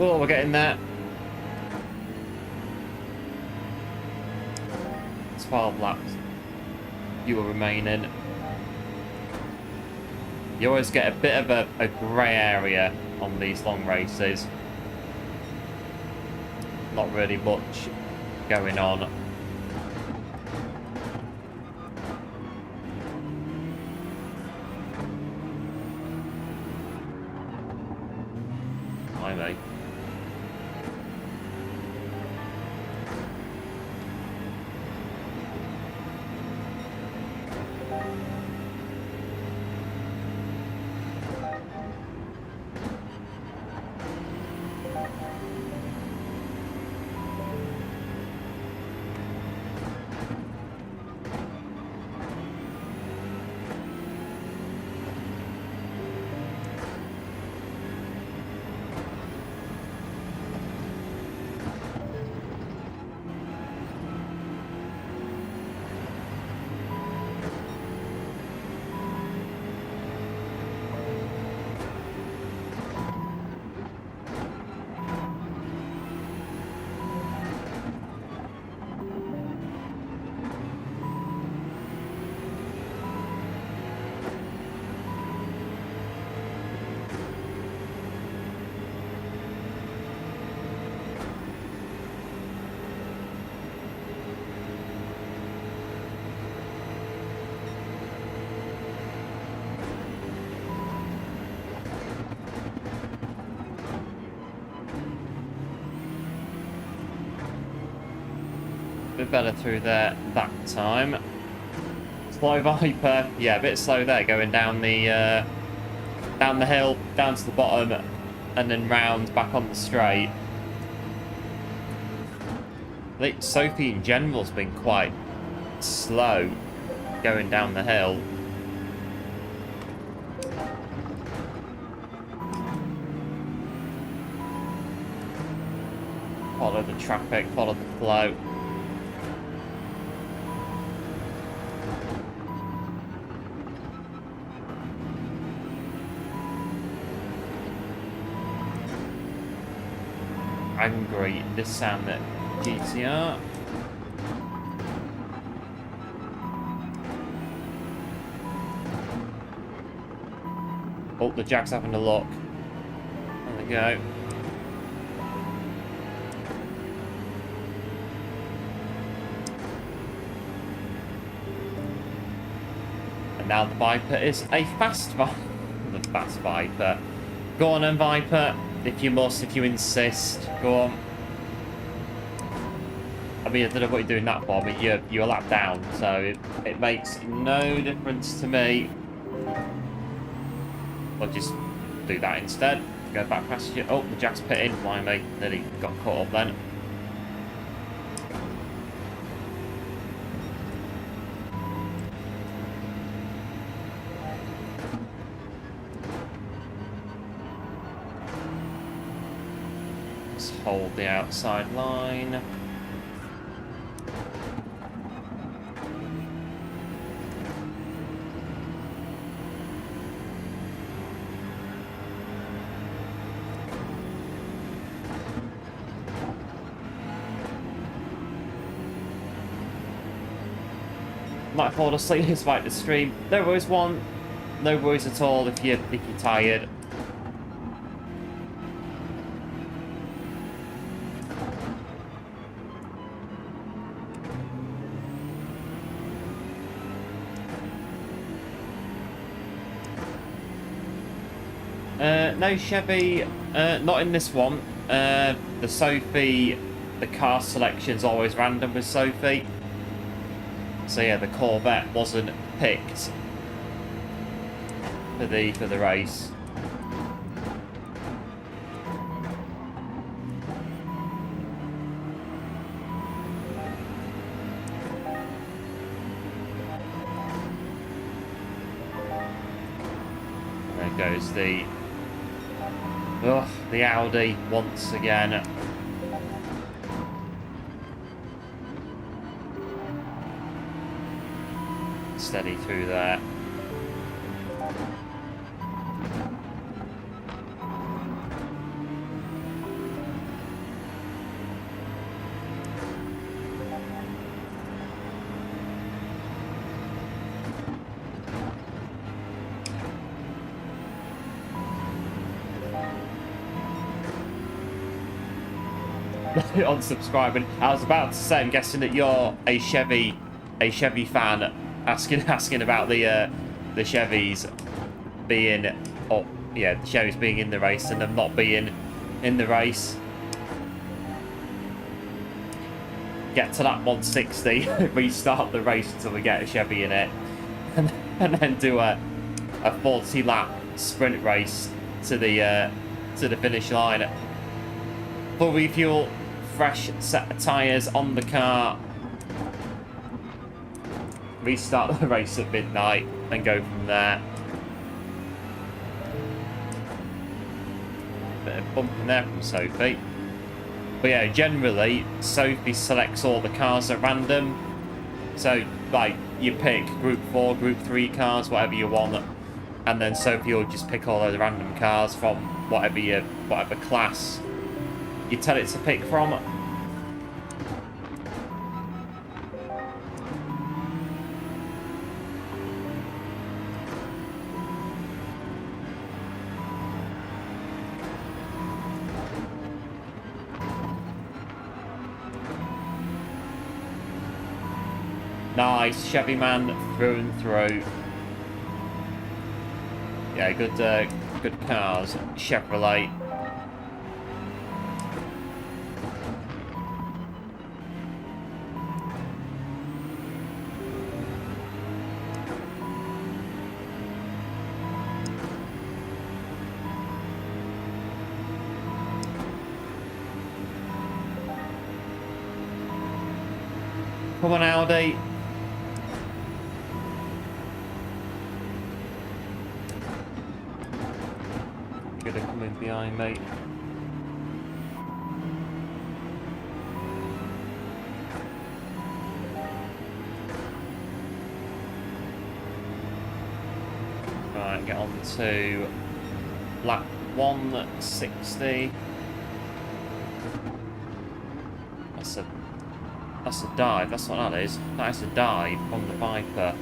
Oh, we're getting there. 12 laps. You are remaining. You always get a bit of a grey area on these long races. Not really much going on. Blimey. Bit better through there that time. Slow Viper, yeah, a bit slow there, going down the hill, down to the bottom, and then round back on the straight. I think Sophy in general's been quite slow going down the hill. Follow the traffic, follow the flow. Angry Nissan GTR. Oh, the Jack's having a look. There we go. And now the Viper is a fast Viper. The fast Viper. Go on then, Viper. If you must, if you insist, go on. I mean, I don't know what you're doing that for, but you're a lap down, so it makes no difference to me. I'll just do that instead. Go back past you. Oh, the Jack's pitting. Blimey, nearly got caught up then. Hold the outside line. Might fall asleep despite the stream. No worries, one. No worries at all if you're tired. No Chevy, not in this one. The Sophy, the car selection's always random with Sophy. So yeah, the Corvette wasn't picked for the race. There goes the Audi once again. Steady through there. unsubscribing. I was about to say, I'm guessing that you're a Chevy fan, asking about the Chevys being, oh yeah, the Chevys being in the race and them not being in the race. Get to that 160, restart the race until we get a Chevy in it, and then do a 40-lap sprint race to the finish line. Full refuel, fresh set of tyres on the car. Restart the race at midnight and go from there. Bit of bumping there from Sophy. But yeah, generally, Sophy selects all the cars at random. So, like, you pick Group 4, Group 3 cars, whatever you want. And then Sophy will just pick all those random cars from whatever class you tell it to pick from. Nice, Chevy man through and through. Yeah, good cars. Chevrolet. Come on, Audi. Gonna come in behind, mate. Right, get on to lap 160. That's a dive, that's what that is. That is a dive from the Viper.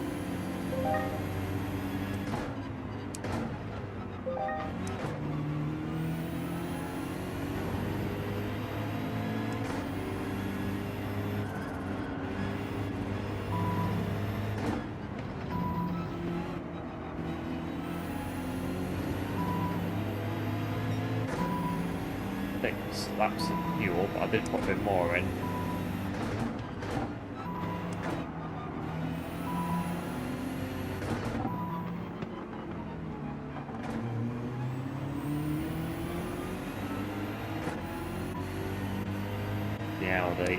Laps of fuel, but I did put a bit more in. The Audi.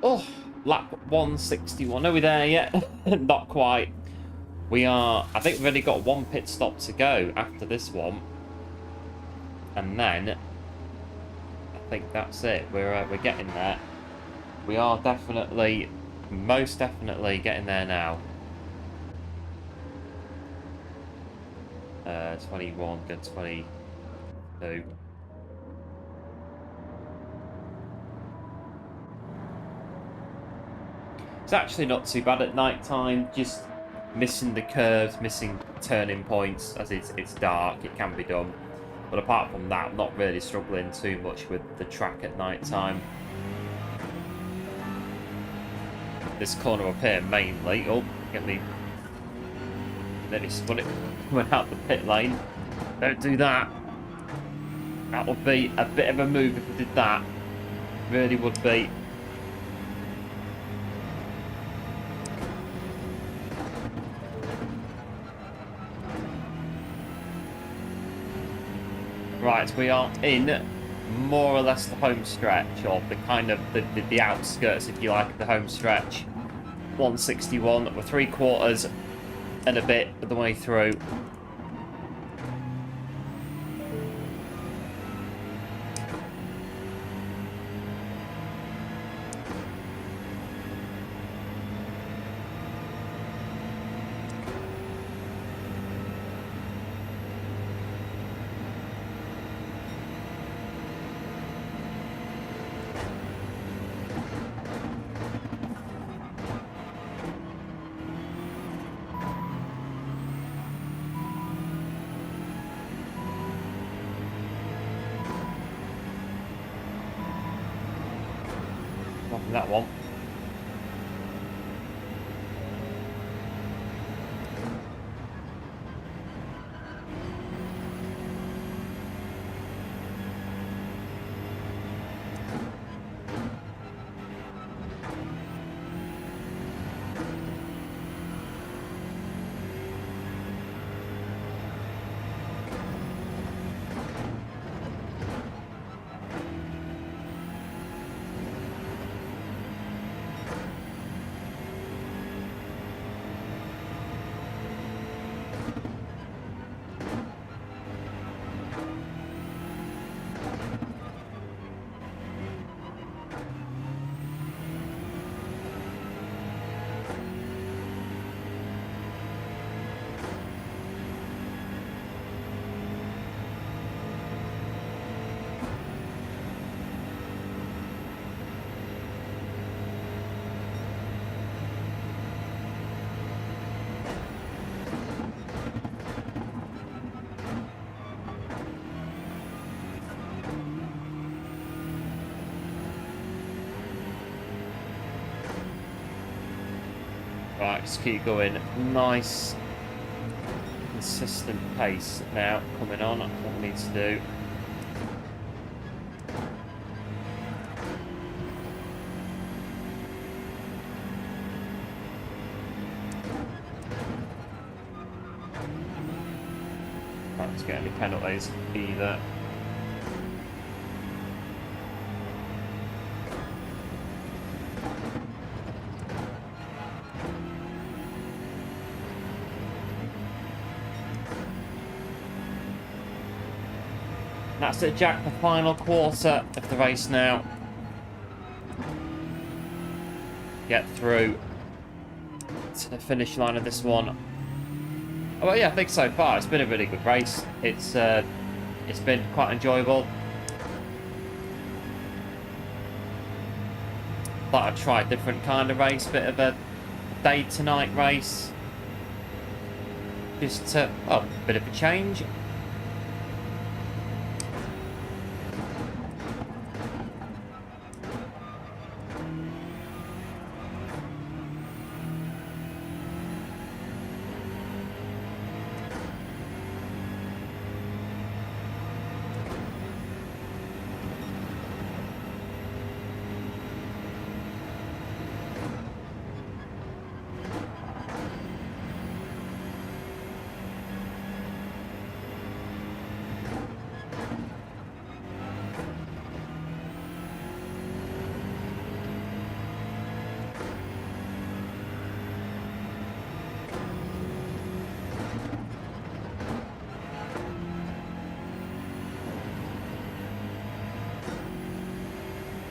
Oh, lap 161. Are we there yet? Not quite. We are. I think we've only got one pit stop to go after this one, and then I think that's it. We're getting there. We are definitely, most definitely getting there now. 21, good 22. It's actually not too bad at night time, just missing the curves, missing turning points, as it's dark, it can be done. But apart from that, I'm not really struggling too much with the track at night time. This corner up here mainly, oh, get me, nearly spun it, went out the pit lane. Don't do that. That would be a bit of a move if we did that. Really would be. Right, we are in more or less the home stretch, or the kind of the outskirts, if you like, of the home stretch. 161, we're 3/4 and a bit of the way through. in that one. Right, just keep going. Nice, consistent pace now coming on. That's what we need to do. Not to get any penalties either. That's it, Jack, the final quarter of the race now. Get through to the finish line of this one. Oh, well, yeah, I think so far it's been a really good race. It's been quite enjoyable. Thought I'd try a different kind of race, bit of a day to night race. Just a bit of a change.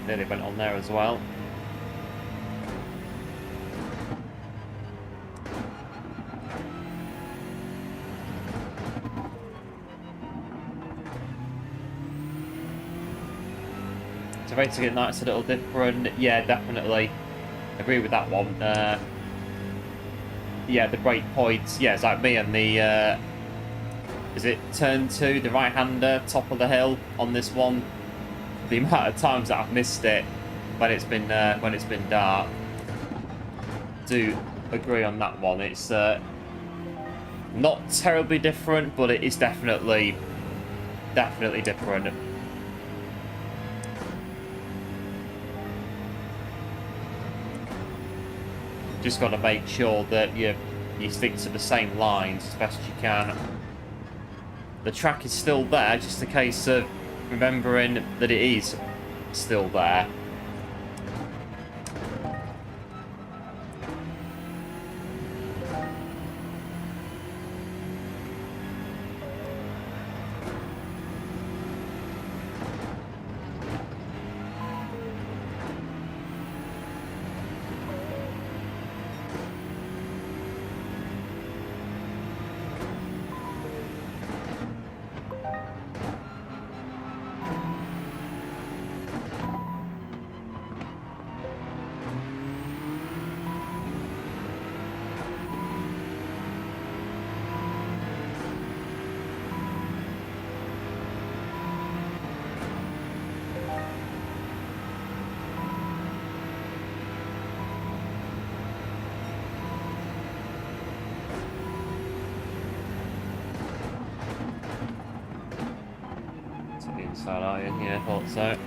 Nearly went on there as well. So rating at night's a little different. Yeah, definitely. Agree with that one. Yeah, the break points. Yeah, it's like me and the is it turn 2, the right-hander, top of the hill on this one. The amount of times that I've missed it when it's been dark. Do agree on that one. It's not terribly different, but it is definitely different. Just got to make sure that you stick to the same lines as best you can. The track is still there, just a case of remembering that it is still there. side, are you? Yeah, I thought so.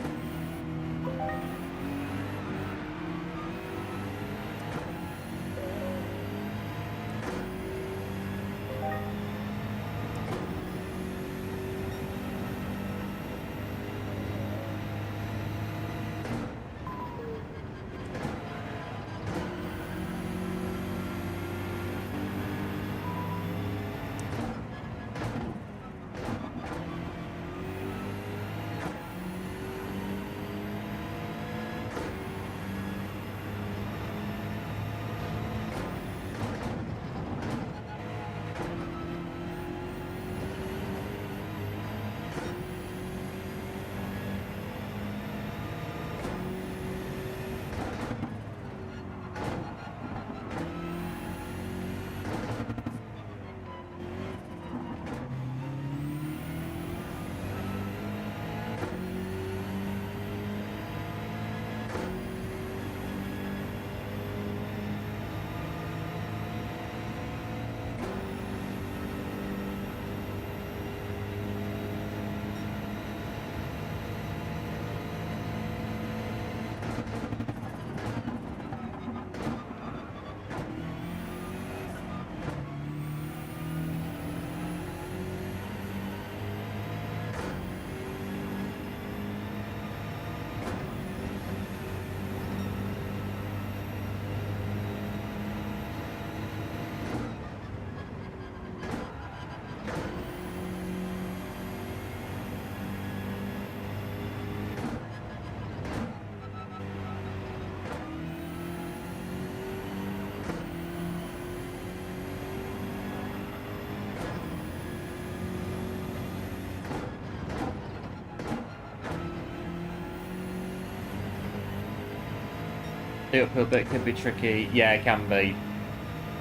The uphill bit can be tricky. Yeah, it can be.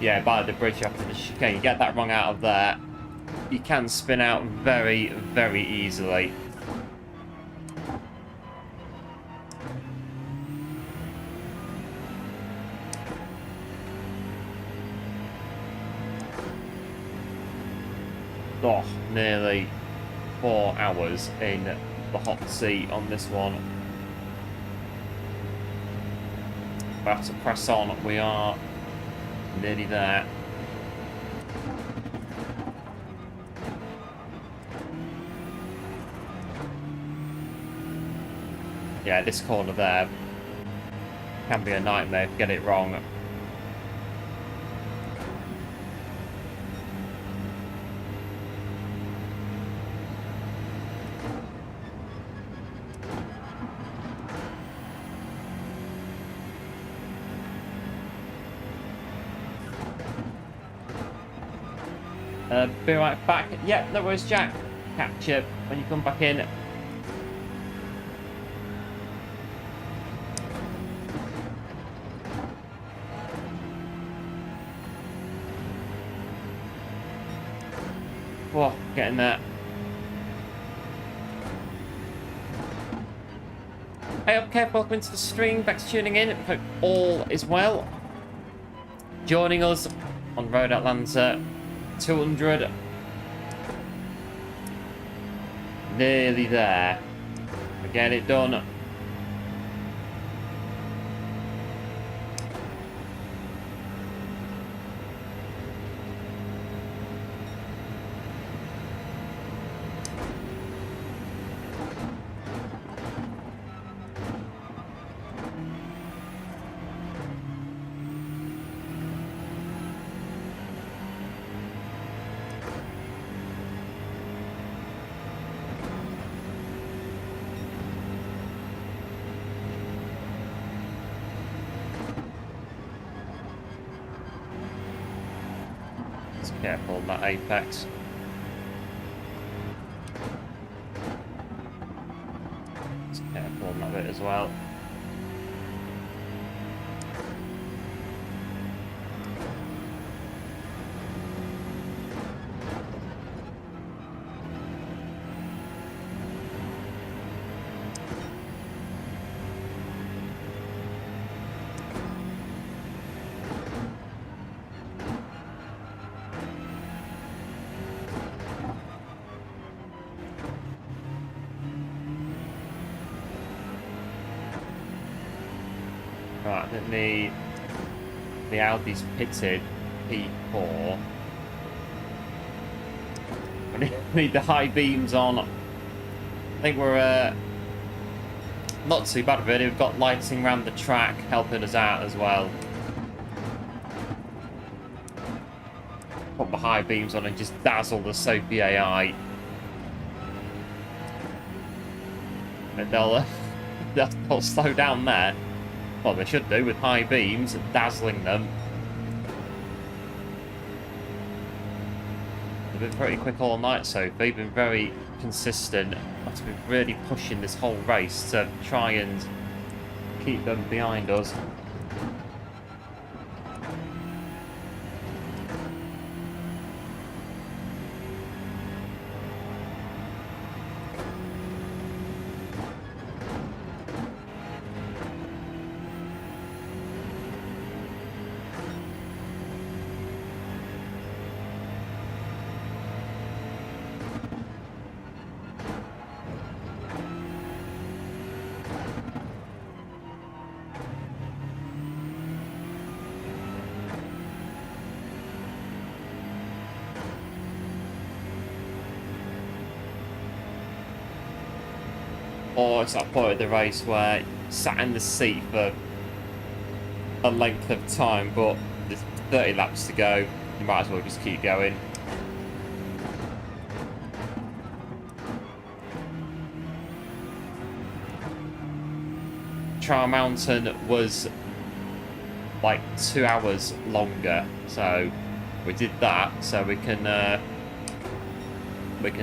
Yeah, by the bridge after the chicane. You get that wrong out of there, you can spin out very, very easily. Oh, nearly 4 hours in the hot seat on this one. We have to press on. We are nearly there. Yeah, this corner there can be a nightmare if you get it wrong. Be right back. Yep, no worries, Jack. Catch you when you come back in. Whoa, getting there. Hey up, Kev, welcome into the stream. Back to tuning in. Hope all is well. Joining us on Road Atlanta 200. Nearly there. We get it done. Careful on that apex. Just careful on that bit as well. definitely the Audi's pitted P4. We need the high beams on. I think we're not too bad really. We've got lighting around the track helping us out as well. Put the high beams on and just dazzle the Sophy AI. And they'll slow down there. Well, they should do with high beams and dazzling them. They've been pretty quick all night, Sophy. Been very consistent. I've been really pushing this whole race to try and keep them behind us. Or it's that point of the race where you sat in the seat for a length of time, but there's 30 laps to go. You might as well just keep going. Trial Mountain was like 2 hours longer, so we did that. So we can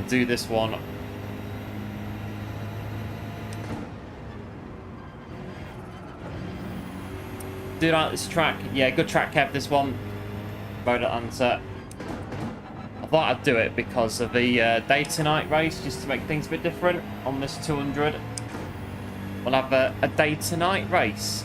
do this one. Do you like this track? Yeah, good track, Kev, this one. Road Atlanta. I thought I'd do it because of the day to night race, just to make things a bit different on this 200. We'll have a day to night race.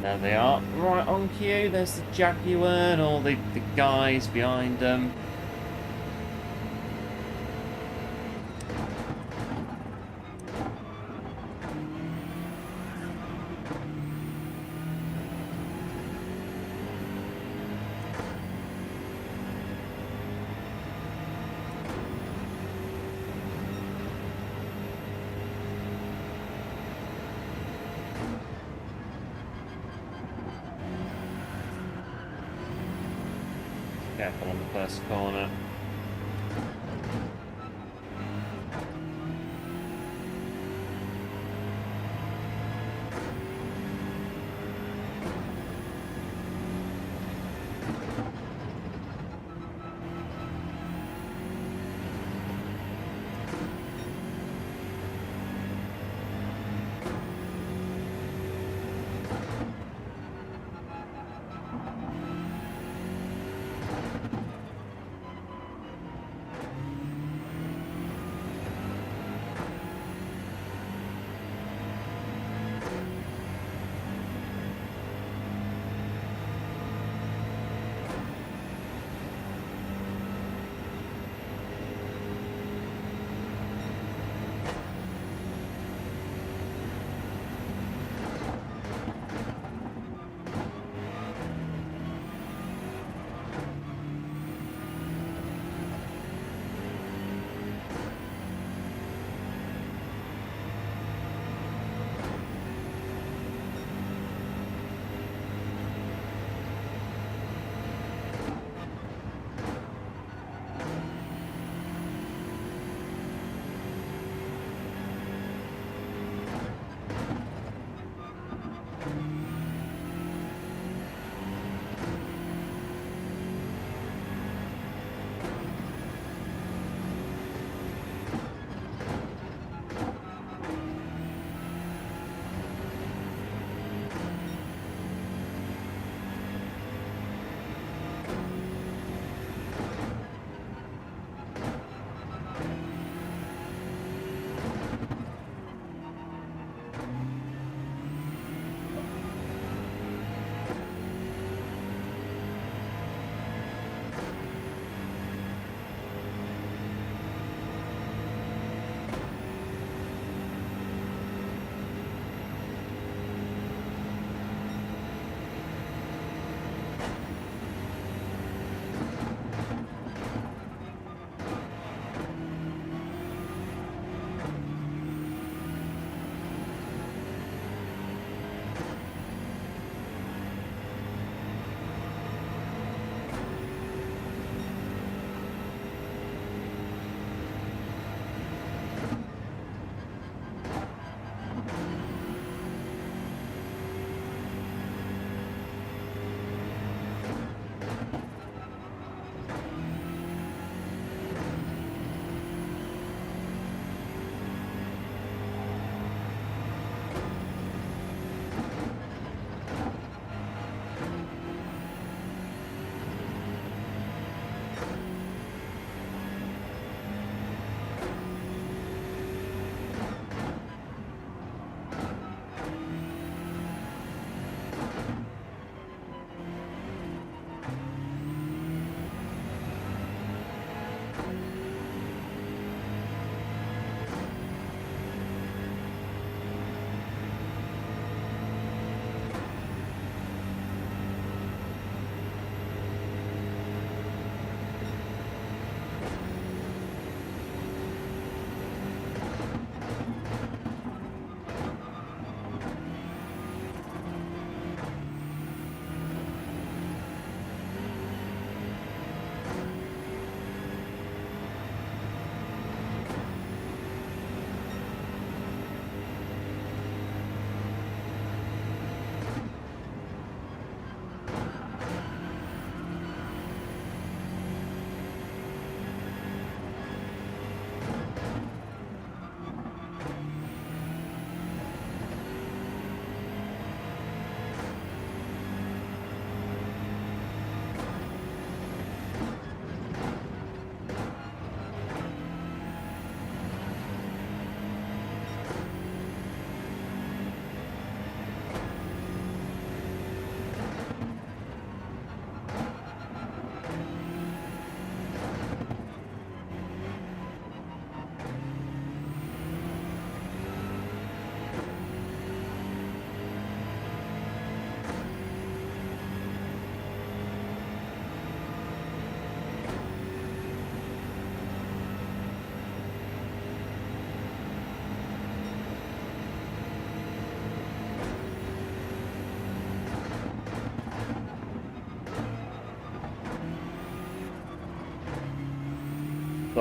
There they are, right on cue. There's the Jaguar and all the guys behind them. Careful on the first corner.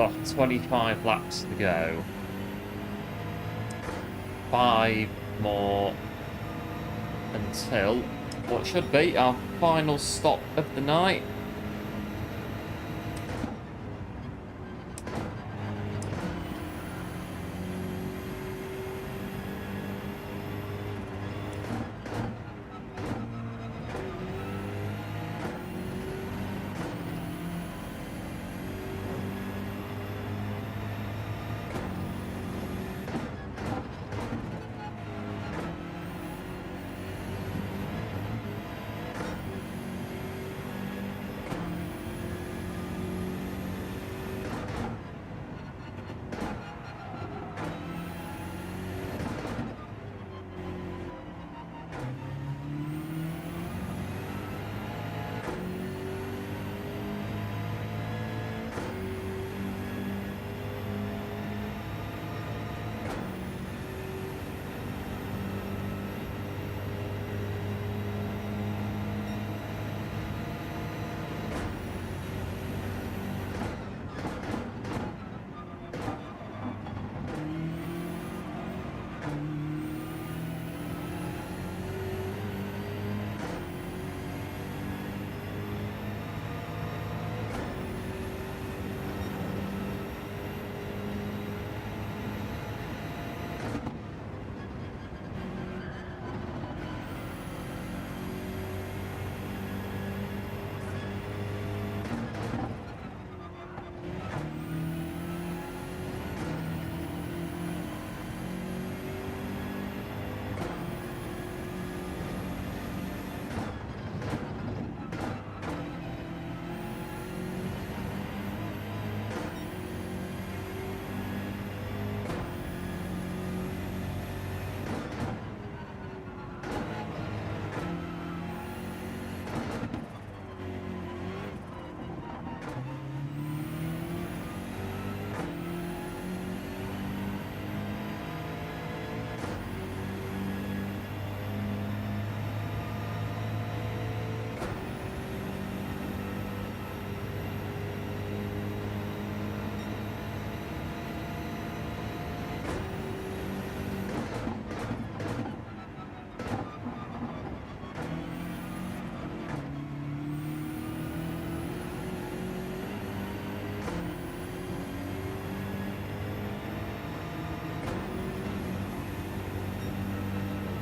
Oh, 25 laps to go. 5 more until what should be our final stop of the night.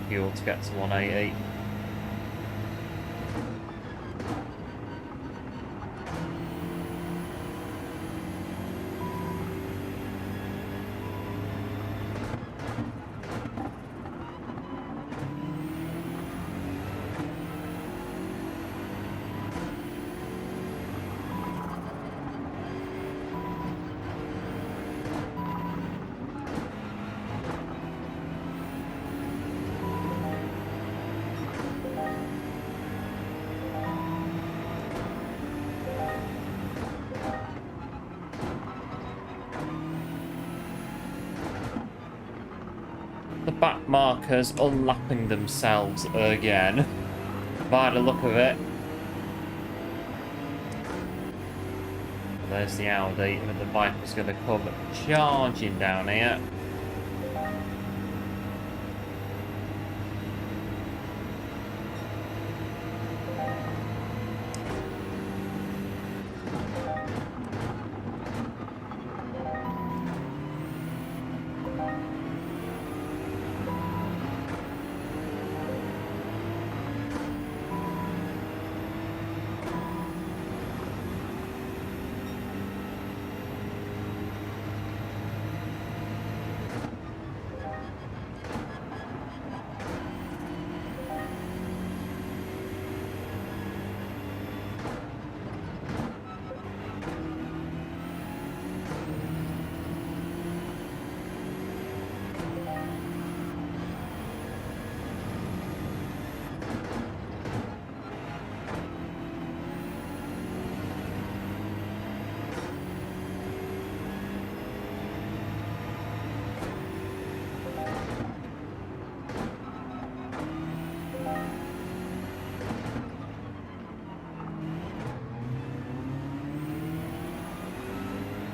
Fuel to get to 180. The back markers unlapping themselves again, by the look of it. There's the Audi, and the Viper's going to come charging down here.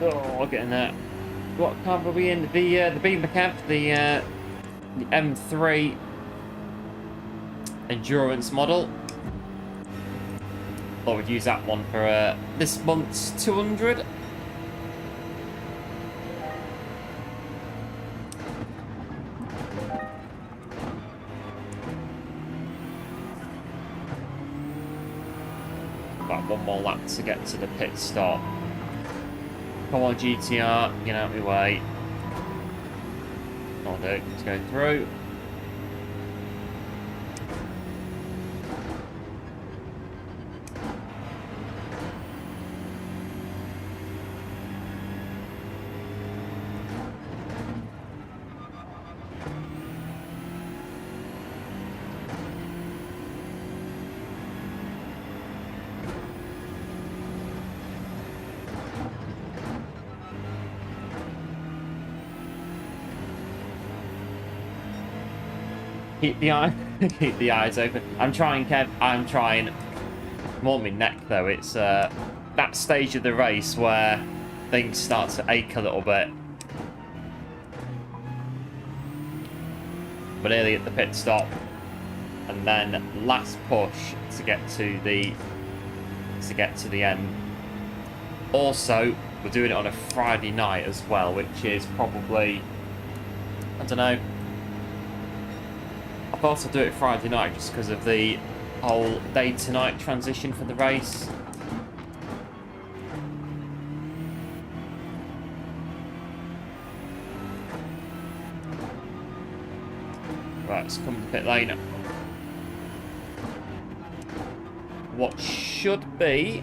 Oh, getting that. What car were we in? The Beamer cab, the M3 endurance model. Thought we'd use that one for this month's 200. About one more lap to get to the pit stop. Come on, GTR, get out of my way. I'll do it. Let's go through. Keep the eyes open. I'm trying, Kev. I'm trying. More my neck though. It's that stage of the race where things start to ache a little bit. We're nearly at the pit stop, and then last push to get to the end. Also, we're doing it on a Friday night as well, which is probably, I don't know. I thought I'd do it Friday night just because of the whole day to night transition for the race. Right, let's come to the pit lane. What should be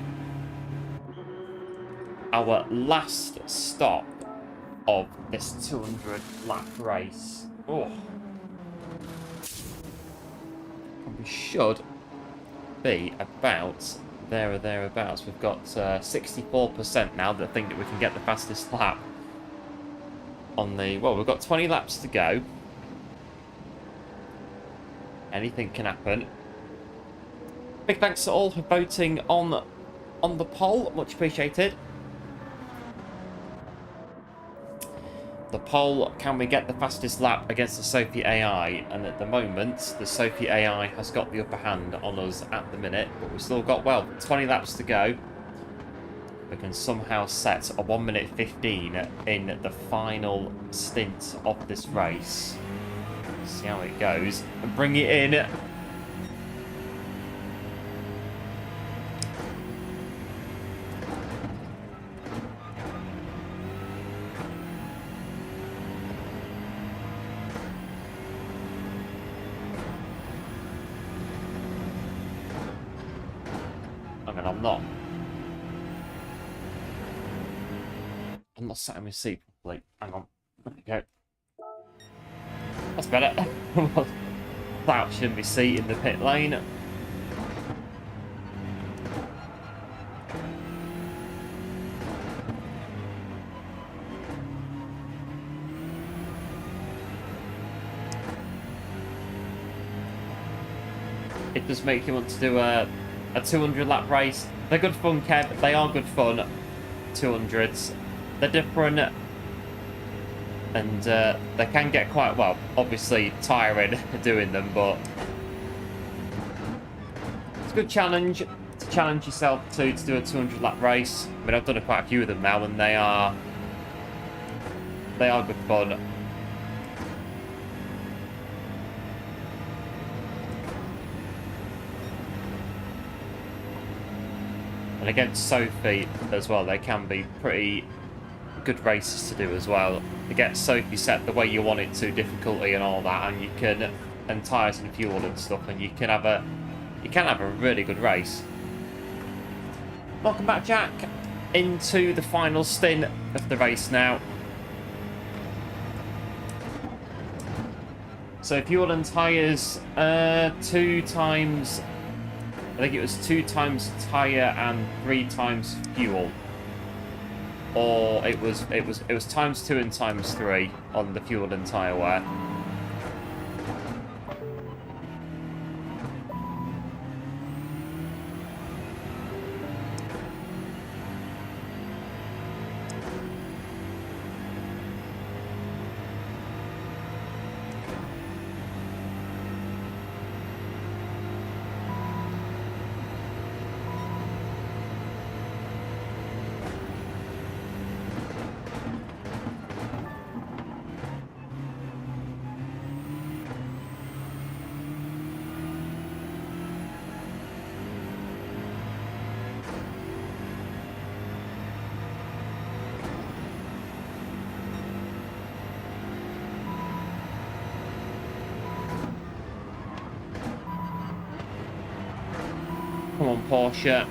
our last stop of this 200 lap race. Oh. We should be about there or thereabouts. We've got 64% now that think that we can get the fastest lap on the... Well, we've got 20 laps to go. Anything can happen. Big thanks to all for voting on the poll. Much appreciated. The poll, can we get the fastest lap against the Sophy AI? And at the moment, the Sophy AI has got the upper hand on us at the minute, but we've still got, well, 20 laps to go. We can somehow set a 1 minute 15 in the final stint of this race. See how it goes. And bring it in. I'm not sat in my seat properly. Hang on. There we go. That's better. Slouching my seat in the pit lane. It does make you want to do a 200 lap race. They're good fun, Kev. They are good fun. 200s. They're different. And they can get quite, well, obviously tiring doing them, but it's a good challenge to challenge yourself to do a 200 lap race. I mean, I've done quite a few of them now, and they are good fun. And against Sophy as well, they can be pretty good races to do as well. To get Sophy set the way you want it to, difficulty and all that, and you can, and tyres and fuel and stuff, and you can have a really good race. Welcome back, Jack, into the final stint of the race now. So fuel and tyres, 2 times. I think it was 2 times tyre and 3 times fuel, or it was times 2 and times 3 on the fuel and tyre wear. Come on, Porsche.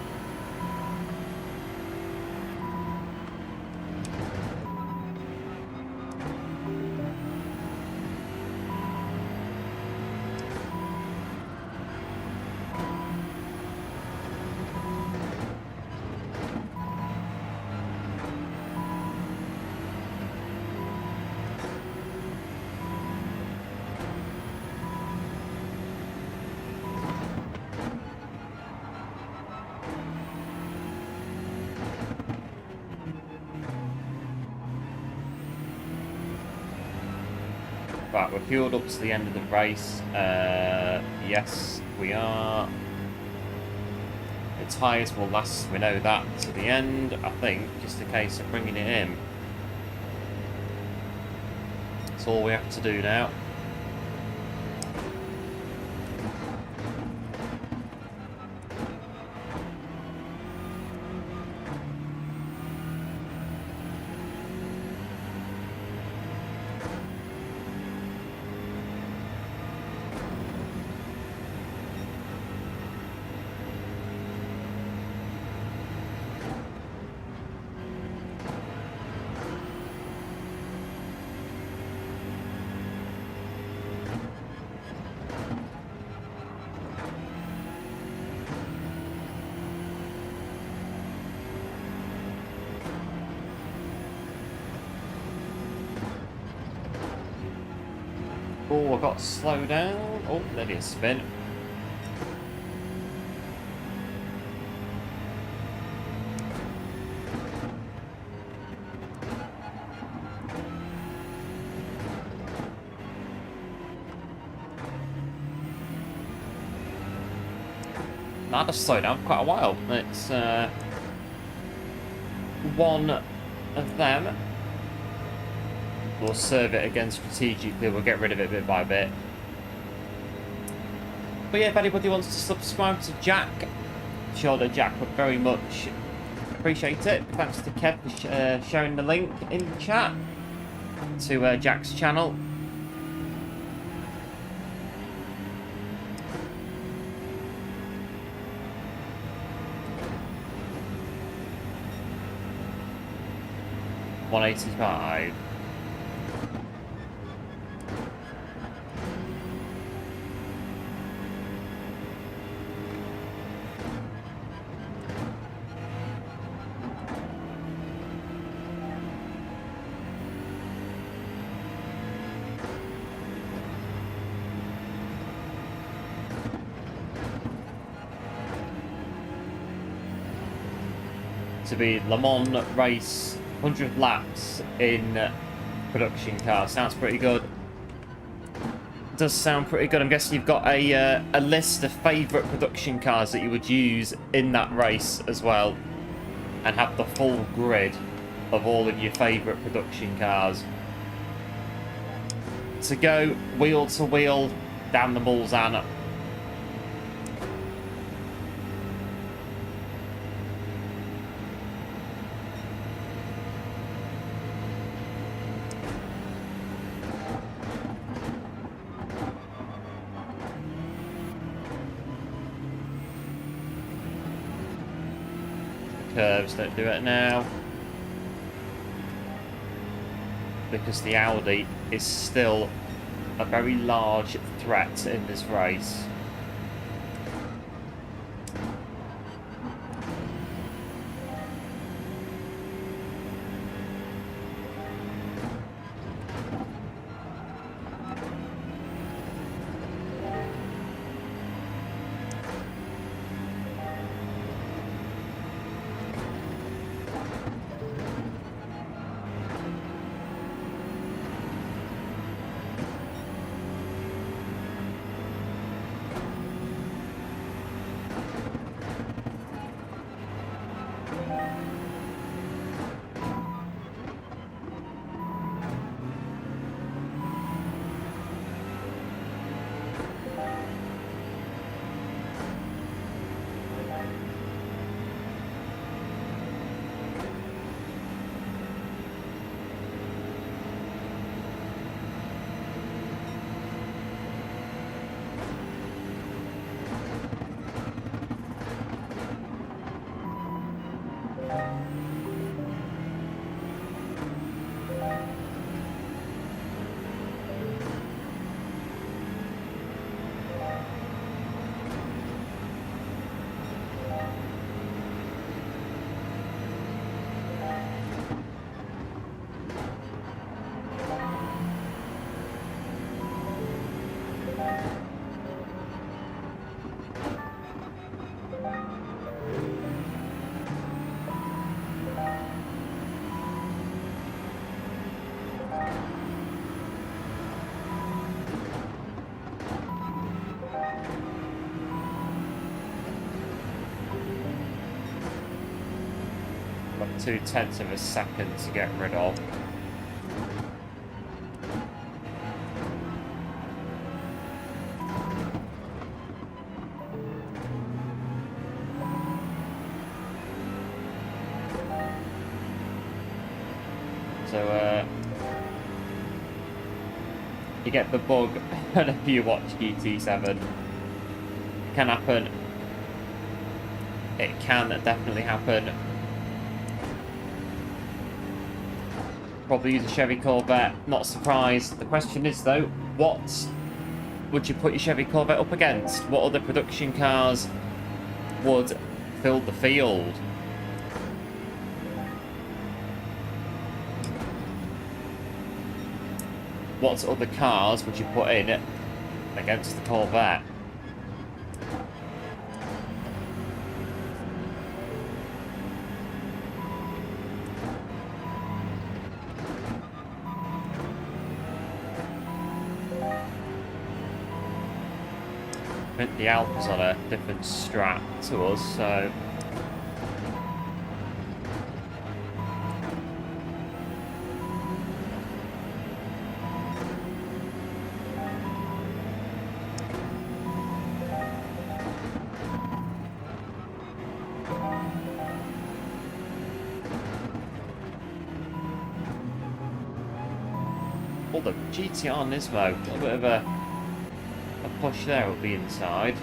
Right, we're fueled up to the end of the race. Yes, we are. The tyres will last, we know that, to the end, I think. Just a case of bringing it in. That's all we have to do now. Oh, I got to slow down. Oh, there is spin. That does slow down for quite a while. It's one of them. We'll serve it again strategically. We'll get rid of it bit by bit. But yeah, if anybody wants to subscribe to Jack, sure that Jack would very much appreciate it. Thanks to Kev for sharing the link in the chat to Jack's channel. $185. To be Le Mans race 100 laps in production car. Sounds pretty good. Does sound pretty good. I'm guessing you've got a list of favourite production cars that you would use in that race as well, and have the full grid of all of your favourite production cars to go wheel to wheel down the Mulsanne. Curves, don't do it now, because the Audi is still a very large threat in this race. 0.2 of a second to get rid of. So, you get the bug whenever you watch GT7. It can happen. It can definitely happen. Probably use a Chevy Corvette, not surprised. The question is though, what would you put your Chevy Corvette up against? What other production cars would fill the field? What other cars would you put in against the Corvette? I think the Alpha's on a different strap to us, so... Oh, the GTR Nismo, a little bit of a push there will be inside.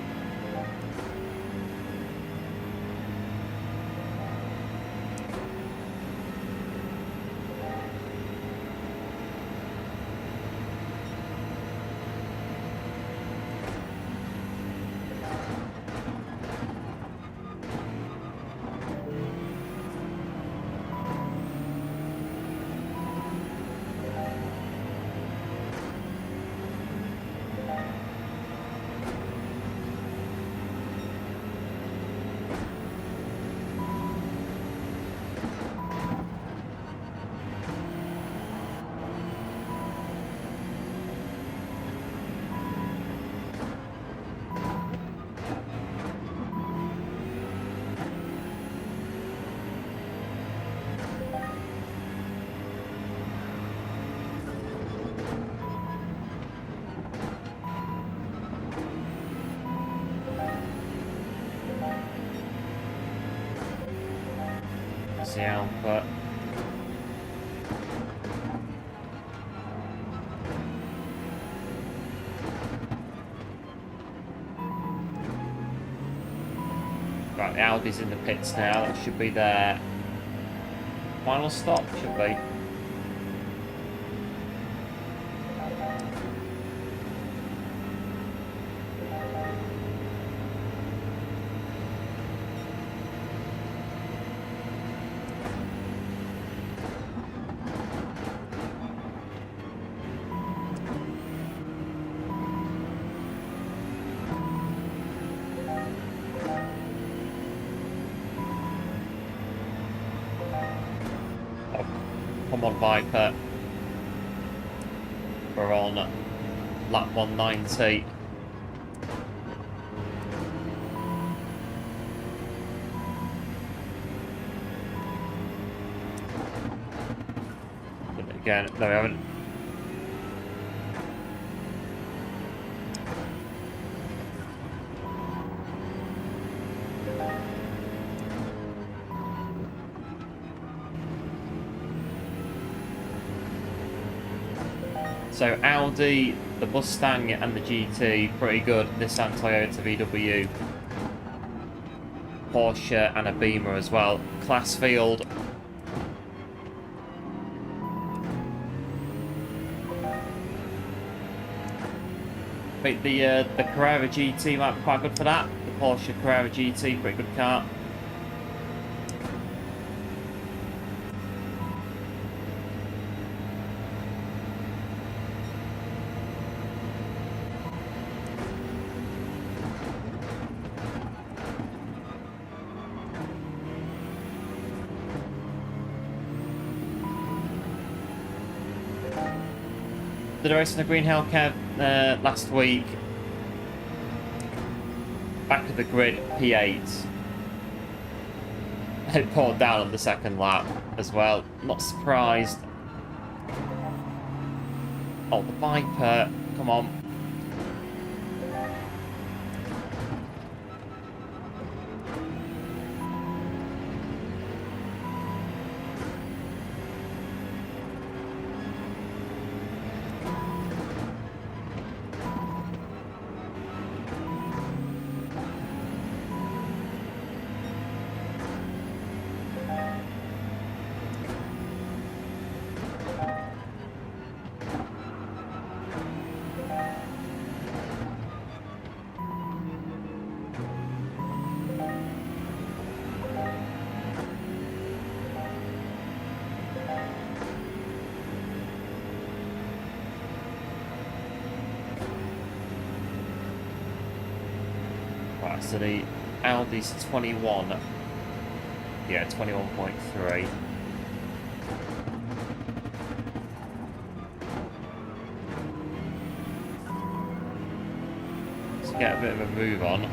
The output. Right, the Audi's in the pits now. That should be their final stop, should be. Come on, Viper. We're on lap 190. But again, no, we haven't. So Audi, the Mustang and the GT, pretty good. Nissan, Toyota, VW, Porsche and a Beamer as well. Class field. I think the Carrera GT might be quite good for that. The Porsche Carrera GT, pretty good car. Did a race in the Green Hellcat last week. Back of the grid, P8. it poured down on the second lap as well. Not surprised. Oh, the Viper. Come on. Right, so the Audi's 21. Yeah, 21.3. Let's get a bit of a move on.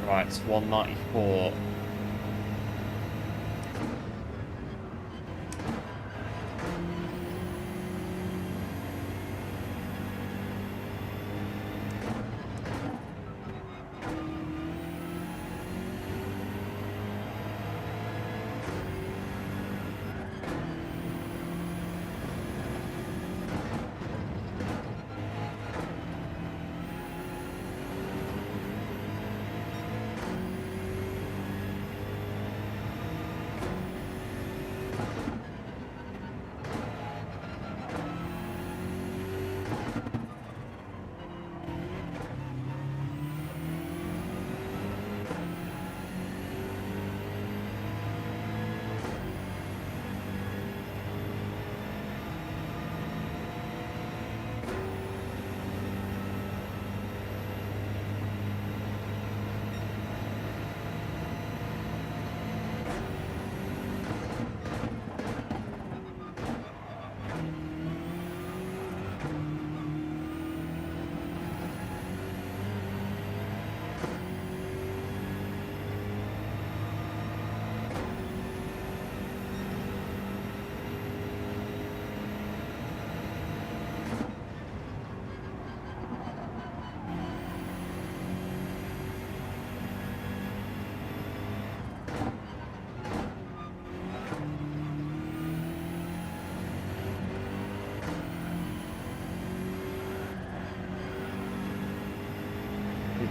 Right, it's 194.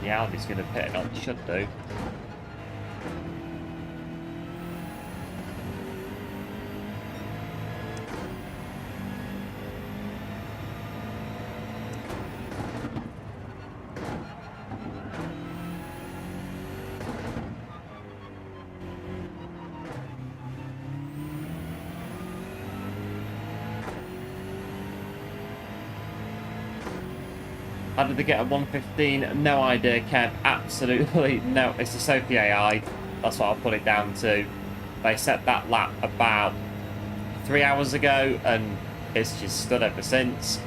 the Audi's going to pit it on. It should do. How did they get a 115? No idea, Kev. Absolutely no. It's the Sophy AI. That's what I'll put it down to. They set that lap about 3 hours ago, and it's just stood ever since.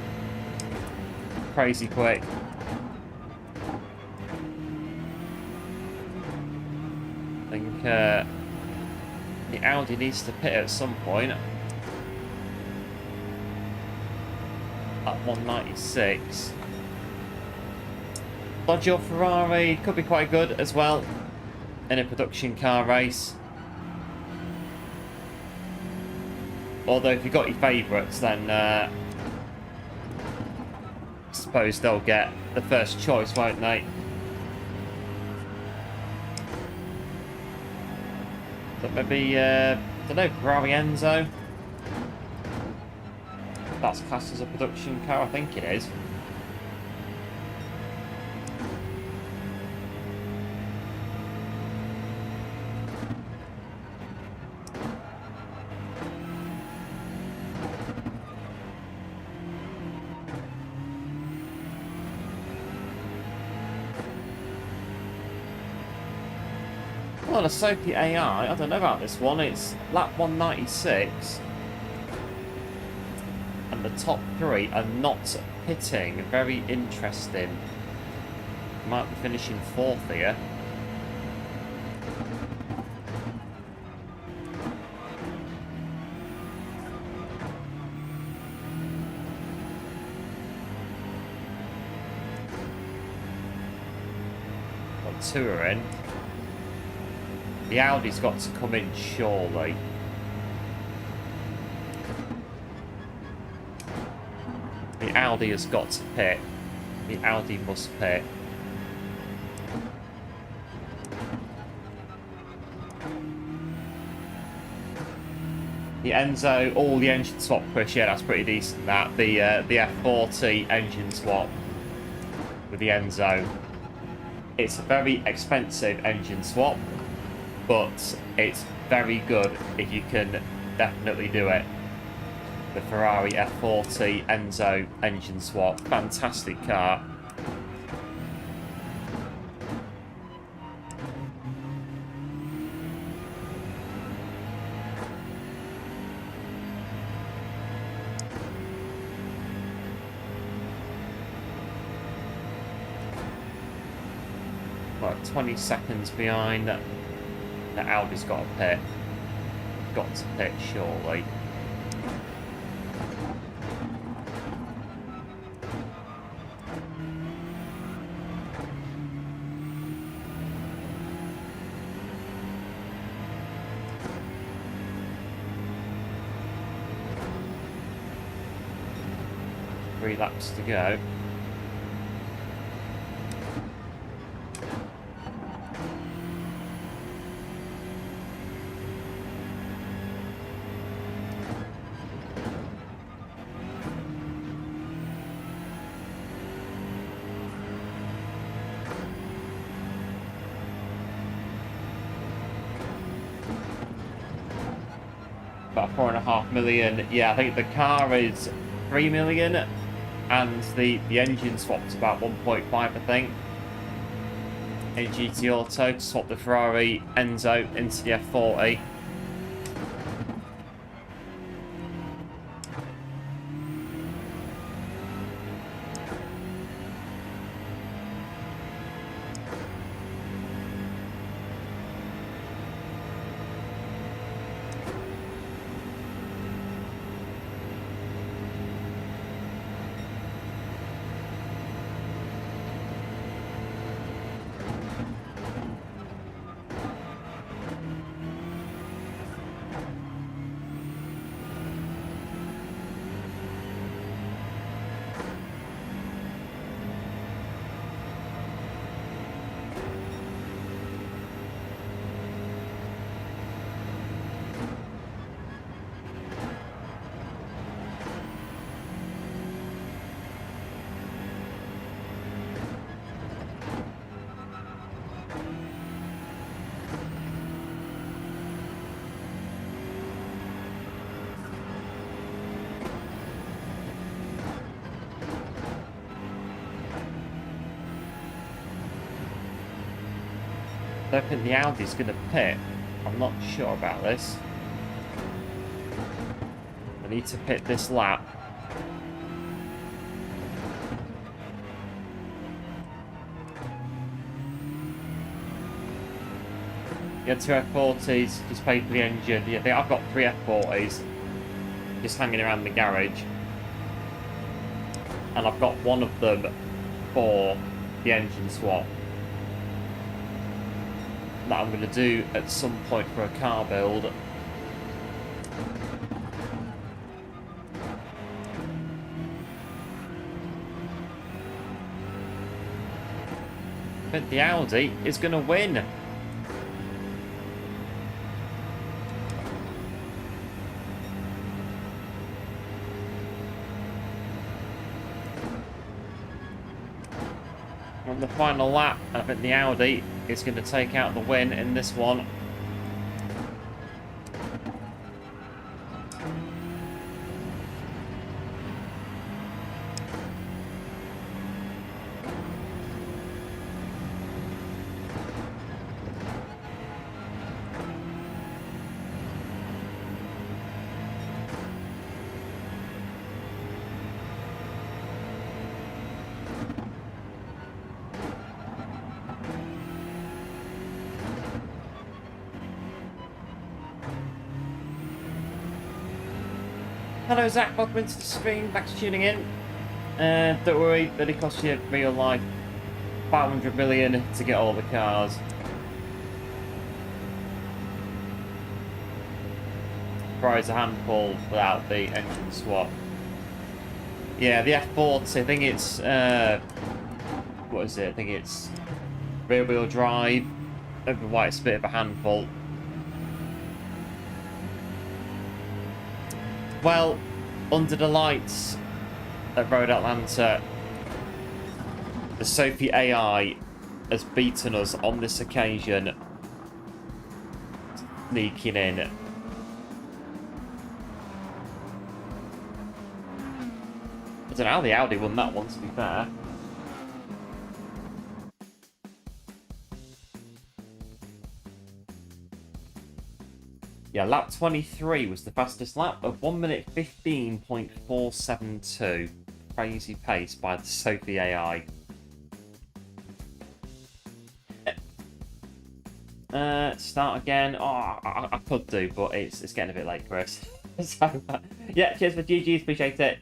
Crazy quick. I think the Audi needs to pit at some point. At 196. Dodge or Ferrari could be quite good as well in a production car race. Although if you've got your favourites, then I suppose they'll get the first choice, won't they? But maybe, I don't know, Ferrari Enzo. That's classed as a production car, I think it is. Well, a Sophy AI, I don't know about this one. It's lap 196. And the top three are not pitting. Very interesting. Might be finishing fourth here. Got two are in. The Audi's got to come in, surely. The Audi has got to pit. The Audi must pit. The Enzo, all the engine swap push, yeah, that's pretty decent. That the F40 engine swap with the Enzo. It's a very expensive engine swap, but it's very good if you can definitely do it. The Ferrari F40 Enzo engine swap, fantastic car. Like 20 seconds behind. The Audi's got to pit. Got to pit, surely. Three laps to go. About 4.5 million. Yeah, I think the car is 3 million, and the engine swap's about 1.5, I think. In GT Auto to swap the Ferrari Enzo into the F40. don't think the Audi's going to pit. I'm not sure about this. I need to pit this lap. Yeah, 2 F40s, just paid for the engine. Yeah, I've got 3 F40s just hanging around the garage. And I've got one of them for the engine swap that I'm going to do at some point for a car build. But the Audi is going to win. On the final lap, I think the Audi is going to take out the win in this one. Hello Zach, welcome into the stream, thanks for tuning in. Don't worry, that it costs you real life 500 million to get all the cars. Price a handful without the engine swap. Yeah, the F40, I think it's, what is it? I think it's rear wheel drive. Over why it's a bit of a handful. Well, under the lights at Road Atlanta, the Sophy AI has beaten us on this occasion, sneaking in. I don't know how the Audi won that one, to be fair. Yeah, lap 23 was the fastest lap of 1 minute 15.472. Crazy pace by the Sophy AI. Start again. Oh, I could do, but it's getting a bit late, Chris. So, yeah, cheers for GG's, appreciate it.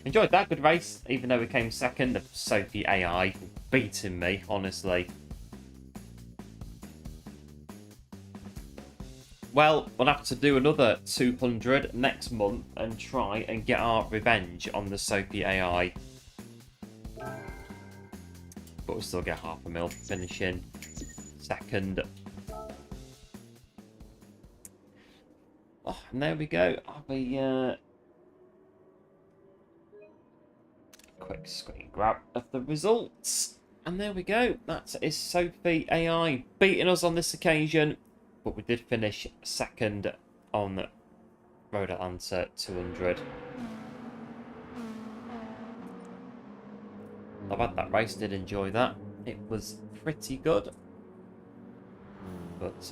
Enjoyed that, good race, even though we came second. The Sophy AI beating me, honestly. Well, we'll have to do another 200 next month and try and get our revenge on the Sophy AI. But we'll still get half a mil for finishing second. Oh, and there we go. I'll be quick screen grab of the results. And there we go. That is Sophy AI beating us on this occasion. But we did finish second on Road Atlanta 200. Not bad that race, did enjoy that. It was pretty good. But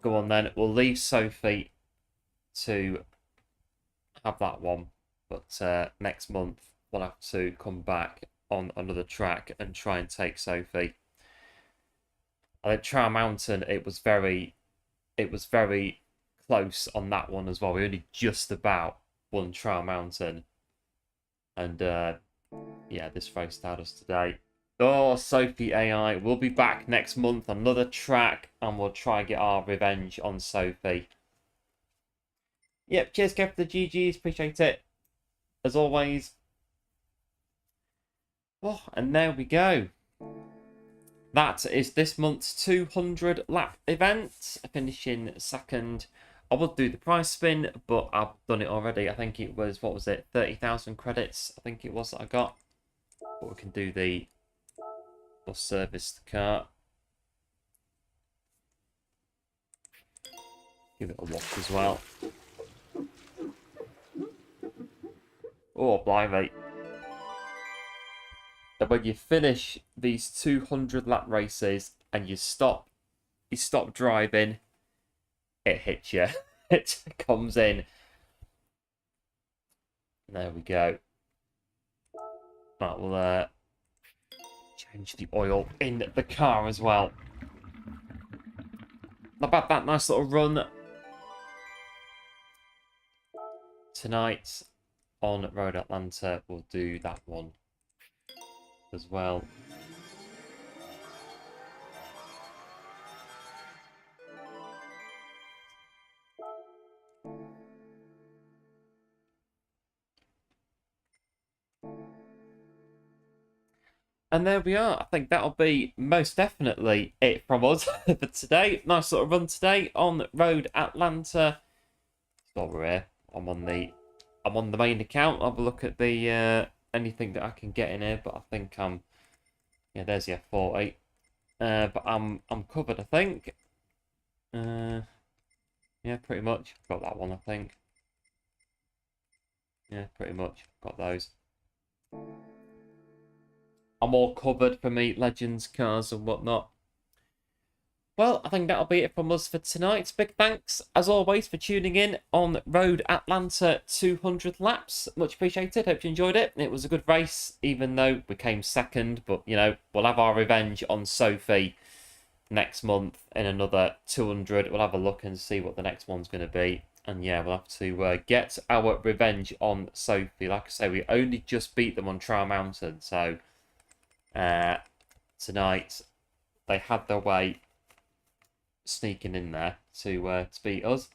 go on then, we'll leave Sophy to have that one. But next month we'll have to come back on another track and try and take Sophy. I think Trial Mountain, it was very close on that one as well. We only just about won Trial Mountain. And yeah, this race had us today. Oh, Sophy AI. We'll be back next month on another track and we'll try and get our revenge on Sophy. Yep, cheers Kev for the GGs, appreciate it. As always. Oh, and there we go. That is this month's 200 lap event, finishing second. I would do the prize spin, but I've done it already. I think it was, what was it, 30,000 credits, I think it was that I got. But we can do the bus service the car. Give it a wash as well. Oh, blimey. When you finish these 200 lap races, and you stop driving, it hits you. It comes in. There we go. That will change the oil in the car as well. Not bad, that nice little run tonight on Road Atlanta. We'll do that one as well. And there we are. I think that'll be most definitely it from us for today. Nice little run today on Road Atlanta. While we're here, I'm on the main account. I'll have a look at the anything that I can get in here, but I think yeah, there's the F40. But I'm covered, I think. Yeah, pretty much. Got that one, I think. Yeah, pretty much. Got those. I'm all covered for me, Legends, cars and whatnot. Well, I think that'll be it from us for tonight. Big thanks, as always, for tuning in on Road Atlanta 200 laps. Much appreciated. Hope you enjoyed it. It was a good race, even though we came second. But, you know, we'll have our revenge on Sophy next month in another 200. We'll have a look and see what the next one's going to be. And, yeah, we'll have to get our revenge on Sophy. Like I say, we only just beat them on Trial Mountain. So, tonight, they had their way sneaking in there to beat us.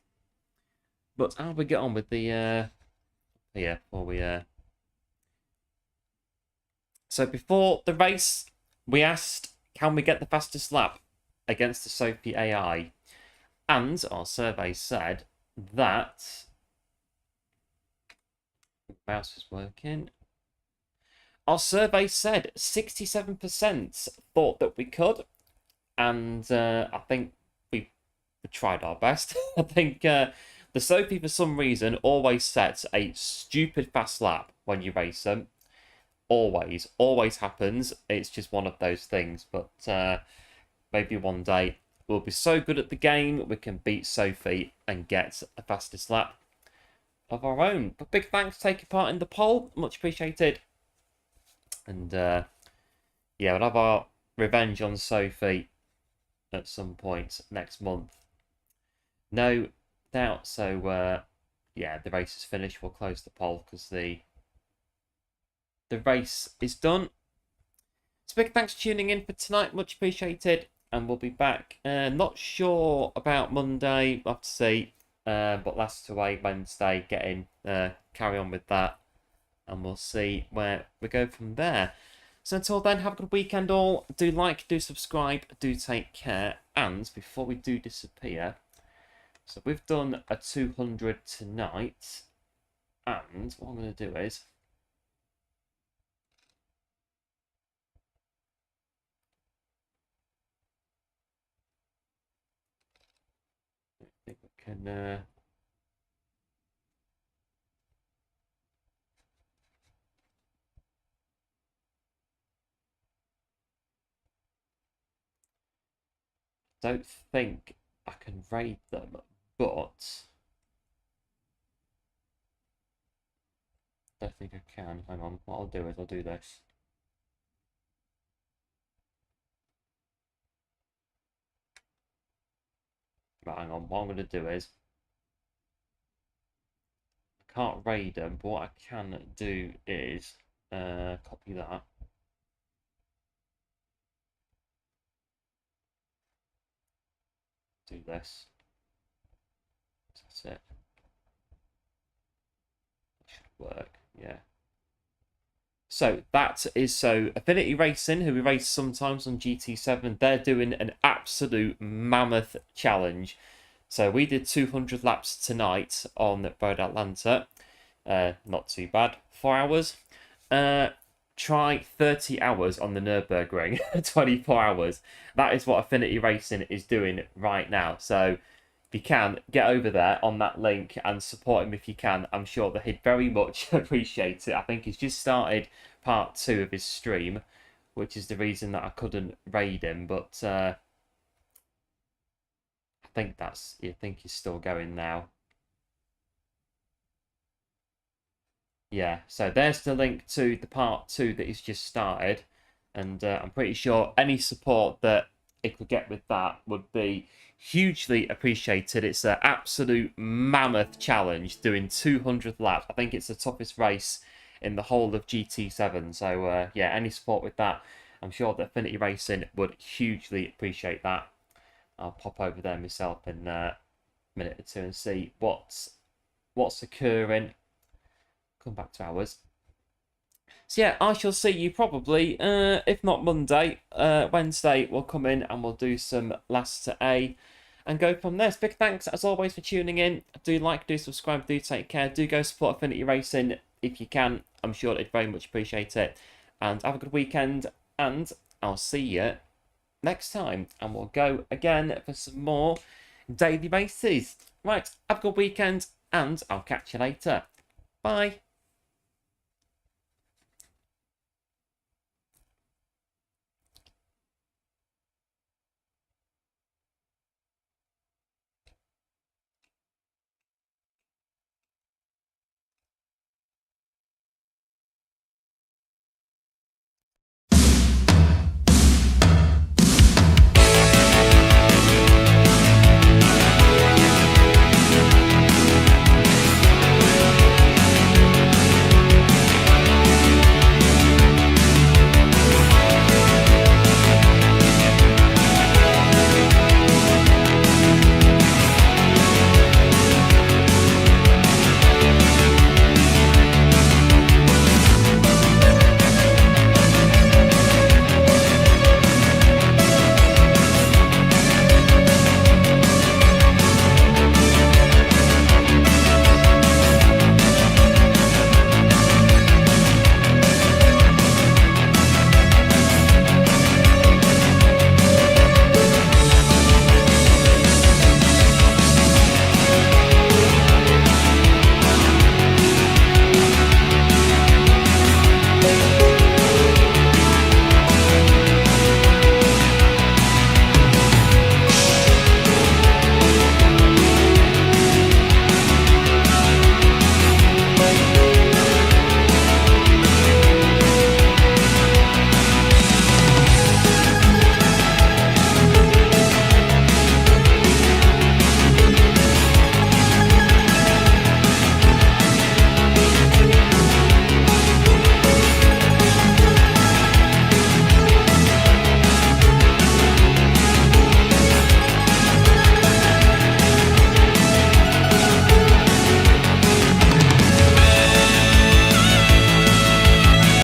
But how we get on with the so before the race, we asked, can we get the fastest lap against the Sophy AI? And our survey said that mouse is working. Our survey said 67% thought that we could, and I think we tried our best. I think the Sophy, for some reason, always sets a stupid fast lap when you race them. Always happens. It's just one of those things. But maybe one day we'll be so good at the game we can beat Sophy and get a fastest lap of our own. But big thanks for taking part in the poll. Much appreciated. And yeah, we'll have our revenge on Sophy at some point next month. No doubt. So yeah, the race is finished. We'll close the poll because the race is done. So big thanks for tuning in for tonight. Much appreciated. And we'll be back. Not sure about Monday. We'll have to see. But last away Wednesday. Get in. Carry on with that. And we'll see where we go from there. So until then, have a good weekend all. Do like, do subscribe, do take care. And before we do disappear, so we've done a 200 tonight. And what I'm going to do is, I think we can don't think I can raid them, but I don't think I can. Hang on, what I'll do is I'll do this. Right, hang on, what I'm going to do is I can't raid them, but what I can do is copy that. Do this. That's it. That should work, yeah. So that is Affinity Racing, who we race sometimes on GT7, they're doing an absolute mammoth challenge. So we did 200 laps tonight on Road Atlanta. Not too bad. 4 hours. Try 30 hours on the Nürburgring. 24 hours. That is what Affinity Racing is doing right now. So if you can, get over there on that link and support him if you can. I'm sure that he'd very much appreciate it. I think he's just started part 2 of his stream, which is the reason that I couldn't raid him. But you think he's still going now. Yeah, so there's the link to the part 2 that he's just started. And I'm pretty sure any support that it could get with that would be hugely appreciated. It's an absolute mammoth challenge doing 200 laps. I think it's the toughest race in the whole of GT7. So yeah, any support with that, I'm sure that Affinity Racing would hugely appreciate that. I'll pop over there myself in a minute or two and see what's occurring. Come back to ours. So yeah, I shall see you probably, if not Monday, Wednesday, we'll come in and we'll do some last to A and go from there. So big thanks as always for tuning in. Do like, do subscribe, do take care. Do go support Affinity Racing if you can. I'm sure they'd very much appreciate it. And have a good weekend, and I'll see you next time. And we'll go again for some more daily races. Right, have a good weekend, and I'll catch you later. Bye.